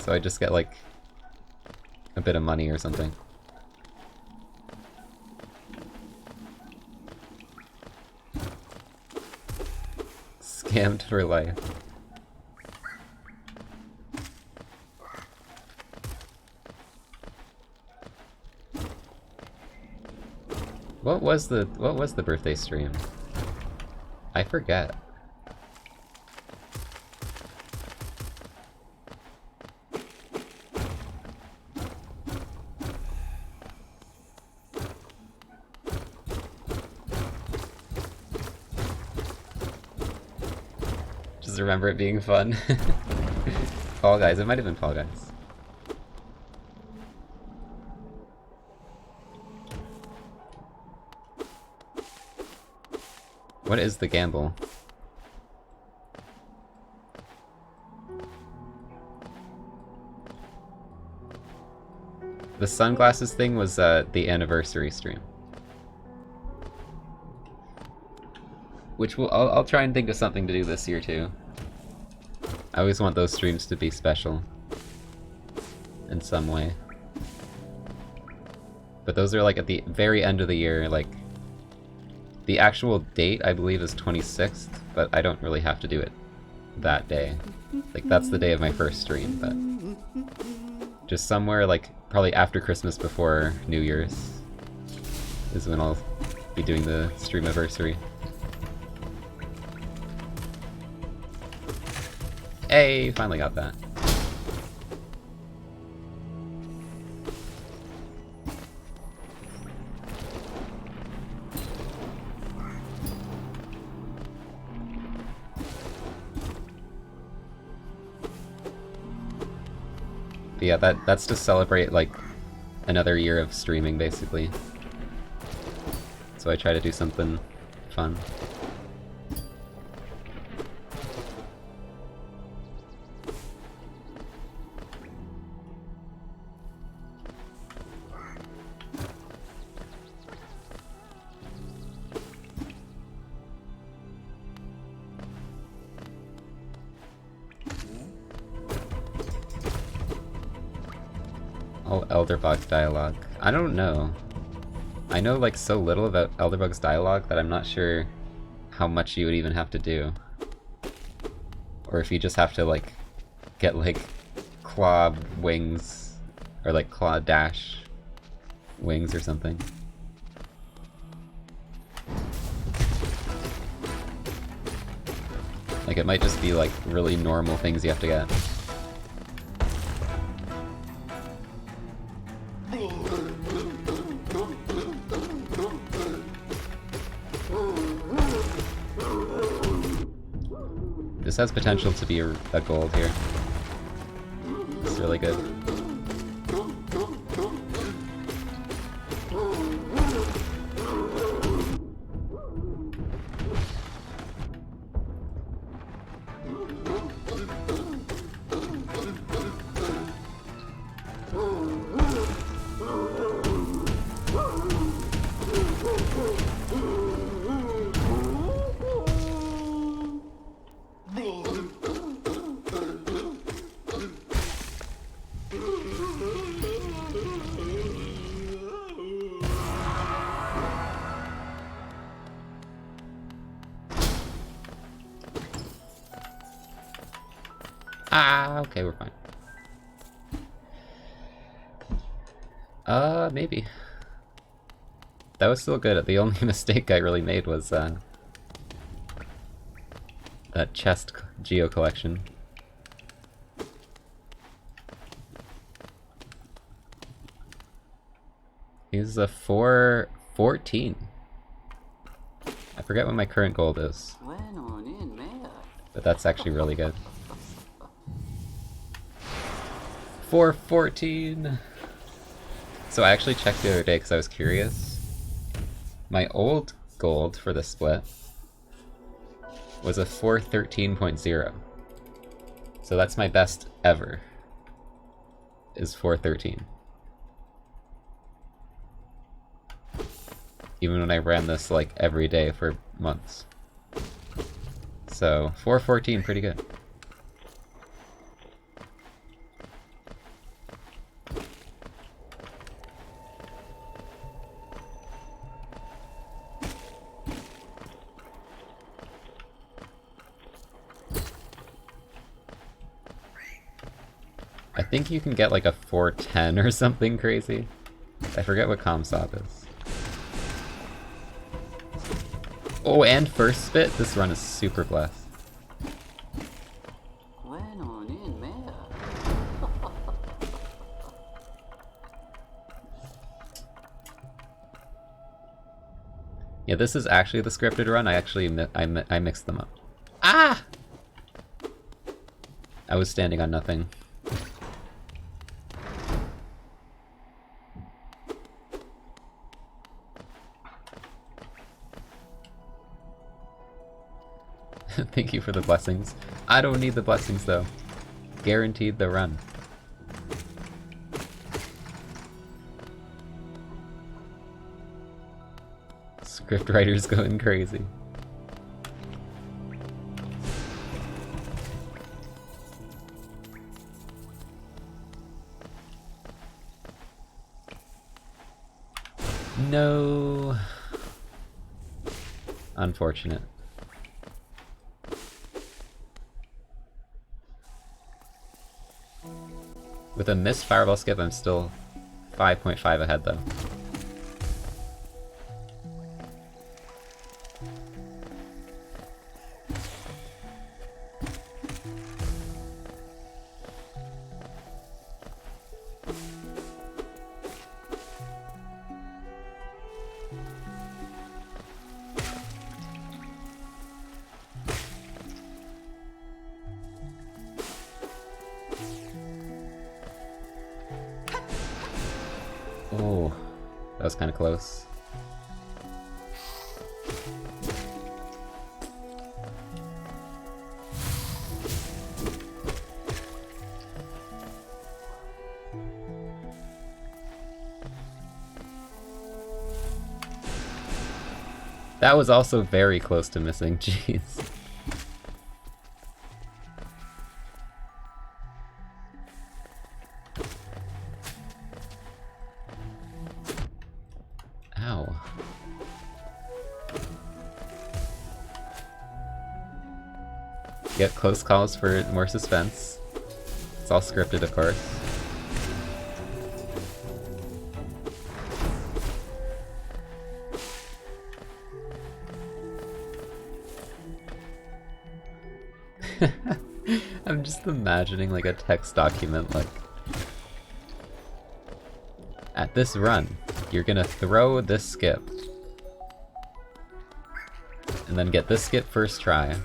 So I just get like a bit of money or something. Scammed for life. What was the birthday stream? I forget. Just remember it being fun. Fall Guys, it might have been Fall Guys. What is the gamble? The sunglasses thing was the anniversary stream. Which I'll try and think of something to do this year too. I always want those streams to be special. In some way. But those are like at the very end of the year, like... The actual date, I believe, is 26th, but I don't really have to do it that day. Like, that's the day of my first stream, but... Just somewhere, like, probably after Christmas, before New Year's, is when I'll be doing the stream anniversary. Hey, finally got that. But yeah, that's to celebrate like another year of streaming basically. So I try to do something fun. Oh, Elderbug dialogue. I don't know. I know like so little about Elderbug's dialogue that I'm not sure how much you would even have to do. Or if you just have to like get like claw wings or like claw dash wings or something. Like it might just be like really normal things you have to get. This has potential to be a gold here. It's really good. Ah, okay, we're fine. Maybe. That was still good. The only mistake I really made was, that chest geo collection. He's a 414. I forget what my current gold is. But that's actually really good. 414! So I actually checked the other day because I was curious. My old gold for the split was a 413.0. So that's my best ever, is 413. Even when I ran this like every day for months. So 414, pretty good. I think you can get like a 410 or something crazy. I forget what Comsop is. Oh, and first spit. This run is super blessed. Yeah, this is actually the scripted run. I actually I mixed them up. Ah! I was standing on nothing. Thank you for the blessings. I don't need the blessings though. Guaranteed the run. Script writers going crazy. No. Unfortunate. With a missed fireball skip, I'm still 5.5 ahead though. Oh, that was kind of close. That was also very close to missing, jeez. Ow. Get close calls for more suspense. It's all scripted, of course. I'm just imagining like a text document like, at this run, you're gonna throw this skip. And then get this skip first try.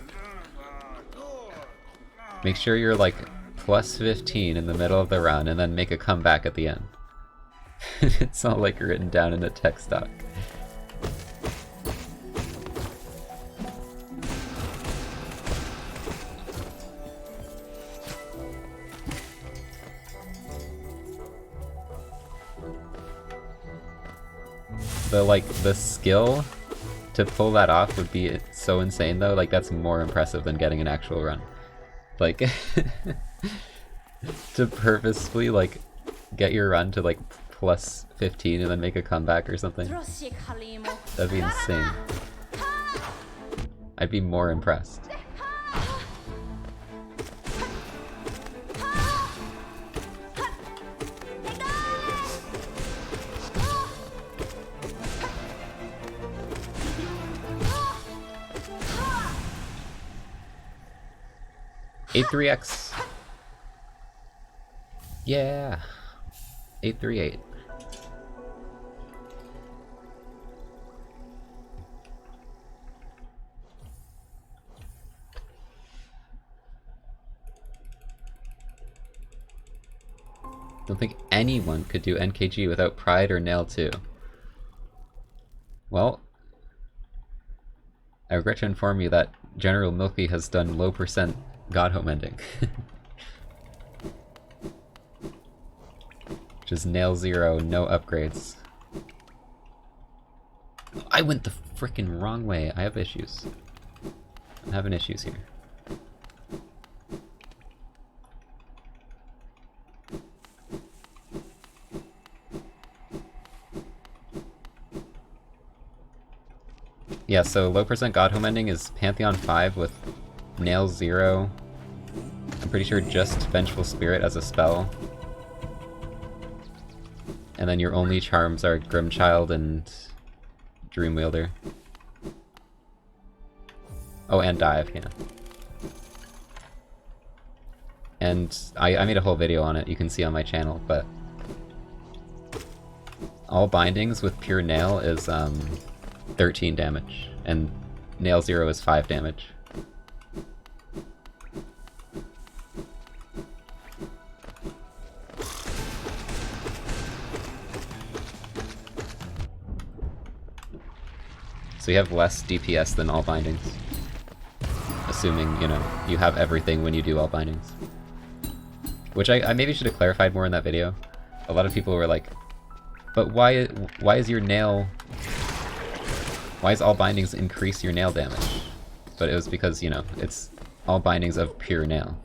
Make sure you're like plus 15 in the middle of the run and then make a comeback at the end. It's all like written down in a text doc. The skill to pull that off would be so insane though, like that's more impressive than getting an actual run. Like, to purposefully like get your run to like plus 15 and then make a comeback or something. That'd be insane. I'd be more impressed. A3X. Yeah. 838. Don't think anyone could do NKG without Pride or Nail 2. Well, I regret to inform you that General Milky has done low percent God Home ending. Which is Nail 0, no upgrades. I went the frickin' wrong way. I have issues. I'm having issues here. Yeah, so low percent God Home ending is Pantheon 5 with Nail 0. I'm pretty sure just Vengeful Spirit as a spell. And then your only charms are Grimchild and Dreamwielder. Oh, and Dive, yeah. And I made a whole video on it, you can see on my channel, but all bindings with pure Nail is 13 damage, and Nail 0 is 5 damage. So you have less DPS than all bindings. Assuming, you know, you have everything when you do all bindings. Which I maybe should have clarified more in that video. A lot of people were like, but why is your Nail... Why is all bindings increase your Nail damage? But it was because, you know, it's all bindings of pure Nail.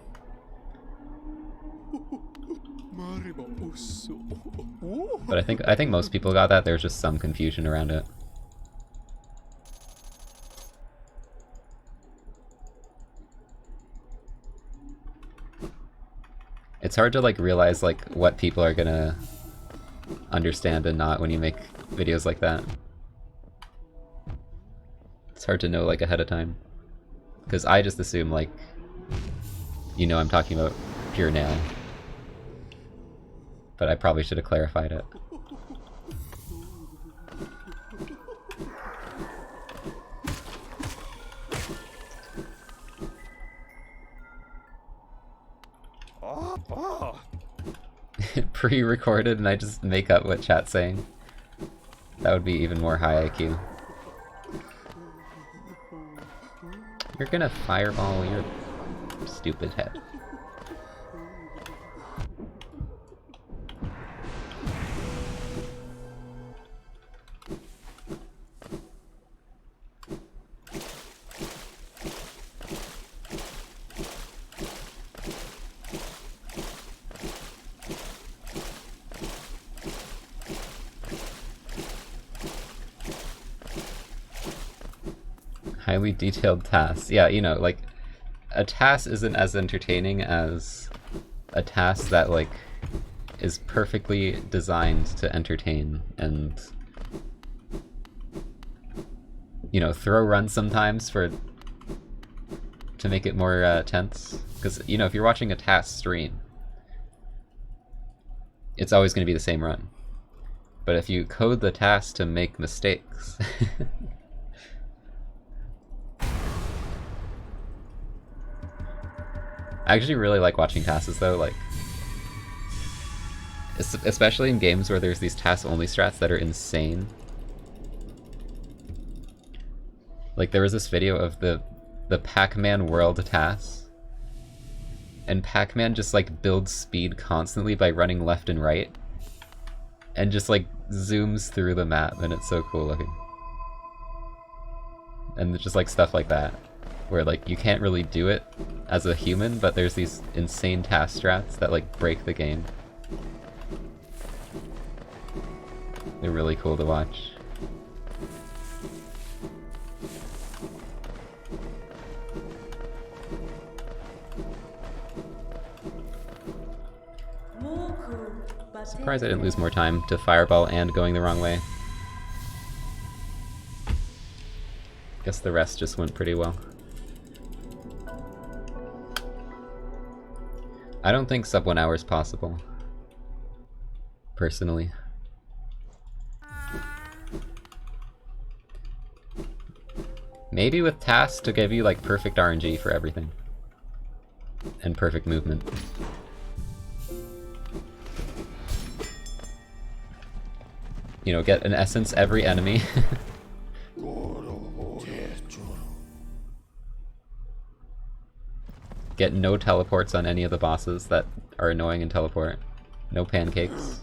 But I think most people got that, there's just some confusion around it. It's hard to like realize like what people are gonna understand and not when you make videos like that. It's hard to know like ahead of time. Because I just assume like, you know I'm talking about pure Nail. But I probably should have clarified it. pre-recorded and I just make up what chat's saying. That would be even more high IQ. You're gonna fireball your stupid head. Highly detailed tasks. Yeah, you know, like, a task isn't as entertaining as a task that, like, is perfectly designed to entertain and, you know, throw runs sometimes to make it more tense. Because, you know, if you're watching a task stream, it's always going to be the same run. But if you code the task to make mistakes... I actually really like watching tasks though, like, especially in games where there's these task-only strats that are insane. Like, there was this video of the Pac-Man world task, and Pac-Man just, like, builds speed constantly by running left and right, and just, like, zooms through the map, and it's so cool looking. And just, like, stuff like that, where, like, you can't really do it as a human, but there's these insane task strats that, like, break the game. They're really cool to watch. Surprised I didn't lose more time to fireball and going the wrong way. Guess the rest just went pretty well. I don't think sub 1 hour is possible, personally. Maybe with tasks to give you like perfect RNG for everything. And perfect movement. You know, get in essence every enemy. Get no teleports on any of the bosses that are annoying in teleport. No pancakes.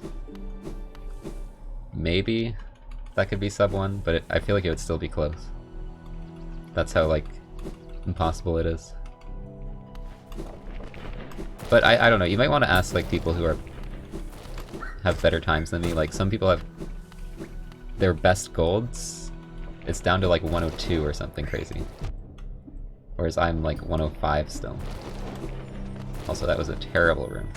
Maybe that could be sub 1, but I feel like it would still be close. That's how, like, impossible it is. But I don't know, you might want to ask, like, people who have better times than me. Like, some people have their best golds, it's down to, like, 102 or something crazy. Whereas I'm, like, 105 still. Also, that was a terrible room.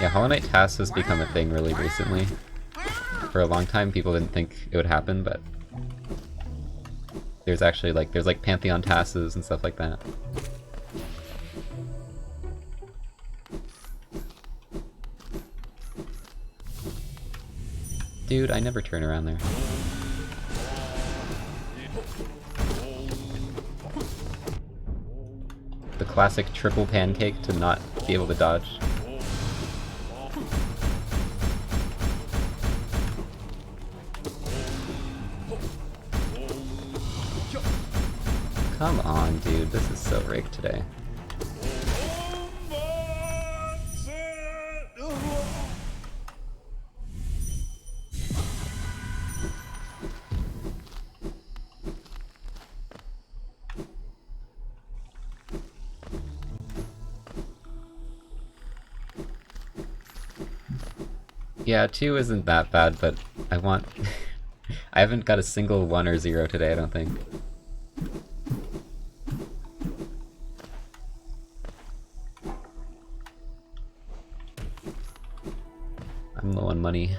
Yeah, Hollow Knight tasks has become a thing really recently. For a long time, people didn't think it would happen, but there's actually like Pantheon tasks and stuff like that. Dude, I never turn around there. The classic triple pancake to not be able to dodge. Come on, dude, this is so rigged today. Yeah, 2 isn't that bad, but I want... I haven't got a single 1 or 0 today, I don't think. I'm low on money.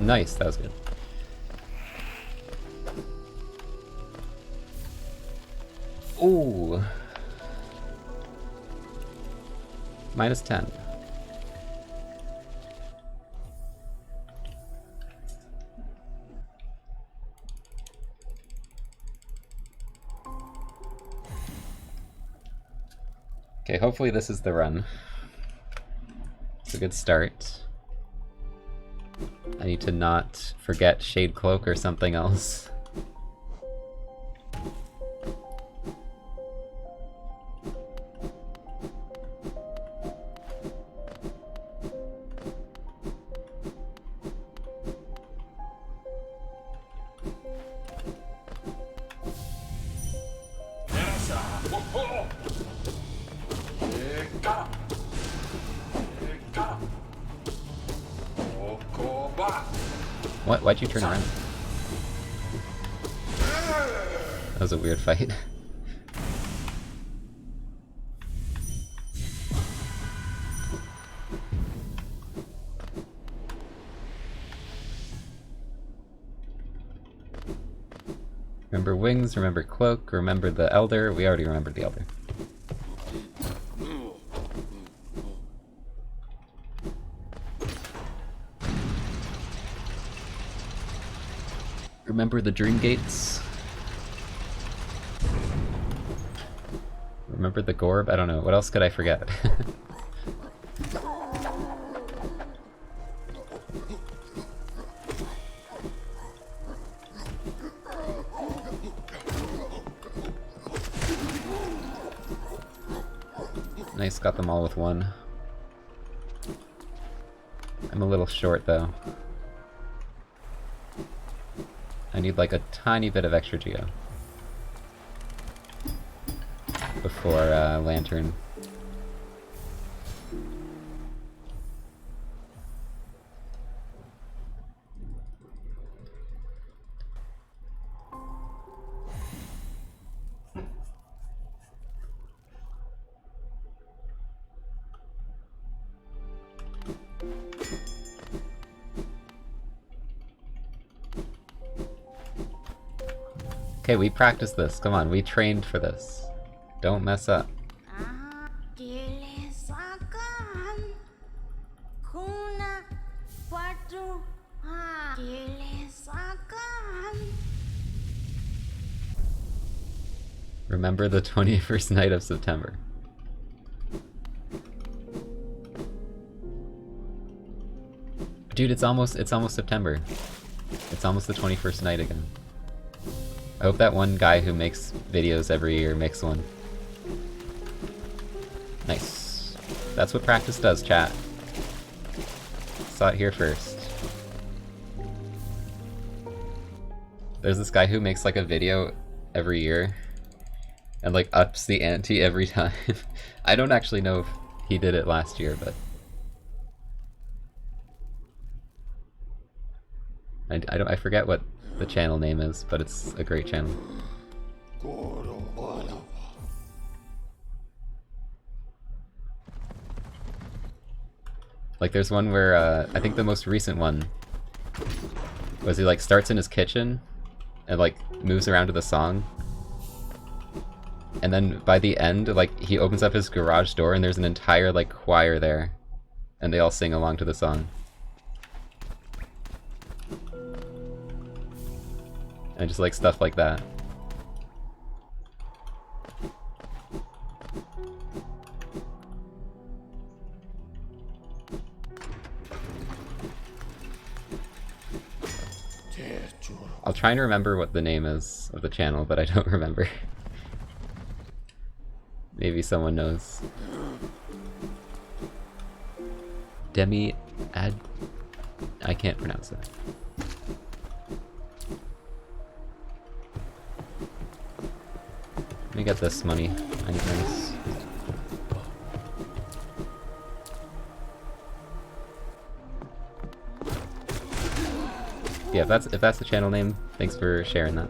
Nice, that was good. Ooh. -10. Okay, hopefully this is the run. It's a good start. I need to not forget Shade Cloak or something else. What? Why'd you turn around? That was a weird fight. Remember Wings, remember Cloak, remember the Elder. We already remembered the Elder. Remember the Dream Gates? Remember the Gorb? I don't know. What else could I forget? Nice, got them all with one. I'm a little short though. I need like a tiny bit of extra geo before Lantern. Okay, we practiced this. Come on, we trained for this. Don't mess up. Remember the 21st night of September. Dude, it's almost September. It's almost the 21st night again. I hope that one guy who makes videos every year makes one. Nice. That's what practice does, chat. Saw it here first. There's this guy who makes like a video every year and like ups the ante every time. I don't actually know if he did it last year, but I forget what the channel name is, but it's a great channel. Like there's one where I think the most recent one was he like starts in his kitchen and like moves around to the song, and then by the end like he opens up his garage door and there's an entire like choir there and they all sing along to the song. And just like stuff like that. I'll try and remember what the name is of the channel, but I don't remember. Maybe someone knows. I can't pronounce it. me get this money. Anyways. Yeah, if that's the channel name, thanks for sharing that.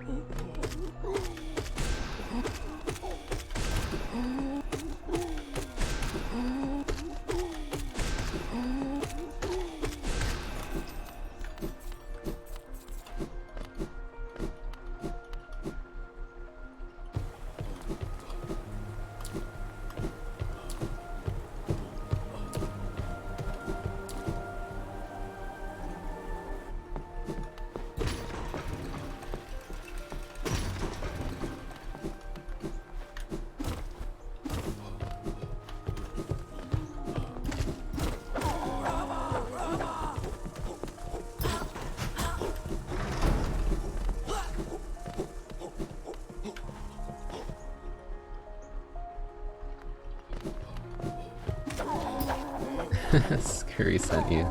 Scurry sent you.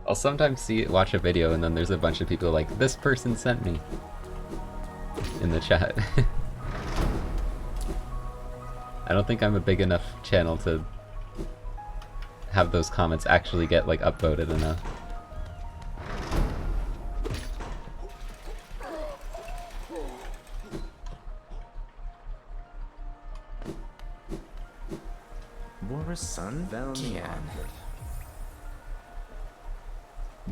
I'll sometimes watch a video and then there's a bunch of people like, this person sent me in the chat. I don't think I'm a big enough channel to have those comments actually get like upvoted enough. War's son, Velmi Ardred.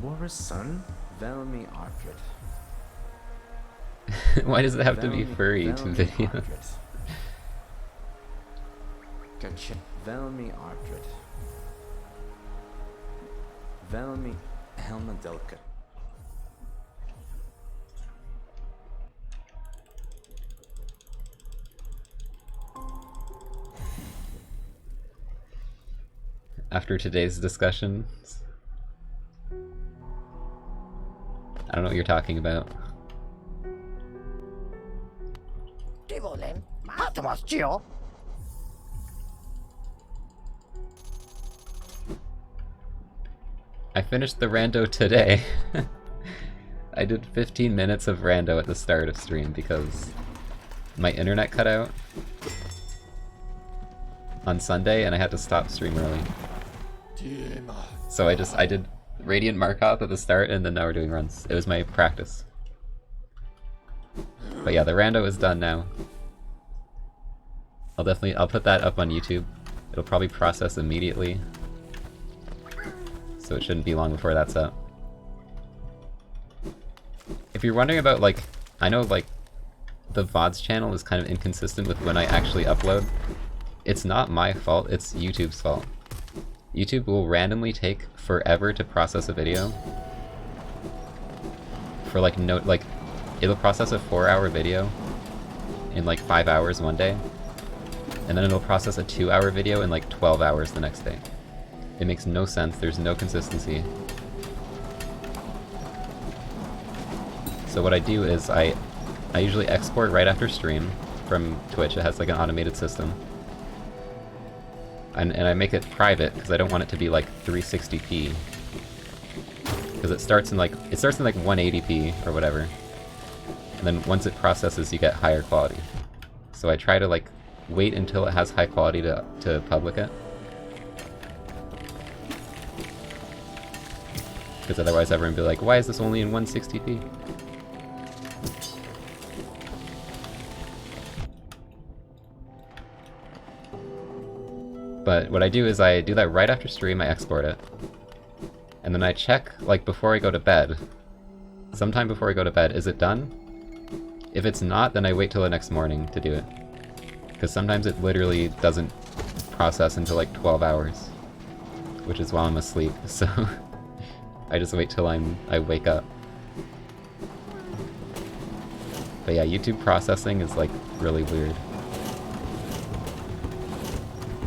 War's son, Velmi Ardred. Why does it have to be for a YouTube video? Gotcha. Velmi Ardred. Velmi Helmadelka. After today's discussion, I don't know what you're talking about. I finished the rando today. I did 15 minutes of rando at the start of stream because my internet cut out on Sunday and I had to stop stream early. So I did Radiant Markov at the start and then now we're doing runs. It was my practice. But yeah, the rando is done now. I'll put that up on YouTube. It'll probably process immediately. So it shouldn't be long before that's up. If you're wondering about like, I know like the VODs channel is kind of inconsistent with when I actually upload. It's not my fault, it's YouTube's fault. YouTube will randomly take forever to process a video. For like it'll process a 4-hour video in like 5 hours one day. And then it'll process a 2-hour video in like 12 hours the next day. It makes no sense, there's no consistency. So what I do is I usually export right after stream from Twitch. It has like an automated system. And I make it private because I don't want it to be like 360p. Because it starts in like 180p or whatever. And then once it processes you get higher quality. So I try to like wait until it has high quality to public it. Because otherwise everyone would be like, why is this only in 160p? But what I do is I do that right after stream, I export it. And then I check, like before I go to bed, sometime before I go to bed, is it done? If it's not, then I wait till the next morning to do it. Because sometimes it literally doesn't process until like 12 hours. Which is while I'm asleep, so I just wait till I wake up. But yeah, YouTube processing is like really weird.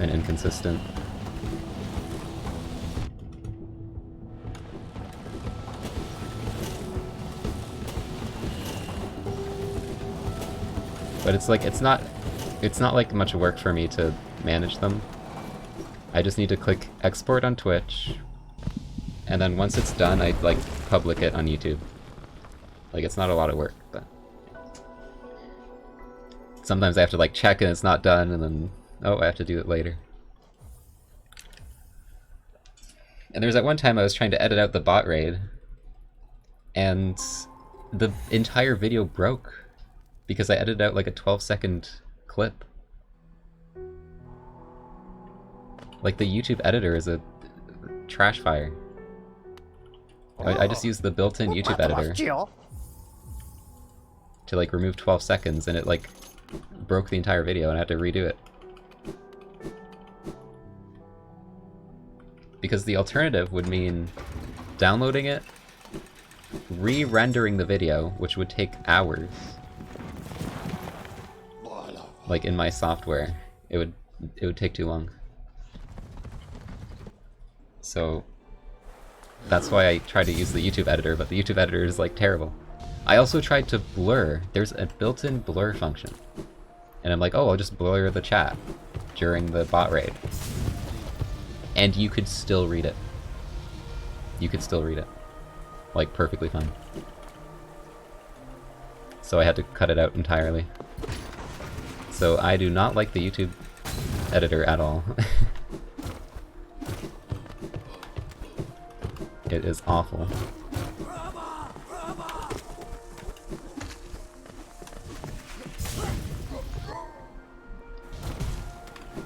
And inconsistent. But it's like it's not like much work for me to manage them. I just need to click export on Twitch, and then once it's done, I like public it on YouTube. Like it's not a lot of work, but sometimes I have to like check and it's not done, and then, oh, I have to do it later. And there was that one time I was trying to edit out the bot raid, and the entire video broke because I edited out like a 12-second clip. Like, the YouTube editor is a trash fire. I just used the built-in YouTube editor to like remove 12 seconds, and it like broke the entire video and I had to redo it. Because the alternative would mean downloading it, re-rendering the video, which would take hours. Like in my software, it would take too long. So that's why I tried to use the YouTube editor, but the YouTube editor is like terrible. I also tried to blur. There's a built-in blur function. And I'm like, oh, I'll just blur the chat during the bot raid. And you could still read it. You could still read it. Like, perfectly fine. So I had to cut it out entirely. So I do not like the YouTube editor at all. It is awful.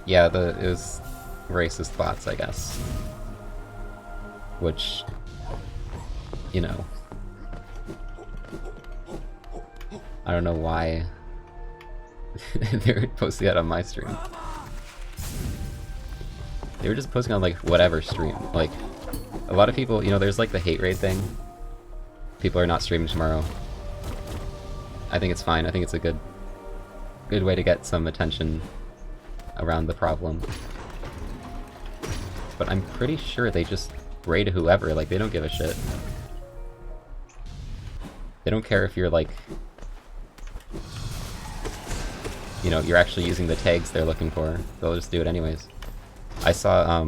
Yeah, it was racist bots, I guess. Which, you know, I don't know why they were posting that on my stream. They were just posting on like whatever stream. Like, a lot of people, you know, there's like the hate raid thing. People are not streaming tomorrow. I think it's fine. I think it's a good way to get some attention around the problem. But I'm pretty sure they just raid whoever, like they don't give a shit. They don't care if you're like, you know, you're actually using the tags they're looking for. They'll just do it anyways. I saw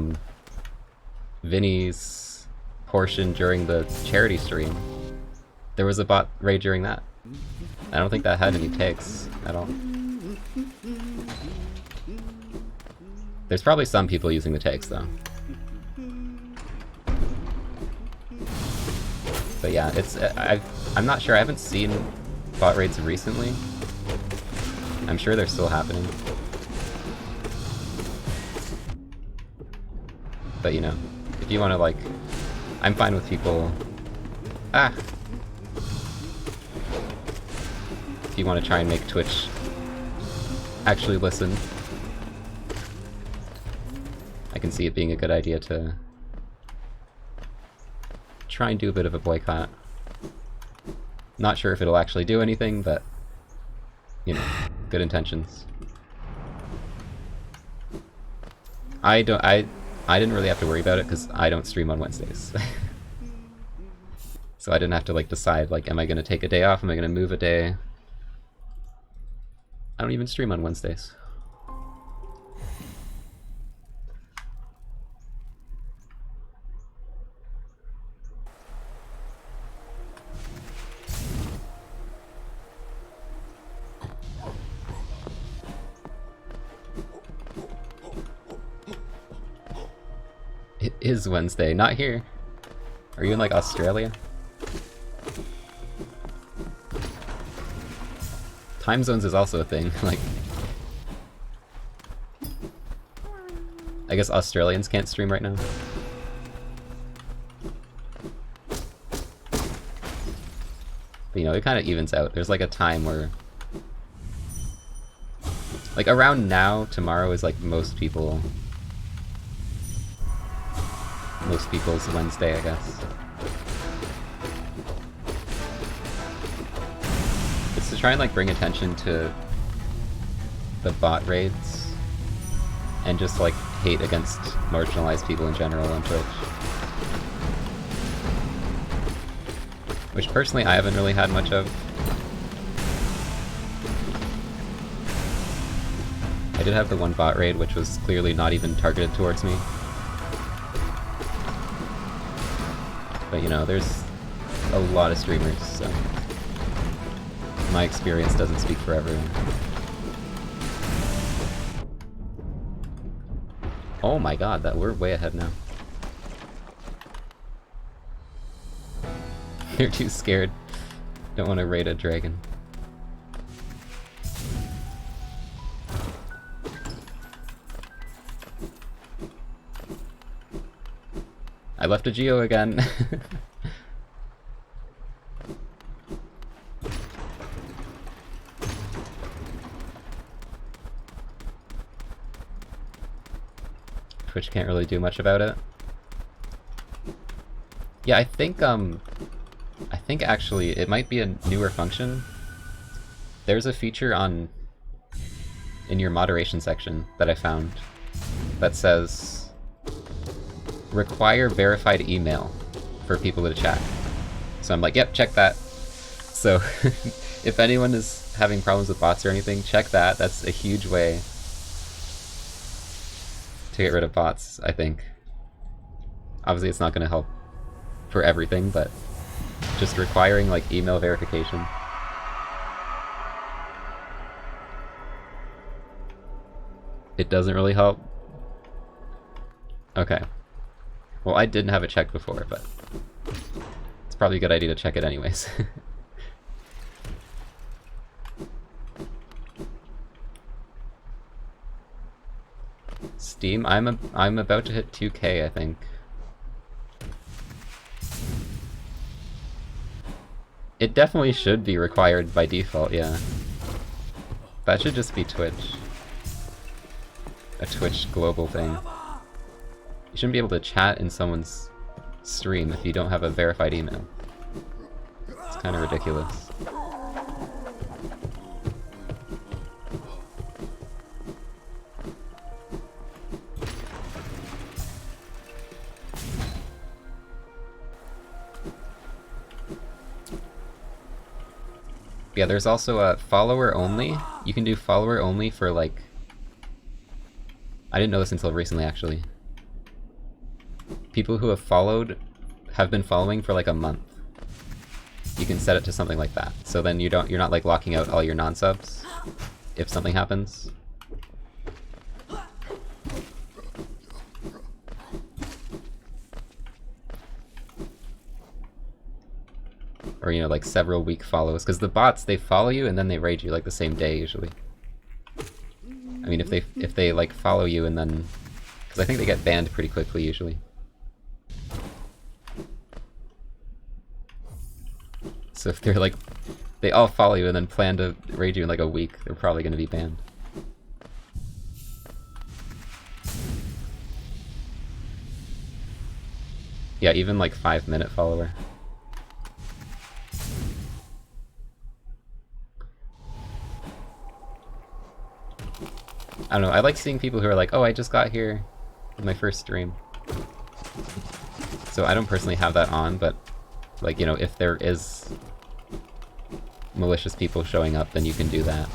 Vinny's portion during the charity stream. There was a bot raid during that. I don't think that had any tags at all. There's probably some people using the tags though. But yeah, it's I'm not sure. I haven't seen bot raids recently. I'm sure they're still happening. But you know, if you want to like, I'm fine with people. If you want to try and make Twitch actually listen, I can see it being a good idea to try and do a bit of a boycott. Not sure if it'll actually do anything, but you know, good intentions. I didn't really have to worry about it because I don't stream on Wednesdays. So I didn't have to like decide like, am I gonna take a day off? Am I gonna move a day? I don't even stream on Wednesdays. It is Wednesday, not here. Are you in like Australia? Time zones is also a thing, like... I guess Australians can't stream right now. But you know, it kind of evens out. There's like a time where... Like around now, tomorrow is like most people's Wednesday, I guess. It's to try and like bring attention to the bot raids and just like hate against marginalized people in general on Twitch. Which personally I haven't really had much of. I did have the one bot raid which was clearly not even targeted towards me. But you know, there's a lot of streamers, so my experience doesn't speak for everyone. Oh my god, that we're way ahead now. They're too scared. Don't want to raid a dragon. I left a geo again. Twitch can't really do much about it. Yeah, I think actually it might be a newer function. There's a feature in your moderation section that I found that says require verified email for people to chat. So I'm like, yep, check that. So if anyone is having problems with bots or anything, check that. That's a huge way to get rid of bots, I think. Obviously it's not going to help for everything, but just requiring like email verification. It doesn't really help? Okay. Well, I didn't have it checked before, but it's probably a good idea to check it anyways. Steam, I'm about to hit 2K, I think. It definitely should be required by default, yeah. That should just be Twitch. A Twitch global thing. You shouldn't be able to chat in someone's stream if you don't have a verified email. It's kind of ridiculous. Yeah, there's also a follower only. You can do follower only for like... I didn't know this until recently, actually. People who have been following for like a month. You can set it to something like that. So then you're not like locking out all your non-subs if something happens. Or, you know, like several week follows. Because the bots, they follow you and then they raid you like the same day usually. I mean, if they like follow you and then... Because I think they get banned pretty quickly usually. So if they're like... They all follow you and then plan to raid you in like a week, they're probably going to be banned. Yeah, even like 5-minute follower. I don't know, I like seeing people who are like, oh, I just got here with my first stream. So I don't personally have that on, but like, you know, if there is malicious people showing up, then you can do that.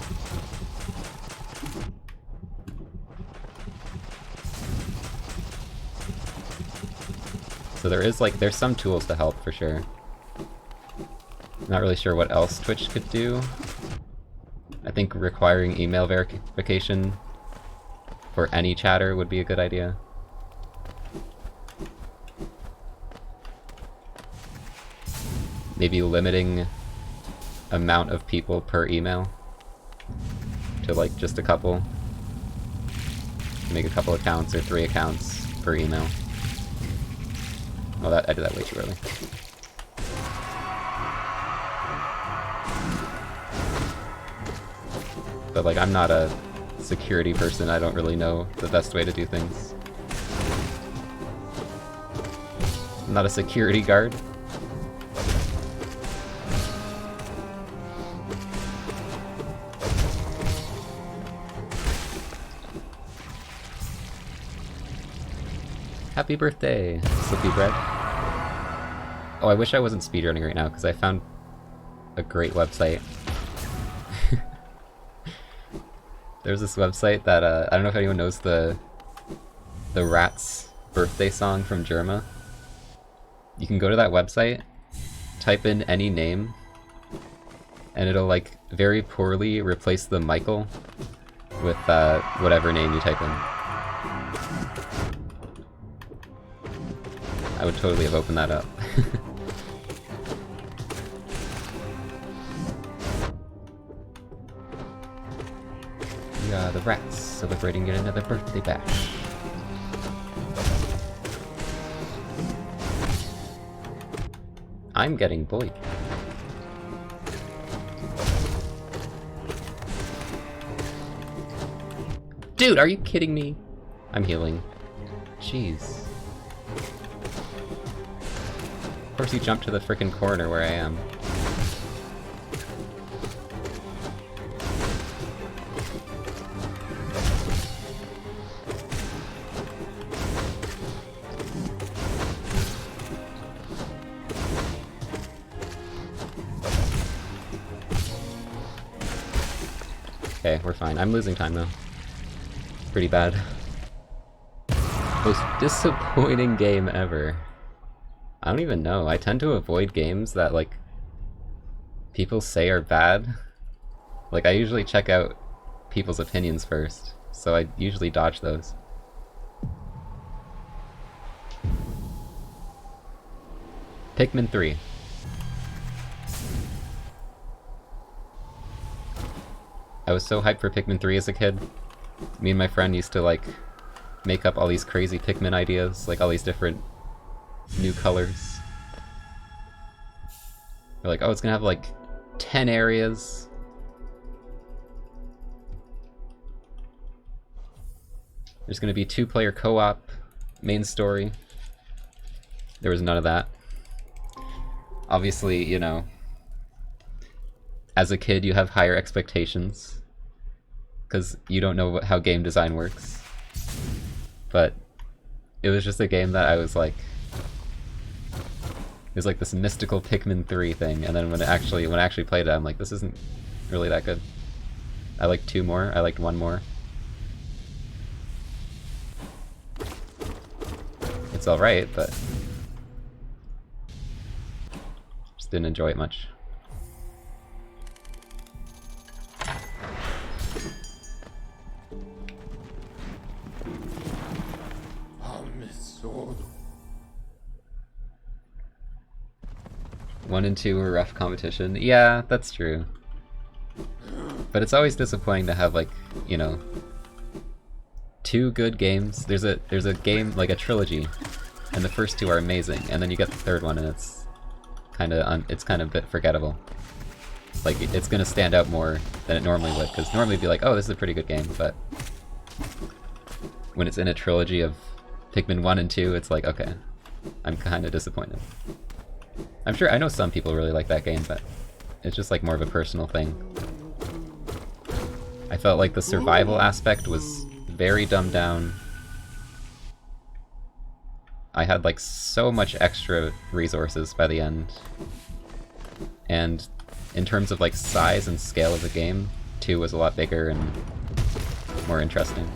So there is like, there's some tools to help for sure. Not really sure what else Twitch could do. I think requiring email verification for any chatter would be a good idea. Maybe limiting amount of people per email to like just a couple. Make a couple accounts or 3 accounts per email. Oh, I did that way too early. But like, I'm not a security person, I don't really know the best way to do things. I'm not a security guard. Happy birthday, Slippy Bread. Oh, I wish I wasn't speedrunning right now, because I found a great website. There's this website that, I don't know if anyone knows the Rats birthday song from Germa. You can go to that website, type in any name, and it'll like very poorly replace the Michael with whatever name you type in. I would totally have opened that up. The rats celebrating yet another birthday bash. I'm getting bullied. Dude, are you kidding me? I'm healing. Jeez. Of course you jumped to the frickin' corner where I am. Okay, we're fine. I'm losing time though. Pretty bad. Most disappointing game ever. I don't even know. I tend to avoid games that, like, people say are bad. Like, I usually check out people's opinions first, so I usually dodge those. Pikmin 3. I was so hyped for Pikmin 3 as a kid. Me and my friend used to, like, make up all these crazy Pikmin ideas, like all these different new colors. We're like, oh, it's gonna have like 10 areas. There's gonna be 2-player co-op, main story. There was none of that. Obviously, you know, as a kid you have higher expectations, because you don't know how game design works. But it was just a game that I was like, it was like this mystical Pikmin 3 thing, and then when I actually played it, I'm like, this isn't really that good. I liked 2 more, I liked 1 more. It's alright, but just didn't enjoy it much. One and 2 were rough competition. Yeah, that's true. But it's always disappointing to have, like, you know, 2 good games. There's a game, like a trilogy, and the first 2 are amazing, and then you get the 3rd one and it's kind of a bit forgettable. Like, it's gonna stand out more than it normally would, because normally it'd be like, oh, this is a pretty good game, but when it's in a trilogy of Pikmin 1 and 2, it's like, okay, I'm kind of disappointed. I'm sure, I know some people really like that game, but it's just like more of a personal thing. I felt like the survival aspect was very dumbed down. I had like so much extra resources by the end. And in terms of like size and scale of the game, 2 was a lot bigger and more interesting.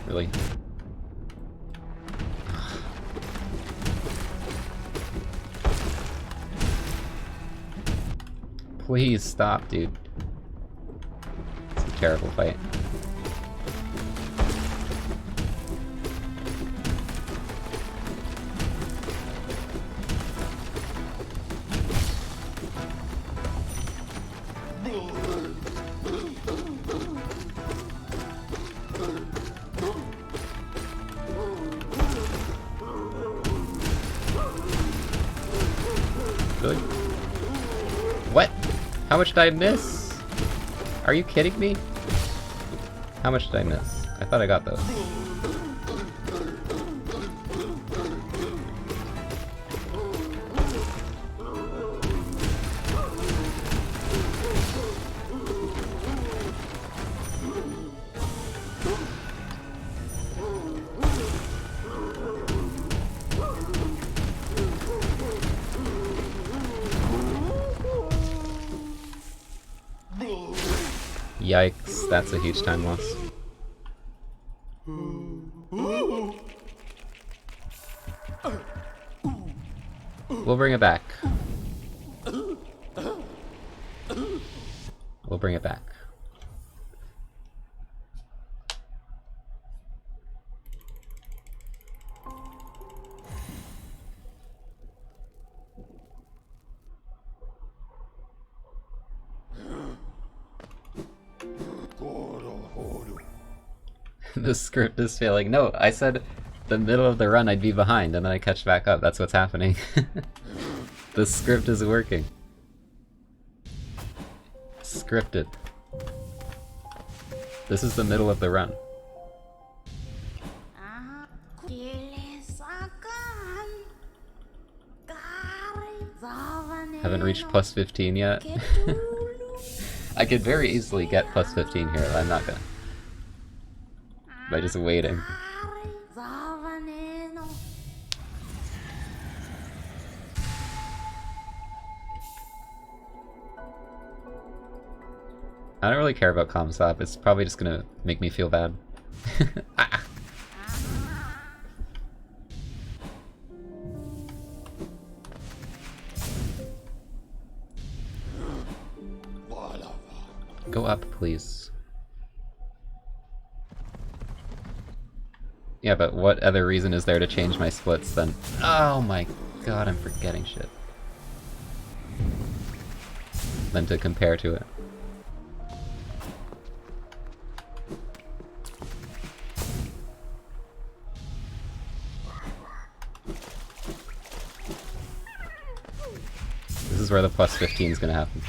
Really? Please stop, dude. It's a terrible fight. Really? What? How much did I miss? Are you kidding me? How much did I miss? I thought I got those. Yikes, that's a huge time loss. We'll bring it back. We'll bring it back. The script is failing. No, I said the middle of the run I'd be behind, and then I catch back up. That's what's happening. The script is working. Scripted. This is the middle of the run. Haven't reached plus 15 yet. I could very easily get plus 15 here, I'm not gonna. By just waiting. I don't really care about Comstop, it's probably just gonna make me feel bad. Ah. Go up, please. Yeah, but what other reason is there to change my splits then? Oh my god, I'm forgetting shit. Than to compare to it. This is where the plus 15 is gonna happen.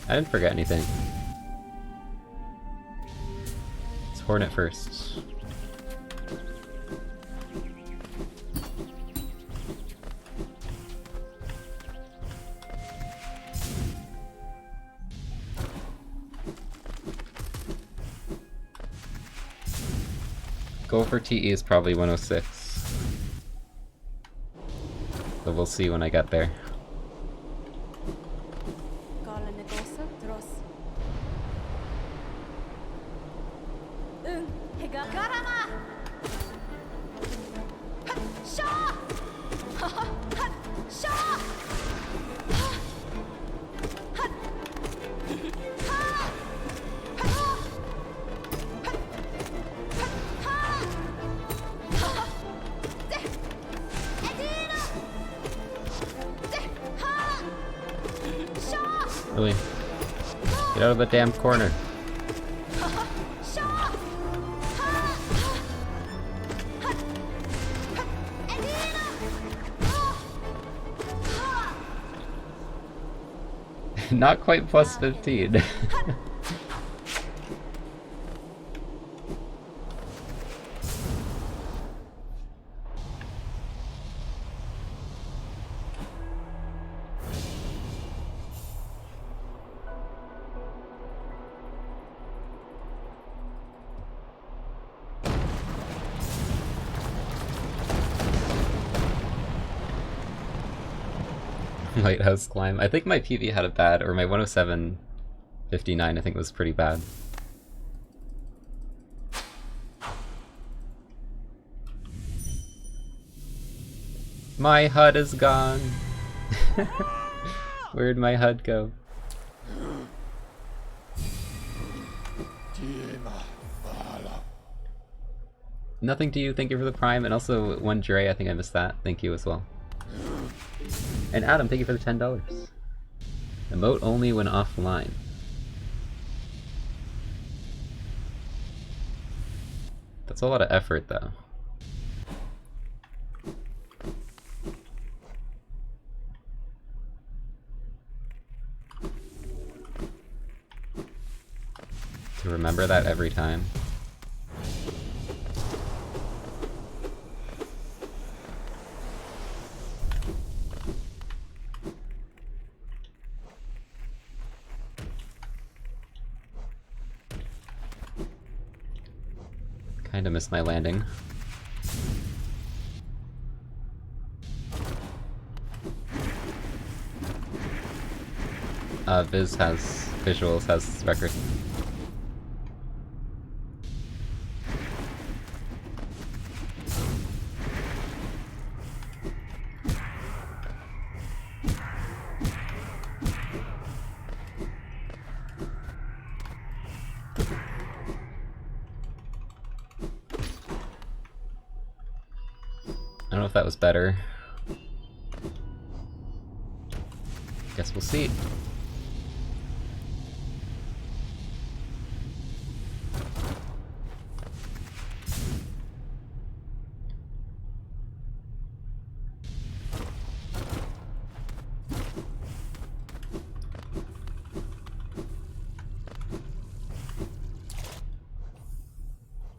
I didn't forget anything. Let's Hornet first. Goal for TE is probably 106. So we'll see when I get there. Really? Get out of the damn corner. Not quite plus 15. Lighthouse climb. I think my PV had a bad, or my 107.59 I think was pretty bad. My HUD is gone. Where'd my HUD go? Nothing to you, thank you for the prime, and also one Dre, I think I missed that. Thank you as well. And Adam, thank you for the $10. Emote only when offline. That's a lot of effort, though. To remember that every time. Kinda missed my landing. Visuals has record. that was better. Guess we'll see.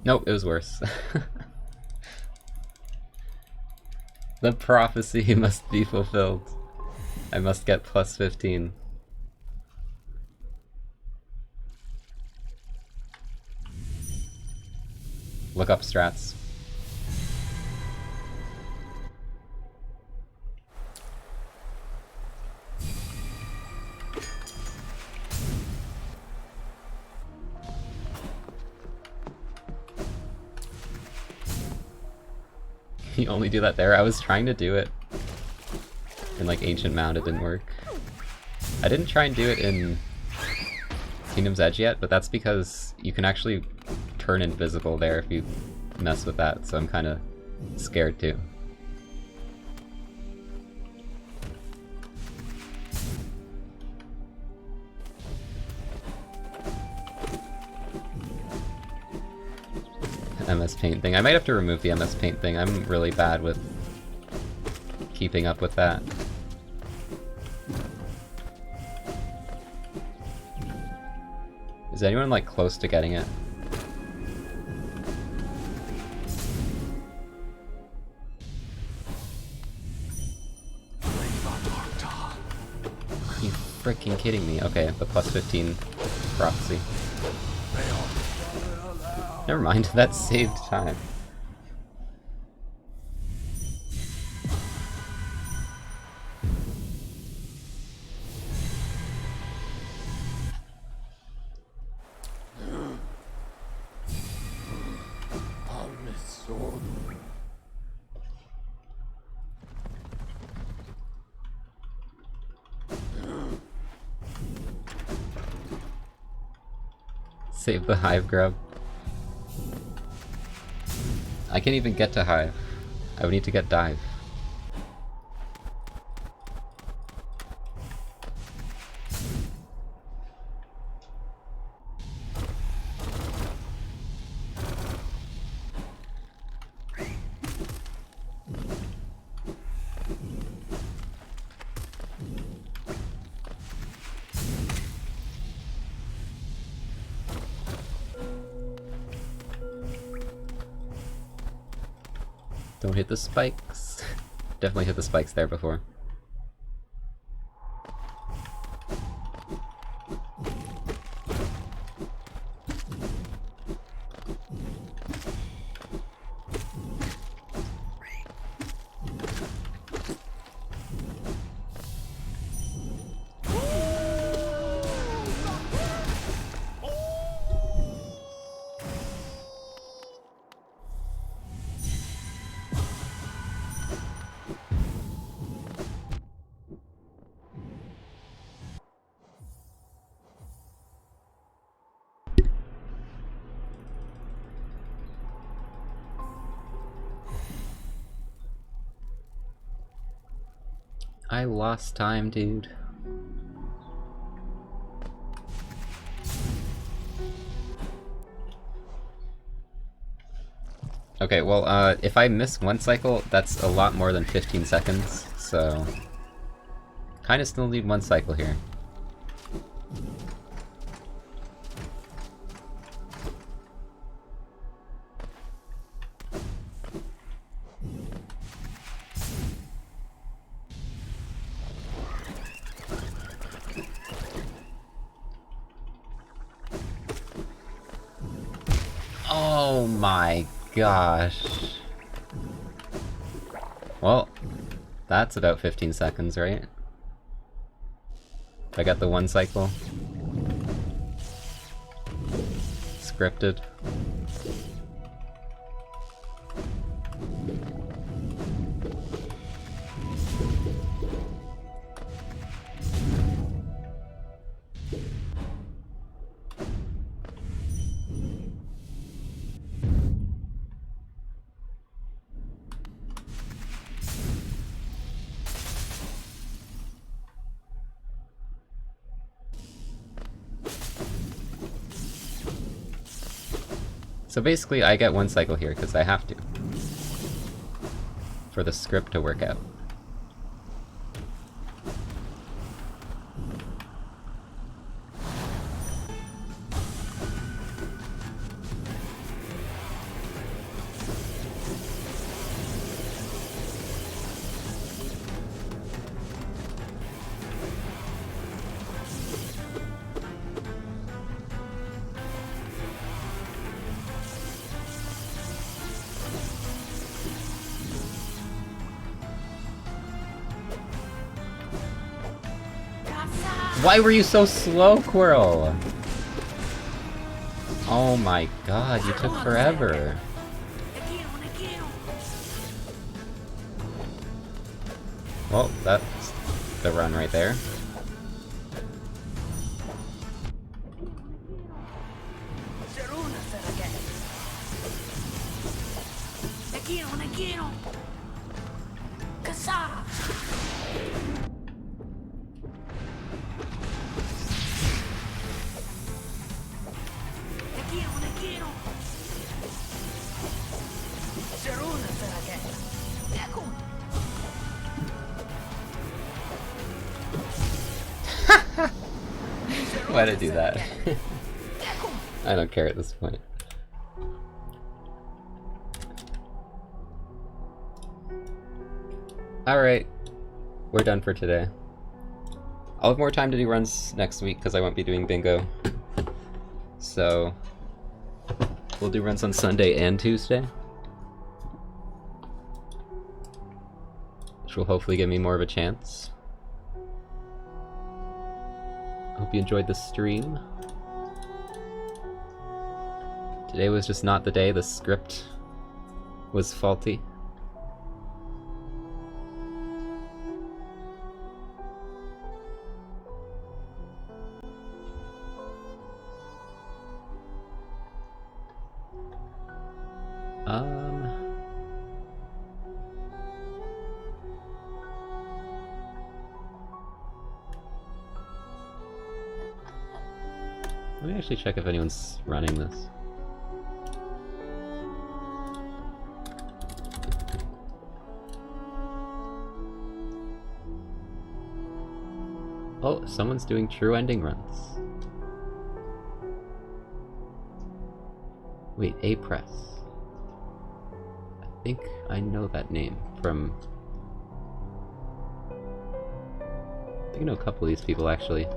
Nope, it was worse. The prophecy must be fulfilled. I must get plus 15. Look up strats. You only do that there? I was trying to do it in like Ancient Mound, it didn't work. I didn't try and do it in Kingdom's Edge yet, but that's because you can actually turn invisible there if you mess with that, so I'm kind of scared too. MS Paint thing. I might have to remove the MS Paint thing. I'm really bad with keeping up with that. Is anyone like close to getting it? Are you freaking kidding me? Okay, the plus 15 prophecy. Never mind, that saved time. Save the hive grub. I can't even get to hive. I would need to get dive. Don't hit the spikes. Definitely hit the spikes there before. I lost time, dude. Okay, well, if I miss one cycle, that's a lot more than 15 seconds, so... Kinda still need one cycle here. Oh my gosh. Well, that's about 15 seconds, right? I got the one cycle. Scripted. So basically I get 1 cycle here because I have to. For the script to work out. Why were you so slow, Quirrell? Oh my god, you took forever. Well, that's the run right there. Why did I do that? I don't care at this point. Alright, we're done for today. I'll have more time to do runs next week because I won't be doing bingo. So, we'll do runs on Sunday and Tuesday. Which will hopefully give me more of a chance. Hope you enjoyed the stream. Today was just not the day, the script was faulty. Let me actually check if anyone's running this. Oh, someone's doing true ending runs. Wait, A-Press. I think I know that name from... I think I know a couple of these people actually.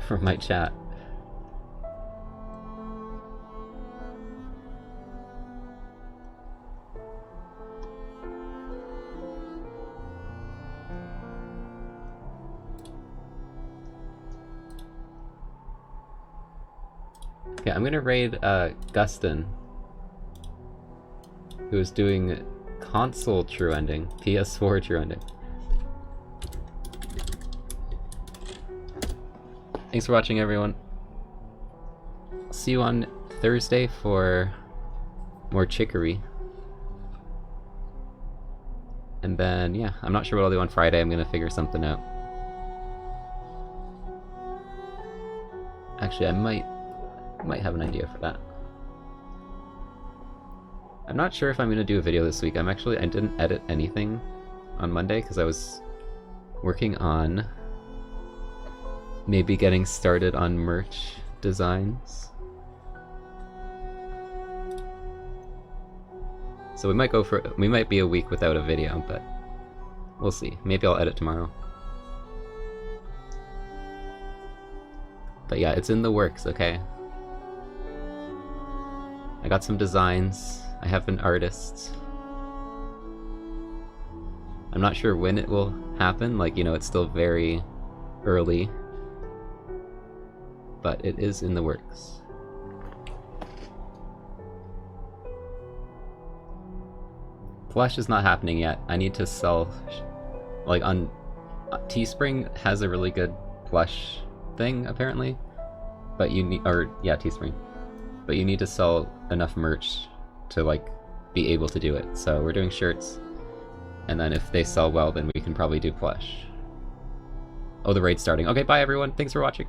From my chat. Okay, I'm gonna raid Gustin, who is doing console true ending, PS4 true ending. Thanks for watching, everyone. See you on Thursday for more chicory. And then, yeah, I'm not sure what I'll do on Friday. I'm gonna figure something out. Actually, I might have an idea for that. I'm not sure if I'm gonna do a video this week. I didn't edit anything on Monday because I was working on maybe getting started on merch designs. So we might be a week without a video, but we'll see. Maybe I'll edit tomorrow. But yeah, it's in the works, okay? I got some designs. I have an artist. I'm not sure when it will happen, like, you know, it's still very early. But it is in the works. Plush is not happening yet. I need to sell, like, on Teespring has a really good plush thing apparently, but you need, or yeah, Teespring, but you need to sell enough merch to like be able to do it. So we're doing shirts, and then if they sell well, then we can probably do plush. Oh, the raid's starting. Okay, bye everyone. Thanks for watching.